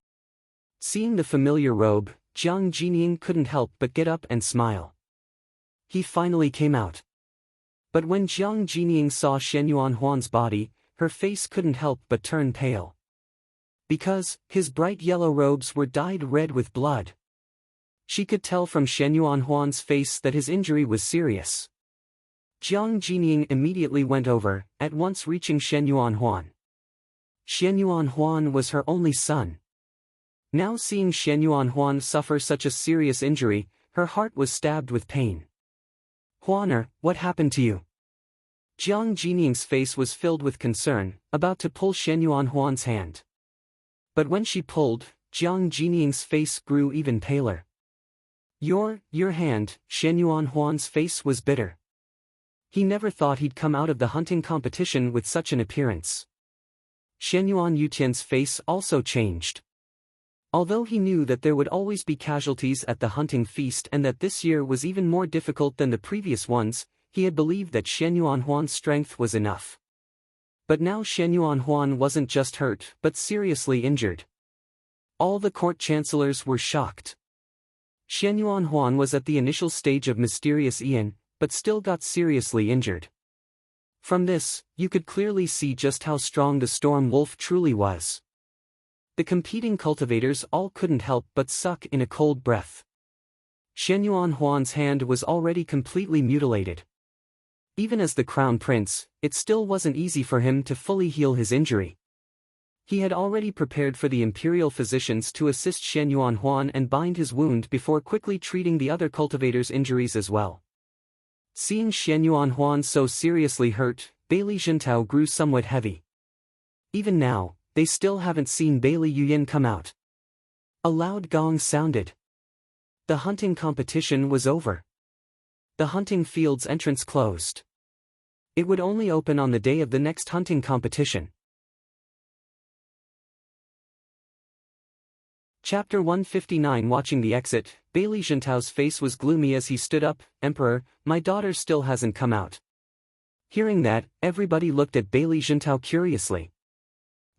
Speaker 1: Seeing the familiar robe, Jiang Jinying couldn't help but get up and smile. He finally came out. But when Jiang Jinying saw Shen Yuanhuan's body, her face couldn't help but turn pale. Because his bright yellow robes were dyed red with blood. She could tell from Shen Yuanhuan's face that his injury was serious. Jiang Jining immediately went over, at once reaching Shen Yuanhuan. Shen Yuanhuan was her only son. Now seeing Shen Yuanhuan suffer such a serious injury, her heart was stabbed with pain. "Huaner, what happened to you?" Jiang Jining's face was filled with concern, about to pull Shen Yuanhuan's hand. But when she pulled, Jiang Jining's face grew even paler. Your hand," Shen Yuanhuan's face was bitter. He never thought he'd come out of the hunting competition with such an appearance. Shen Yuan Yutian's face also changed. Although he knew that there would always be casualties at the hunting feast and that this year was even more difficult than the previous ones, he had believed that Shen Yuanhuan's strength was enough. But now Shen Yuanhuan wasn't just hurt but seriously injured. All the court chancellors were shocked. Shen Yuanhuan was at the initial stage of mysterious Ian, but still got seriously injured. From this, you could clearly see just how strong the storm wolf truly was. The competing cultivators all couldn't help but suck in a cold breath. Shen Yuanhuan's hand was already completely mutilated. Even as the crown prince, it still wasn't easy for him to fully heal his injury. He had already prepared for the imperial physicians to assist Shen Yuanhuan and bind his wound before quickly treating the other cultivators' injuries as well. Seeing Shen Yuanhuan so seriously hurt, Bailey Jintao grew somewhat heavy. Even now, they still haven't seen Bailey Yuyan come out. A loud gong sounded. The hunting competition was over. The hunting field's entrance closed. It would only open on the day of the next hunting competition. Chapter 159. Watching the exit, Bailey Jintao's face was gloomy as he stood up. "Emperor, my daughter still hasn't come out." Hearing that, everybody looked at Bailey Jintao curiously.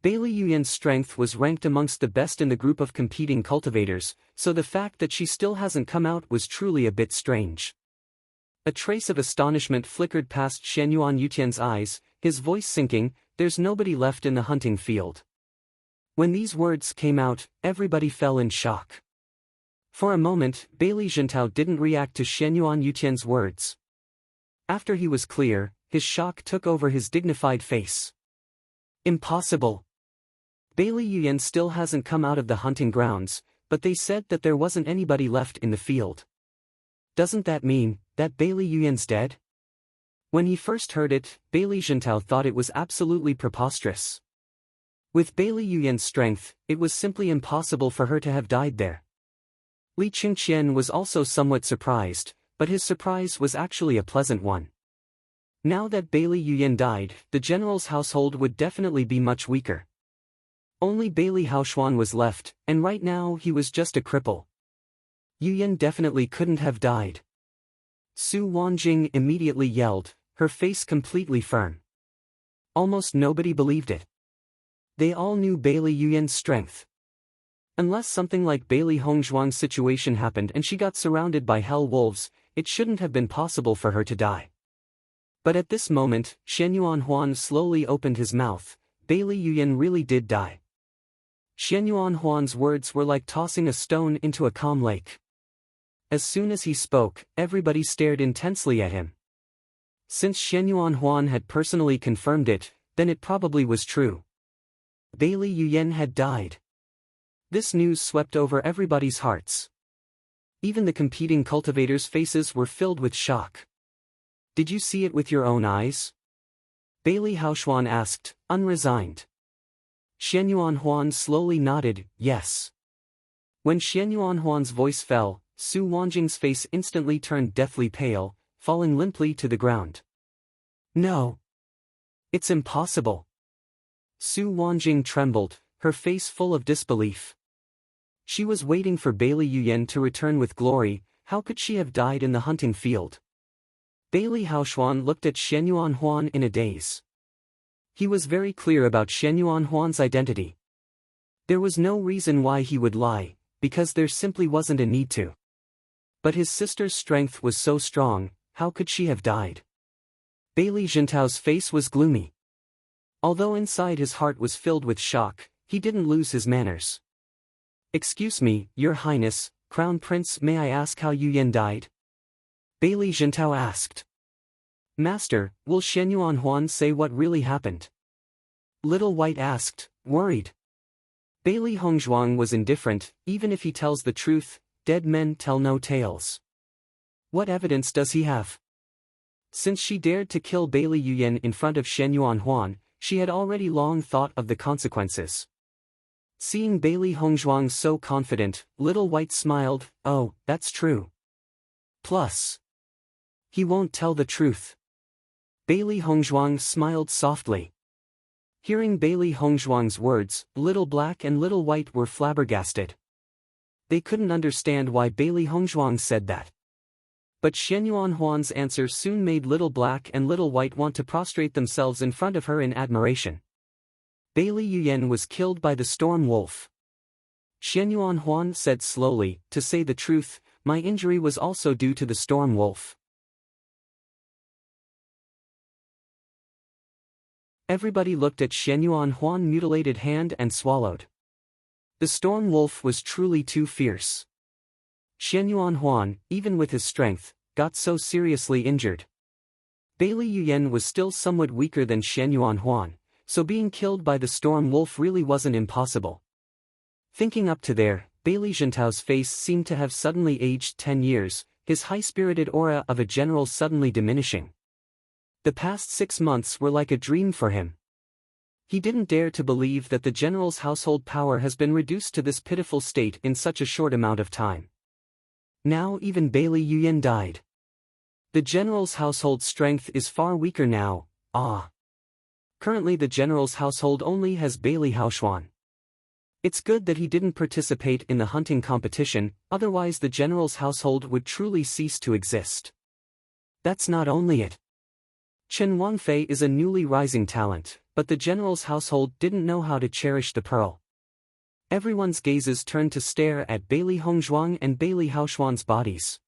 Speaker 1: Bailey Yuyan's strength was ranked amongst the best in the group of competing cultivators, so the fact that she still hasn't come out was truly a bit strange. A trace of astonishment flickered past Shen Yuan Yutian's eyes, his voice sinking. "There's nobody left in the hunting field." When these words came out, everybody fell in shock. For a moment, Bailey Jintao didn't react to Shen Yuan Yutian's words. After he was clear, his shock took over his dignified face. "Impossible. Bailey Yuyan still hasn't come out of the hunting grounds, but they said that there wasn't anybody left in the field. Doesn't that mean that Bailey Yuyan's dead?" When he first heard it, Bailey Jintao thought it was absolutely preposterous. With Bailey Yuyan's strength, it was simply impossible for her to have died there. Li Qingqian was also somewhat surprised, but his surprise was actually a pleasant one. Now that Bailey Yuyan died, the general's household would definitely be much weaker. Only Bailey Haoshuan was left, and right now he was just a cripple. Yuyan definitely couldn't have died. Su Wanjing immediately yelled, her face completely firm. Almost nobody believed it. They all knew Bailey Yuyan's strength. Unless something like Bailey Hongzhuang's situation happened and she got surrounded by hell wolves, it shouldn't have been possible for her to die. But at this moment, Shen Yuanhuan slowly opened his mouth. Bailey Yuyan really did die. Shen Yuanhuan's words were like tossing a stone into a calm lake. As soon as he spoke, everybody stared intensely at him. Since Shen Yuanhuan had personally confirmed it, then it probably was true. Bailey Yuyan had died. This news swept over everybody's hearts. Even the competing cultivators' faces were filled with shock. "Did you see it with your own eyes?" Bailey Haoshuan asked, unresigned. Shen Yuanhuan slowly nodded, yes. When Shen Yuanhuan's voice fell, Su Wanjing's face instantly turned deathly pale, falling limply to the ground. "No. It's impossible." Su Wanjing trembled, her face full of disbelief. She was waiting for Bailey Yuyan to return with glory. How could she have died in the hunting field? Bailey Haoshuan looked at Shen Yuanhuan in a daze. He was very clear about Shen Yuanhuan's identity. There was no reason why he would lie, because there simply wasn't a need to. But his sister's strength was so strong, how could she have died? Bailey Jintao's face was gloomy. Although inside his heart was filled with shock, he didn't lose his manners. "Excuse me, Your Highness, Crown Prince, may I ask how Yu Yan died? Bailey Jintao asked. Master, will Shen Yuan Huan say what really happened? Little White asked, worried. Bailey Hongzhuang was indifferent. Even if he tells the truth, dead men tell no tales. What evidence does he have? Since she dared to kill Bailey Yuyan in front of Shen Yuan Huan, she had already long thought of the consequences. Seeing Bailey Hongzhuang so confident, Little White smiled. Oh, that's true. Plus, he won't tell the truth. Bailey Hongzhuang smiled softly. Hearing Bailey Hongzhuang's words, Little Black and Little White were flabbergasted. They couldn't understand why Bailey Hongzhuang said that. But Shen Yuan Huan's answer soon made Little Black and Little White want to prostrate themselves in front of her in admiration. Bailey Yuyan was killed by the storm wolf. Shen Yuan Huan said slowly, to say the truth, my injury was also due to the storm wolf. Everybody looked at Shen Yuan Huan's mutilated hand and swallowed. The storm wolf was truly too fierce. Shen Yuan Huan, even with his strength, got so seriously injured. Bailey Yuyan was still somewhat weaker than Shen Yuan Huan, so being killed by the storm wolf really wasn't impossible. Thinking up to there, Bailey Jintao's face seemed to have suddenly aged 10 years, his high-spirited aura of a general suddenly diminishing. The past 6 months were like a dream for him. He didn't dare to believe that the general's household power has been reduced to this pitiful state in such a short amount of time. Now even Bailey Yuyan died. The general's household strength is far weaker now. Currently the general's household only has Bailey Haoshuan. It's good that he didn't participate in the hunting competition, otherwise the general's household would truly cease to exist. That's not only it. Chen Wangfei is a newly rising talent, but the general's household didn't know how to cherish the pearl. Everyone's gazes turned to stare at Bailey Hongzhuang and Bailey Haoshuan's bodies.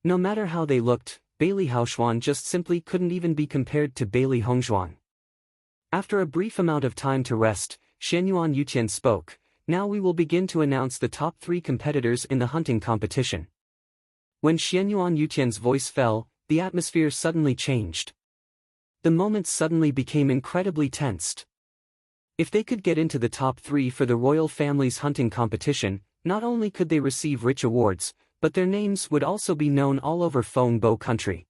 Speaker 1: No matter how they looked, Bailey Haoshuan just simply couldn't even be compared to Bailey Hongzhuang. After a brief amount of time to rest, Shen Yuan Yutian spoke, now we will begin to announce the top 3 competitors in the hunting competition. When Shen Yuan Yutian's voice fell, the atmosphere suddenly changed. The moment suddenly became incredibly tensed. If they could get into the top 3 for the royal family's hunting competition, not only could they receive rich awards, but their names would also be known all over Fengbo country.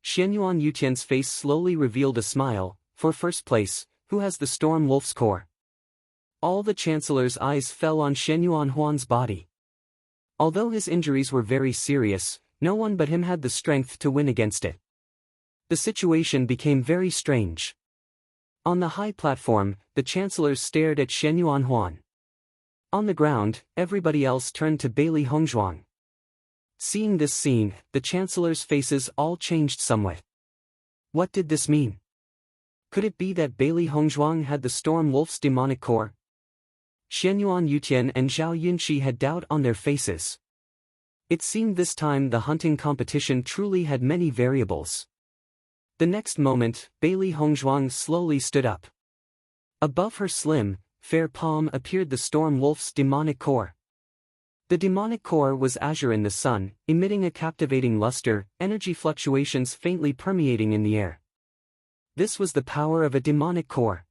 Speaker 1: Shen Yuan Yutian's face slowly revealed a smile. For first place, who has the storm wolf's core? All the chancellor's eyes fell on Shen Yuan Huan's body. Although his injuries were very serious, no one but him had the strength to win against it. The situation became very strange. On the high platform, the chancellors stared at Shen Yuan Huan. On the ground, everybody else turned to Bailey Hongzhuang. Seeing this scene, the chancellors' faces all changed somewhat. What did this mean? Could it be that Bailey Hongzhuang had the storm wolf's demonic core? Shen Yuan Yutian and Zhao Yunxi had doubt on their faces. It seemed this time the hunting competition truly had many variables. The next moment, Bailey Hongzhuang slowly stood up. Above her slim, fair palm appeared the storm wolf's demonic core. The demonic core was azure in the sun, emitting a captivating luster, energy fluctuations faintly permeating in the air. This was the power of a demonic core.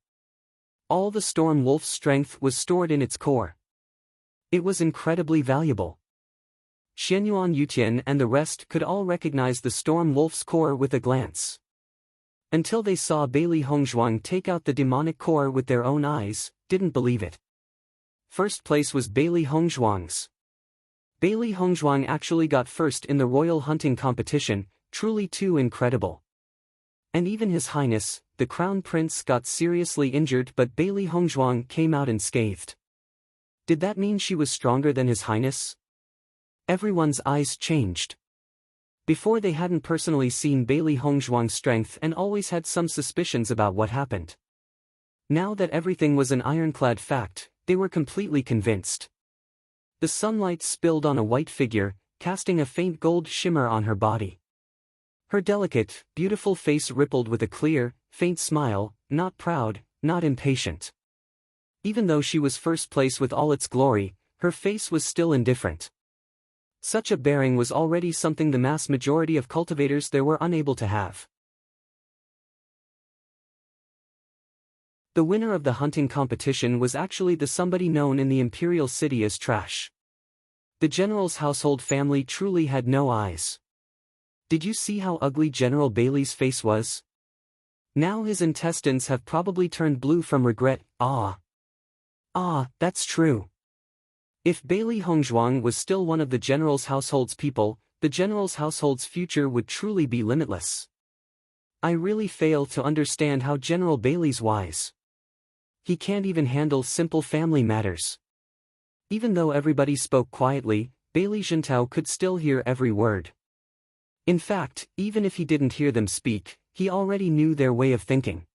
Speaker 1: All the storm wolf's strength was stored in its core. It was incredibly valuable. Shen Yuan Yutian and the rest could all recognize the storm wolf's core with a glance. Until they saw Bailey Hongzhuang take out the demonic core with their own eyes, didn't believe it. First place was Bailey Hongzhuang's. Bailey Hongzhuang actually got first in the royal hunting competition, truly too incredible. And even His Highness, the Crown Prince, got seriously injured, but Bailey Hongzhuang came out unscathed. Did that mean she was stronger than His Highness? Everyone's eyes changed. Before they hadn't personally seen Bailey Hongzhuang's strength and always had some suspicions about what happened. Now that everything was an ironclad fact, they were completely convinced. The sunlight spilled on a white figure, casting a faint gold shimmer on her body. Her delicate, beautiful face rippled with a clear, faint smile, not proud, not impatient. Even though she was first place with all its glory, her face was still indifferent. Such a bearing was already something the mass majority of cultivators there were unable to have. The winner of the hunting competition was actually the somebody known in the imperial city as Trash. The general's household family truly had no eyes. Did you see how ugly General Bailey's face was? Now his intestines have probably turned blue from regret. Ah, that's true. If Bailey Hongzhuang was still one of the general's household's people, the general's household's future would truly be limitless. I really fail to understand how General Bailey's wise. He can't even handle simple family matters. Even though everybody spoke quietly, Bailey Zhentao could still hear every word. In fact, even if he didn't hear them speak, he already knew their way of thinking.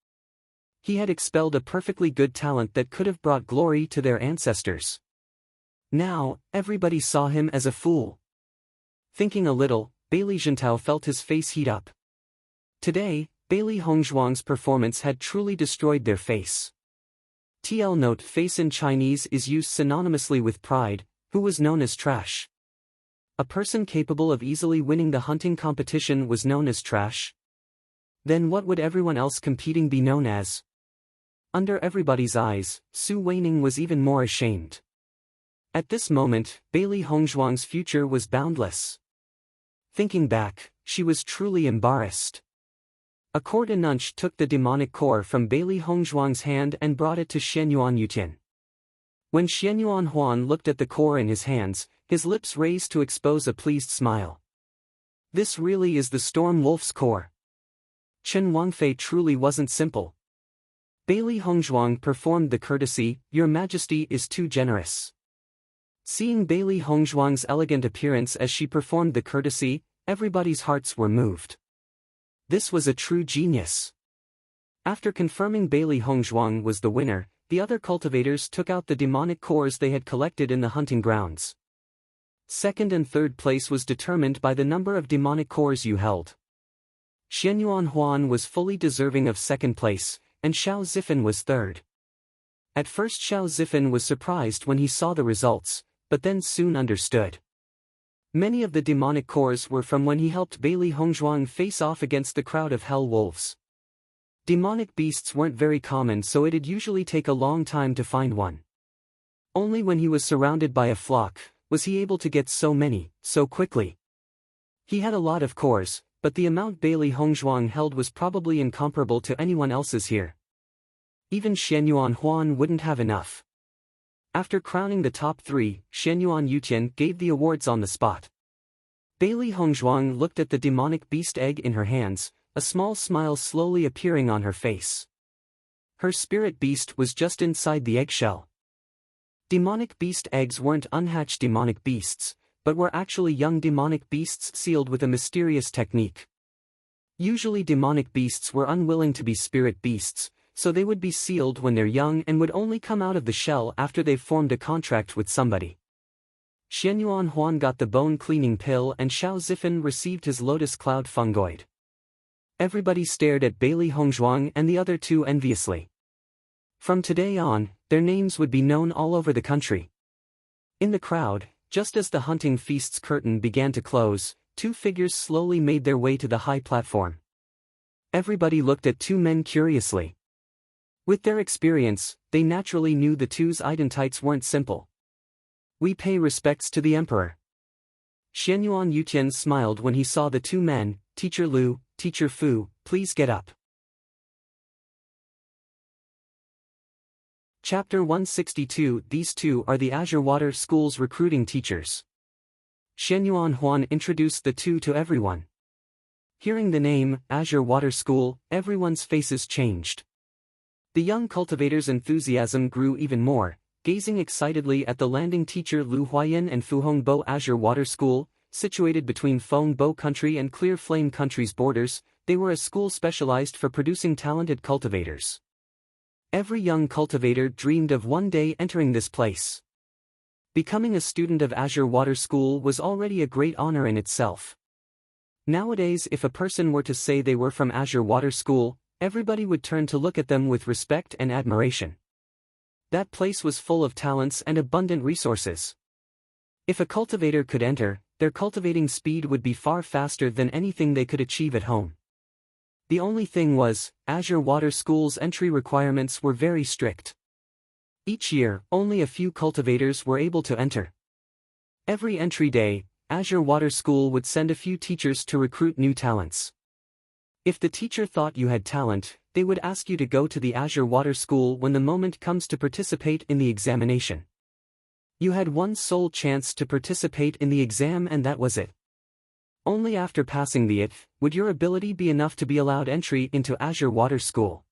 Speaker 1: He had expelled a perfectly good talent that could have brought glory to their ancestors. Now, everybody saw him as a fool. Thinking a little, Bailey Zhentao felt his face heat up. Today, Bailey Hongzhuang's performance had truly destroyed their face. TL note: face in Chinese is used synonymously with pride, who was known as Trash. A person capable of easily winning the hunting competition was known as Trash. Then what would everyone else competing be known as? Under everybody's eyes, Su Weining was even more ashamed. At this moment, Bailey Hongzhuang's future was boundless. Thinking back, she was truly embarrassed. A court Nunch took the demonic core from Bailey Hongzhuang's hand and brought it to Xianyuan Yutian. When Xianyuan Huan looked at the core in his hands, his lips raised to expose a pleased smile. This really is the Storm Wolf's core. Chen Wangfei truly wasn't simple. Bailey Hongzhuang performed the courtesy, "Your Majesty is too generous." Seeing Bailey Hongzhuang's elegant appearance as she performed the courtesy, everybody's hearts were moved. This was a true genius. After confirming Bailey Hongzhuang was the winner, the other cultivators took out the demonic cores they had collected in the hunting grounds. Second and third place was determined by the number of demonic cores you held. Xianyuan Huan was fully deserving of second place, and Xiao Zifan was third. At first Xiao Zifan was surprised when he saw the results, but then soon understood. Many of the demonic cores were from when he helped Bailey Hongzhuang face off against the crowd of hell wolves. Demonic beasts weren't very common, so it'd usually take a long time to find one. Only when he was surrounded by a flock was he able to get so many, so quickly. He had a lot of cores, but the amount Bailey Hongzhuang held was probably incomparable to anyone else's here. Even Xianyuan Huan wouldn't have enough. After crowning the top three, Xianyuan Yutian gave the awards on the spot. Bailey Hongzhuang looked at the demonic beast egg in her hands, a small smile slowly appearing on her face. Her spirit beast was just inside the eggshell. Demonic beast eggs weren't unhatched demonic beasts, but were actually young demonic beasts sealed with a mysterious technique. Usually demonic beasts were unwilling to be spirit beasts, so they would be sealed when they're young and would only come out of the shell after they've formed a contract with somebody. Xianyuan Huan got the bone cleaning pill and Xiao Zifan received his lotus cloud fungoid. Everybody stared at Bailey Hongzhuang and the other two enviously. From today on, their names would be known all over the country. In the crowd, just as the hunting feast's curtain began to close, two figures slowly made their way to the high platform. Everybody looked at two men curiously. With their experience, they naturally knew the two's identities weren't simple. "We pay respects to the emperor." Xianyuan Yutian smiled when he saw the two men. "Teacher Lu, Teacher Fu, please get up." Chapter 162. These two are the Azure Water School's recruiting teachers. Xianyuan Huan introduced the two to everyone. Hearing the name, Azure Water School, everyone's faces changed. The young cultivator's enthusiasm grew even more, gazing excitedly at the landing teacher Lu Huayan and Fuhongbo Azure Water School, situated between Fengbo Country and Clear Flame Country's borders. They were a school specialized for producing talented cultivators. Every young cultivator dreamed of one day entering this place. Becoming a student of Azure Water School was already a great honor in itself. Nowadays, if a person were to say they were from Azure Water School, everybody would turn to look at them with respect and admiration. That place was full of talents and abundant resources. If a cultivator could enter, their cultivating speed would be far faster than anything they could achieve at home. The only thing was, Azure Water School's entry requirements were very strict. Each year, only a few cultivators were able to enter. Every entry day, Azure Water School would send a few teachers to recruit new talents. If the teacher thought you had talent, they would ask you to go to the Azure Water School when the moment comes to participate in the examination. You had one sole chance to participate in the exam and that was it. Only after passing the it would your ability be enough to be allowed entry into Azure Water School.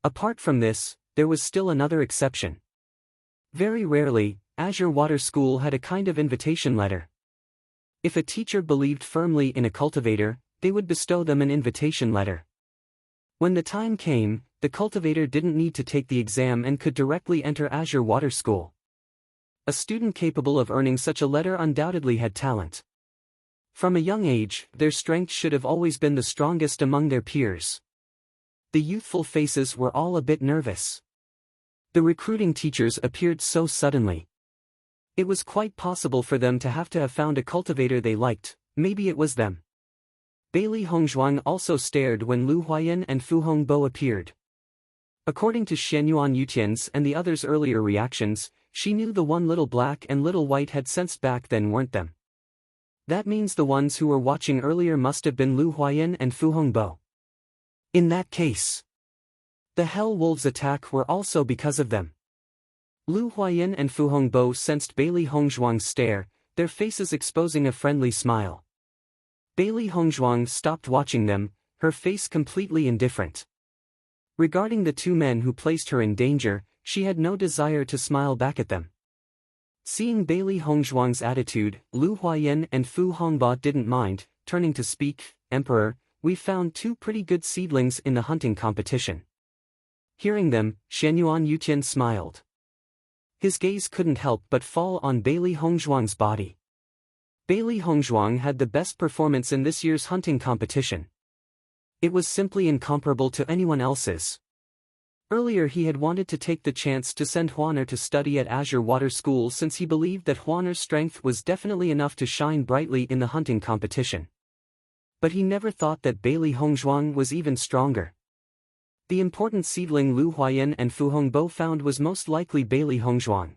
Speaker 1: Apart from this, there was still another exception. Very rarely, Azure Water School had a kind of invitation letter. If a teacher believed firmly in a cultivator, they would bestow them an invitation letter. When the time came, the cultivator didn't need to take the exam and could directly enter Azure Water School. A student capable of earning such a letter undoubtedly had talent. From a young age, their strength should have always been the strongest among their peers. The youthful faces were all a bit nervous. The recruiting teachers appeared so suddenly. It was quite possible for them to have found a cultivator they liked, maybe it was them. Bailey Hongzhuang also stared when Lu Huayan and Fu Hongbo appeared. According to Xianyuan Yutian's and the others' earlier reactions, she knew the one little black and little white had sensed back then weren't them. That means the ones who were watching earlier must have been Lu Huayan and Fu Hongbo. In that case, the Hell Wolves' attack were also because of them. Lu Huayan and Fu Hongbo sensed Bailey Hongzhuang's stare, their faces exposing a friendly smile. Bailey Hongzhuang stopped watching them, her face completely indifferent. Regarding the two men who placed her in danger, she had no desire to smile back at them. Seeing Bailey Hongzhuang's attitude, Lu Huayan and Fu Hongbo didn't mind, turning to speak, "Emperor, we found two pretty good seedlings in the hunting competition." Hearing them, Xianyuan Yutian smiled. His gaze couldn't help but fall on Bailey Hongzhuang's body. Bailey Hongzhuang had the best performance in this year's hunting competition. It was simply incomparable to anyone else's. Earlier he had wanted to take the chance to send Huaner to study at Azure Water School since he believed that Huaner's strength was definitely enough to shine brightly in the hunting competition. But he never thought that Bailey Hongzhuang was even stronger. The important seedling Lu Huayan and Fu Hongbo found was most likely Bailey Hongzhuang.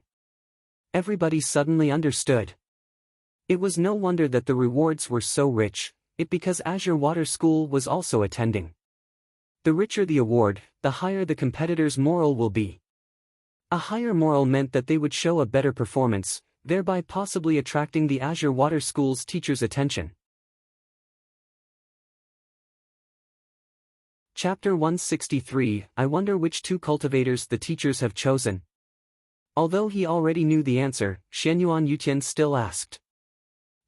Speaker 1: Everybody suddenly understood. It was no wonder that the rewards were so rich, because Azure Water School was also attending. The richer the award, the higher the competitor's moral will be. A higher moral meant that they would show a better performance, thereby possibly attracting the Azure Water School's teachers' attention. Chapter 163, I wonder which two cultivators the teachers have chosen. Although he already knew the answer, Xianyuan Yutian still asked.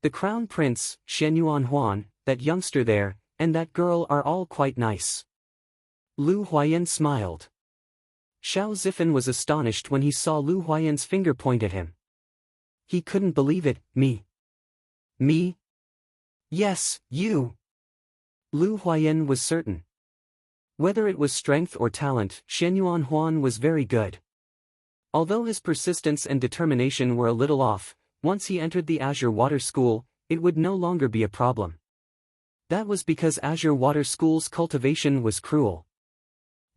Speaker 1: The Crown Prince, Xianyuan Huan, that youngster there, and that girl are all quite nice. Lu Huayan smiled. Xiao Zifan was astonished when he saw Lu Huayan's finger point at him. He couldn't believe it. Me? Me? Yes, you. Lu Huayan was certain. Whether it was strength or talent, Xianyuan Huan was very good. Although his persistence and determination were a little off, once he entered the Azure Water School, it would no longer be a problem. That was because Azure Water School's cultivation was cruel.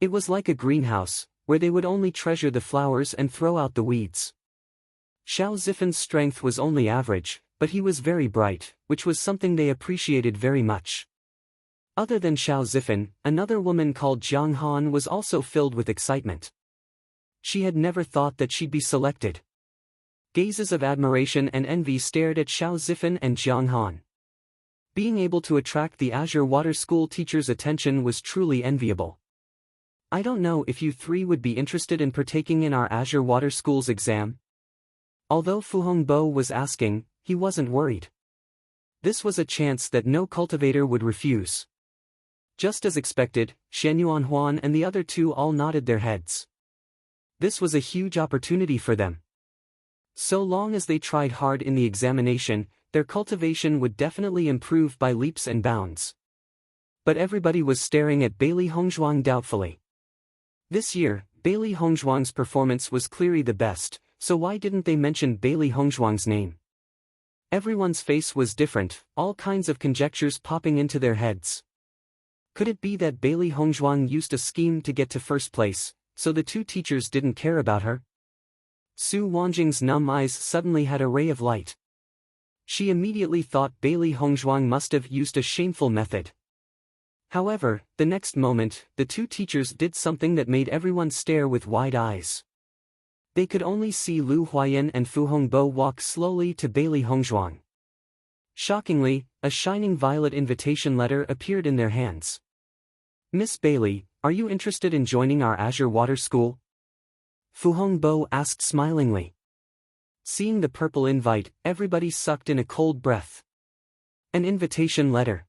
Speaker 1: It was like a greenhouse, where they would only treasure the flowers and throw out the weeds. Xiao Zifan's strength was only average, but he was very bright, which was something they appreciated very much. Other than Xiao Zifan, another woman called Jiang Han was also filled with excitement. She had never thought that she'd be selected. Gazes of admiration and envy stared at Xiao Zifan and Jiang Han. Being able to attract the Azure Water School teachers' attention was truly enviable. I don't know if you three would be interested in partaking in our Azure Water School's exam. Although Fu Hongbo was asking, he wasn't worried. This was a chance that no cultivator would refuse. Just as expected, Xianyuan Huan and the other two all nodded their heads. This was a huge opportunity for them. So long as they tried hard in the examination, their cultivation would definitely improve by leaps and bounds. But everybody was staring at Bailey Hongzhuang doubtfully. This year, Bailey Hongzhuang's performance was clearly the best, so why didn't they mention Bailey Hongzhuang's name? Everyone's face was different, all kinds of conjectures popping into their heads. Could it be that Bailey Hongzhuang used a scheme to get to first place, so the two teachers didn't care about her? Su Wanjing's numb eyes suddenly had a ray of light. She immediately thought Bailey Hongzhuang must have used a shameful method. However, the next moment, the two teachers did something that made everyone stare with wide eyes. They could only see Lu Huayan and Fu Hongbo walk slowly to Bailey Hongzhuang. Shockingly, a shining violet invitation letter appeared in their hands. "Miss Bailey, are you interested in joining our Azure Water School?" Fu Hongbo asked smilingly. Seeing the purple invite, everybody sucked in a cold breath. An invitation letter.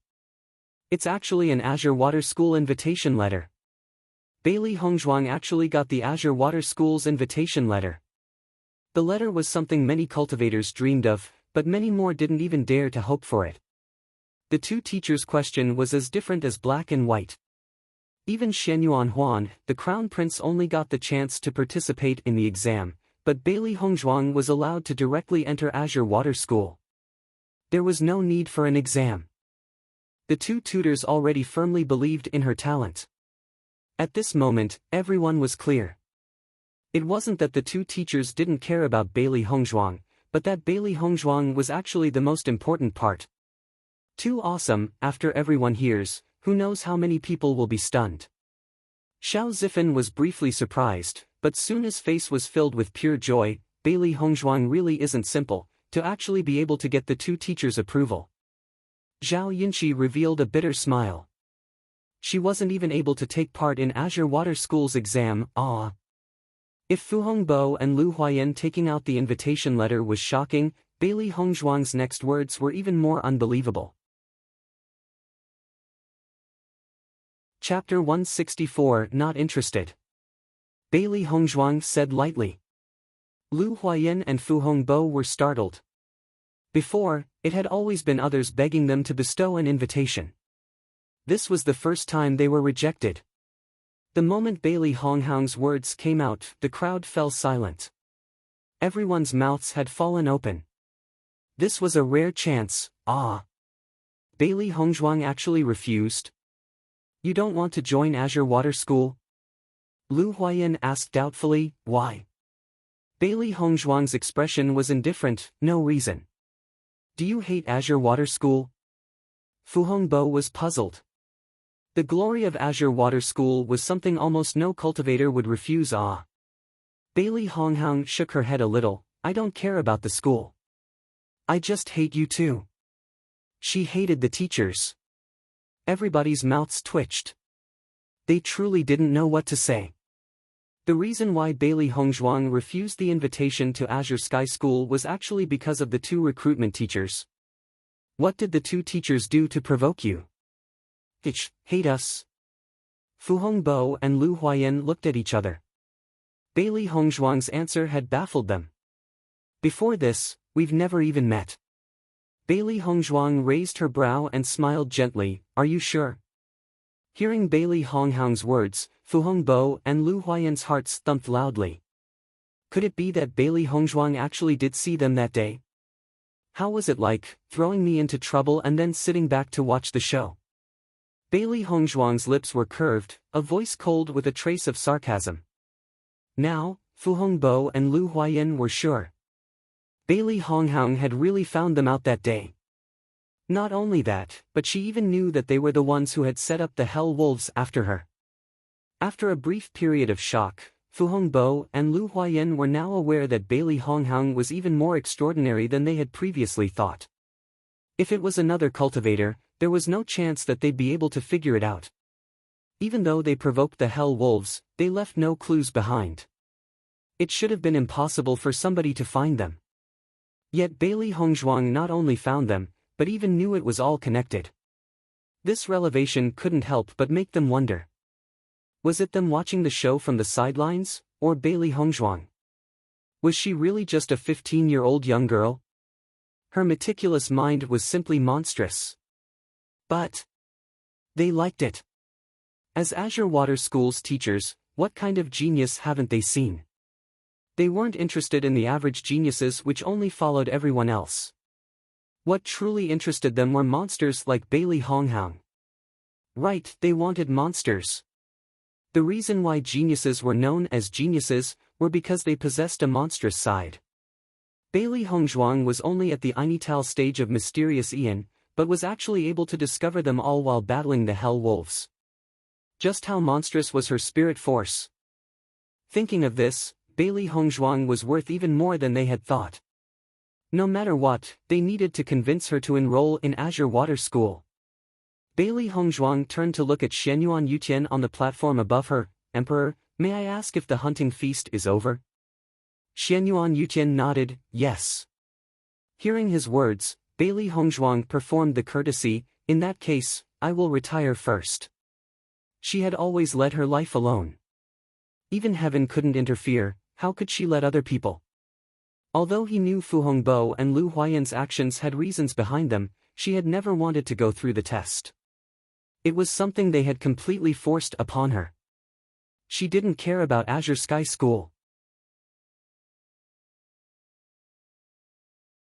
Speaker 1: It's actually an Azure Water School invitation letter. Bailey Hongzhuang actually got the Azure Water School's invitation letter. The letter was something many cultivators dreamed of, but many more didn't even dare to hope for it. The two teachers' question was as different as black and white. Even Shen Yuanhuan, the crown prince, only got the chance to participate in the exam, but Bailey Hongzhuang was allowed to directly enter Azure Water School. There was no need for an exam. The two tutors already firmly believed in her talent. At this moment, everyone was clear. It wasn't that the two teachers didn't care about Bailey Hongzhuang, but that Bailey Hongzhuang was actually the most important part. Too awesome, after everyone hears, who knows how many people will be stunned. Xiao Zifan was briefly surprised, but soon his face was filled with pure joy. Bailey Hongzhuang really isn't simple, to actually be able to get the two teachers' approval. Zhao Yinchi revealed a bitter smile. She wasn't even able to take part in Azure Water School's exam. If Fu Hongbo and Lu Huayan taking out the invitation letter was shocking, Bailey Hongzhuang's next words were even more unbelievable. Chapter 164, Not Interested. Bailey Hongzhuang said lightly. Lu Huayan and Fu Hongbo were startled. Before, it had always been others begging them to bestow an invitation. This was the first time they were rejected. The moment Bailey Hongzhuang's words came out, the crowd fell silent. Everyone's mouths had fallen open. This was a rare chance. Bailey Hongzhuang actually refused? You don't want to join Azure Water School? Lu Huayan asked doubtfully. Why? Bailey Hongzhuang's expression was indifferent, no reason. Do you hate Azure Water School? Fu Hongbo was puzzled. The glory of Azure Water School was something almost no cultivator would refuse. Bailey Hongzhuang shook her head a little. I don't care about the school. I just hate you too. She hated the teachers. Everybody's mouths twitched. They truly didn't know what to say. The reason why Bailey Hongzhuang refused the invitation to Azure Sky School was actually because of the two recruitment teachers. What did the two teachers do to provoke you? Hate us. Fu Hongbo and Lu Huayan looked at each other. Bailey Hongzhuang's answer had baffled them. Before this, we've never even met. Bailey Hongzhuang raised her brow and smiled gently. Are you sure? Hearing Bailey Hongzhuang's words, Fu Hongbo and Lu Huayan's hearts thumped loudly. Could it be that Bailey Hongzhuang actually did see them that day? How was it like, throwing me into trouble and then sitting back to watch the show? Bailey Hongzhuang's lips were curved, a voice cold with a trace of sarcasm. Now, Fu Hongbo and Lu Huayan were sure. Bailey Hongzhuang had really found them out that day. Not only that, but she even knew that they were the ones who had set up the Hell Wolves after her. After a brief period of shock, Fu Hongbo and Lu Huayan were now aware that Bailey Hongzhuang was even more extraordinary than they had previously thought. If it was another cultivator, there was no chance that they'd be able to figure it out. Even though they provoked the Hell Wolves, they left no clues behind. It should have been impossible for somebody to find them. Yet Bailey Hongzhuang not only found them, but even knew it was all connected. This revelation couldn't help but make them wonder. Was it them watching the show from the sidelines, or Bailey Hongzhuang? Was she really just a 15-year-old young girl? Her meticulous mind was simply monstrous. But they liked it. As Azure Water School's teachers, what kind of genius haven't they seen? They weren't interested in the average geniuses which only followed everyone else. What truly interested them were monsters like Bailey Honghang. Right, they wanted monsters. The reason why geniuses were known as geniuses were because they possessed a monstrous side. Bailey Hongzhuang was only at the initial stage of mysterious Ian, but was actually able to discover them all while battling the Hell Wolves. Just how monstrous was her spirit force? Thinking of this, Bailey Hongzhuang was worth even more than they had thought. No matter what, they needed to convince her to enroll in Azure Water School. Bailey Hongzhuang turned to look at Xianyuan Yutian on the platform above her. Emperor, may I ask if the hunting feast is over? Xianyuan Yutian nodded, yes. Hearing his words, Bailey Hongzhuang performed the courtesy, in that case, I will retire first. She had always led her life alone. Even heaven couldn't interfere, how could she let other people? Although he knew Fu Hongbo and Lu Huayan's actions had reasons behind them, she had never wanted to go through the test. It was something they had completely forced upon her. She didn't care about Azure Sky School.